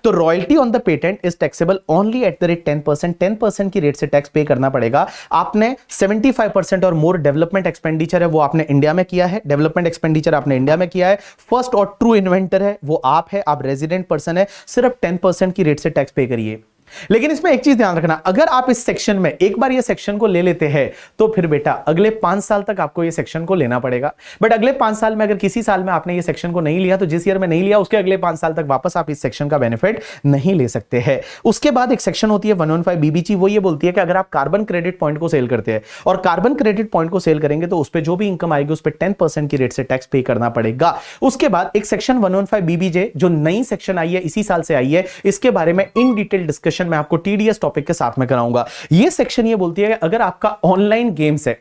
Speaker 1: तो royalty on the patent is taxable only at the rate 10%। 10% की रेट से टैक्स पे करना पड़ेगा। आपने 75% और मोर डेवलपमेंट एक्सपेंडिचर है वो आपने इंडिया में किया है, डेवलपमेंट एक्सपेंडिचर आपने इंडिया में किया है, फर्स्ट और ट्रू इन्वेंटर है वो आप है, आप रेजिडेंट पर्सन है, सिर्फ 10% की रेट से टैक्स पे करिए। लेकिन इसमें एक चीज ध्यान रखना, अगर आप इस सेक्शन में एक बार ये सेक्शन को ले लेते हैं तो फिर बेटा अगले 5 साल तक आपको ये सेक्शन को लेना पड़ेगा। बट अगले 5 साल में अगर किसी साल में आपने ये सेक्शन को नहीं लिया तो जिस ईयर में नहीं लिया उसके अगले 5 साल तक वापस आप इस सेक्शन का बेनिफिट नहीं ले सकते हैं। उसके बाद एक सेक्शन होती है 115 बीबीजी, वो ये बोलती है कि अगर आप कार्बन क्रेडिट पॉइंट को सेल करते हैं और कार्बन क्रेडिट पॉइंट को सेल करेंगे तो उस पर जो भी इनकम आएगी उस पर 10% की रेट से टैक्स पे करना पड़ेगा। उसके बाद एक सेक्शन 115 बीबीजे जो नई सेक्शन आई है, इसी साल से आई है, इसके बारे में इन डिटेल डिस्कशन मैं आपको टीडीएस टॉपिक के साथ में कराऊंगा। ये सेक्शन ये बोलती है कि अगर आपका ऑनलाइन गेम्स है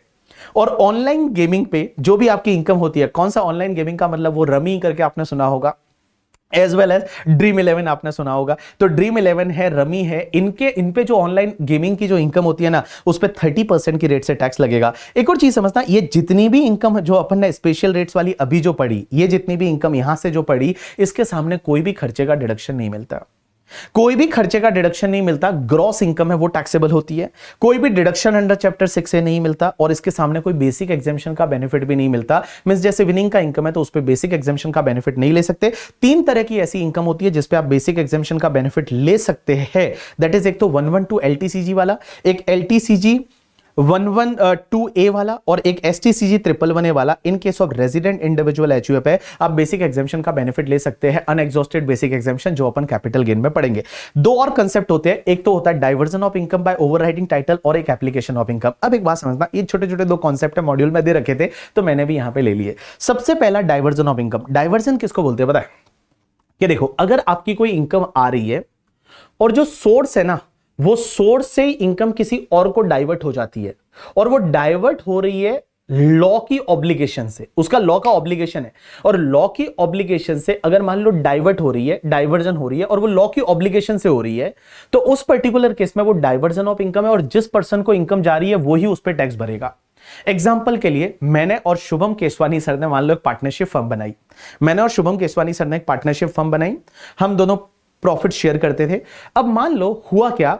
Speaker 1: और ऑनलाइन गेमिंग पे जो भी आपकी इनकम होती है, कौन सा ऑनलाइन गेमिंग का मतलब, वो रमी करके आपने सुना होगा, एज वेल एज ड्रीम 11 आपने सुना होगा। तो ड्रीम 11 है, रमी है, इन पे जो ऑनलाइन गेमिंग की जो इनकम होती है ना उस पे 30% की रेट से टैक्स लगेगा। एक और चीज समझना, ये जितनी भी इनकम जो अपन ने स्पेशल रेट्स वाली अभी जो पढ़ी, ये जितनी भी इनकम यहां से जो पढ़ी, इसके सामने कोई भी खर्चे का डिडक्शन नहीं मिलता, कोई भी खर्चे का डिडक्शन नहीं मिलता। ग्रॉस इनकम है वो टैक्सेबल होती है, कोई भी डिडक्शन अंडर चैप्टर 6 से नहीं मिलता और इसके सामने कोई बेसिक एग्जेम्पशन का बेनिफिट भी नहीं मिलता। मींस जैसे विनिंग का इनकम है तो उस पे बेसिक एग्जेम्पशन का बेनिफिट नहीं ले सकते। 3 तरह की ऐसी इनकम होती है जिसपे आप बेसिक एग्जेम्पशन का बेनिफिट ले सकते हैं। दैट इज एक तो 112 एलटीसीजी वाला, एक एलटीसीजी 112A वाला और एक STCG 111A वाला। In case of resident individual HUF है, आप बेसिक एग्जेम्पशन का बेनिफिट ले सकते हैं, अनएग्जॉस्टेड बेसिक एग्जेम्पशन, जो अपन कैपिटल गेन में पढ़ेंगे। 2 और कंसेप्ट होते हैं, एक तो होता है diversion of income by overriding title और एक एप्लीकेशन ऑफ इनकम। अब एक बात समझना, ये छोटे छोटे 2 कॉन्सेप्ट है, मॉड्यूल में दे रखे थे तो मैंने भी यहां पे ले लिए। सबसे पहला डाइवर्जन ऑफ इनकम। डाइवर्जन किसको बोलते हैं पता है? कि देखो, अगर आपकी कोई इनकम आ रही है और जो सोर्स है ना, वो सोर्स से इनकम किसी और को डाइवर्ट हो जाती है और वो डाइवर्ट हो रही है लॉ की ऑब्लिगेशन से, उसका लॉ का ऑब्लिगेशन है, और लॉ की ऑब्लिगेशन से अगर मान लो डाइवर्ट हो रही है, डाइवर्जन हो रही है और वो लॉ की ऑब्लिगेशन से हो रही है, तो उस पर्टिकुलर केस में वो डाइवर्जन ऑफ इनकम है और जिस पर्सन को इनकम जा रही है वो ही उस पर टैक्स भरेगा। एग्जाम्पल के लिए, मैंने और शुभम केसवानी सर ने मान लो एक पार्टनरशिप फर्म बनाई, मैंने और शुभम केसवानी सर ने एक पार्टनरशिप फर्म बनाई, हम दोनों प्रॉफिट शेयर करते थे। अब मान लो हुआ क्या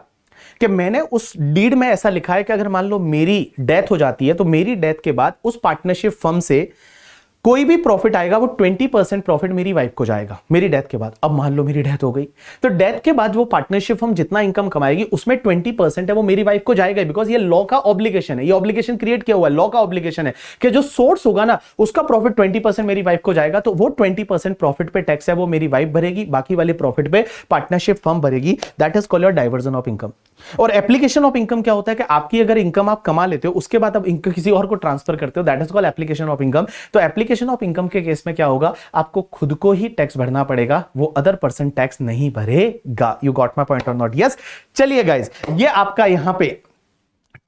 Speaker 1: कि मैंने उस डीड में ऐसा लिखा है कि अगर मान लो मेरी डेथ हो जाती है तो मेरी डेथ के बाद उस पार्टनरशिप फर्म से कोई भी प्रॉफिट आएगा वो 20% प्रॉफिट मेरी वाइफ को जाएगा मेरी डेथ के बाद। अब मान लो मेरी डेथ हो गई तो डेथ के बाद वो पार्टनरशिप फर्म जितना इनकम कमाएगी उसमें 20% है वो मेरी वाइफ को जाएगा, बिकॉज ये लॉ का ऑब्लिगेशन है, ये ऑब्लिगेशन क्रिएट किया हुआ है, लॉ का ऑब्लिगेशन है कि जो सोर्स होगा ना उसका प्रॉफिट 20% मेरी वाइफ को जाएगा, तो वो 20% प्रॉफिट पे टैक्स है वो मेरी वाइफ भरेगी, बाकी वाले प्रॉफिट पे पार्टनरशिप फर्म भरेगी। That is called your diversion of income. और एप्लीकेशन ऑफ इनकम क्या होता है कि आपकी अगर इनकम आप कमा लेते हो उसके बाद अब इनकम किसी और को ट्रांसफर करते हो, that is called application of income. तो एप्लीकेशन ऑफ इनकम के केस में क्या होगा, आपको खुद को ही टैक्स भरना पड़ेगा, वो अदर पर्सन टैक्स नहीं भरेगा। यू गॉट माय पॉइंट और नॉट? यस। चलिए गाइस, ये आपका यहां पे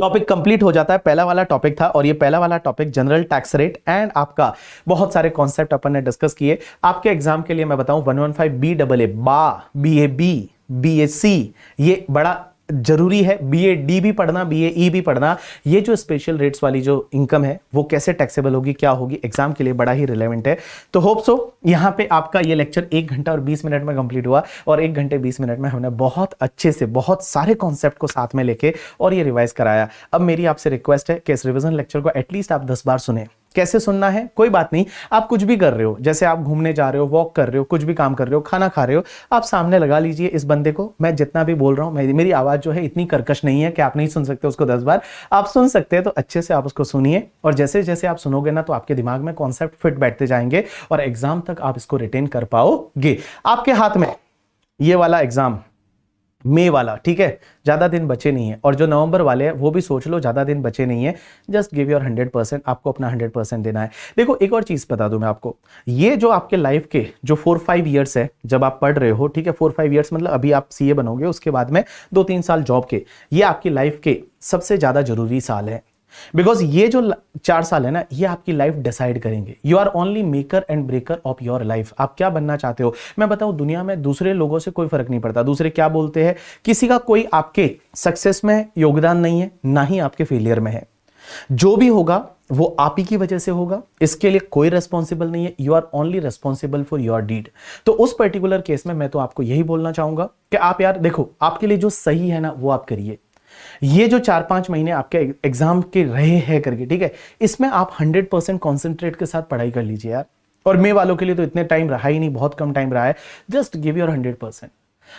Speaker 1: टॉपिक कंप्लीट हो जाता है। पहला वाला टॉपिक था और ये पहला वाला topic general tax rate and आपका बहुत सारे कॉन्सेप्ट अपन ने डिस्कस किए। आपके एग्जाम के लिए मैं बताऊं 115 BAA BAB BAC ये बड़ा जरूरी है, BAD भी पढ़ना, BAE भी पढ़ना। ये जो स्पेशल रेट्स वाली जो इनकम है वो कैसे टैक्सेबल होगी, क्या होगी, एग्जाम के लिए बड़ा ही रिलेवेंट है। तो होप सो यहां पे आपका ये लेक्चर 1 घंटा और 20 मिनट में कंप्लीट हुआ और 1 घंटे 20 मिनट में हमने बहुत अच्छे से बहुत सारे कॉन्सेप्ट को साथ में लेके और ये रिवाइज कराया। अब मेरी आपसे रिक्वेस्ट है कि इस रिविजन लेक्चर को एटलीस्ट आप 10 बार सुने। कैसे सुनना है, कोई बात नहीं, आप कुछ भी कर रहे हो, जैसे आप घूमने जा रहे हो, वॉक कर रहे हो, कुछ भी काम कर रहे हो, खाना खा रहे हो, आप सामने लगा लीजिए इस बंदे को। मैं जितना भी बोल रहा हूं, मेरी आवाज जो है इतनी कर्कश नहीं है कि आप नहीं सुन सकते उसको 10 बार। आप सुन सकते हैं तो अच्छे से आप उसको सुनिए और जैसे जैसे आप सुनोगे ना तो आपके दिमाग में कॉन्सेप्ट फिट बैठते जाएंगे और एग्जाम तक आप इसको रिटेन कर पाओगे। आपके हाथ में ये वाला एग्जाम मई वाला, ठीक है, ज्यादा दिन बचे नहीं है, और जो नवंबर वाले हैं वो भी सोच लो ज्यादा दिन बचे नहीं है। जस्ट गिव योर 100%, आपको अपना 100% देना है। देखो एक और चीज बता दूं मैं आपको, ये जो आपके लाइफ के जो 4-5 ईयर्स है जब आप पढ़ रहे हो, ठीक है, 4-5 ईयर्स मतलब अभी आप CA बनोगे, उसके बाद में 2-3 साल जॉब के, ये आपकी लाइफ के सबसे ज्यादा जरूरी साल है। बिकॉज ये जो 4 साल है ना, ये आपकी लाइफ डिसाइड करेंगे। You are only maker and breaker of your life. आप क्या बनना चाहते हो, मैं बताऊं, दुनिया में दूसरे लोगों से कोई फर्क नहीं पड़ता, दूसरे क्या बोलते हैं, किसी का कोई आपके सक्सेस में योगदान नहीं है, ना ही आपके फेलियर में है। जो भी होगा वो आप ही की वजह से होगा, इसके लिए कोई रेस्पॉन्सिबल नहीं है। You are only responsible for your deed. तो उस पर्टिकुलर केस में मैं तो आपको यही बोलना चाहूंगा कि आप यार देखो, आपके लिए जो सही है ना वो आप करिए। ये जो 4-5 महीने आपके एग्जाम के रहे हैं करके, ठीक है, इसमें आप 100% कॉन्सेंट्रेट के साथ पढ़ाई कर लीजिए यार। और मे वालों के लिए तो इतने टाइम रहा ही नहीं, बहुत कम टाइम रहा है। Just give your 100%।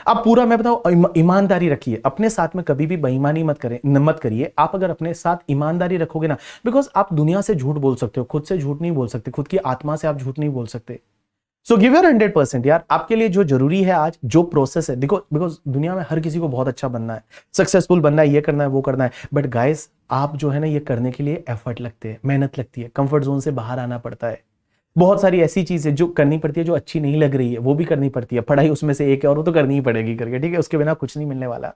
Speaker 1: आप पूरा, मैं बताऊं, ईमानदारी रखिए अपने साथ में, कभी भी बेईमानी मत करिए। आप अगर अपने साथ ईमानदारी रखोगे ना, बिकॉज आप दुनिया से झूठ बोल सकते हो, खुद से झूठ नहीं बोल सकते, खुद की आत्मा से आप झूठ नहीं बोल सकते। सो गिव योर 100% यार। आपके लिए जो जरूरी है आज, जो प्रोसेस है, देखो, बिकॉज दुनिया में हर किसी को बहुत अच्छा बनना है, सक्सेसफुल बनना है, ये करना है, वो करना है, बट गाइस आप जो है ना, ये करने के लिए एफर्ट लगते हैं, मेहनत लगती है, कंफर्ट जोन से बाहर आना पड़ता है। बहुत सारी ऐसी चीजें जो करनी पड़ती है, जो अच्छी नहीं लग रही है, वो भी करनी पड़ती है। पढ़ाई उसमें से एक है, और वो तो करनी ही पड़ेगी करके, ठीक है, उसके बिना कुछ नहीं मिलने वाला।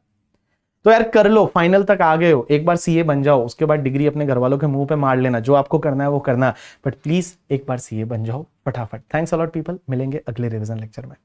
Speaker 1: तो यार कर लो, फाइनल तक आ गए हो, एक बार सीए बन जाओ, उसके बाद डिग्री अपने घर वालों के मुंह पे मार लेना, जो आपको करना है वो करना, बट प्लीज एक बार सीए बन जाओ फटाफट। थैंक्स अ लॉट पीपल, मिलेंगे अगले रिवीजन लेक्चर में।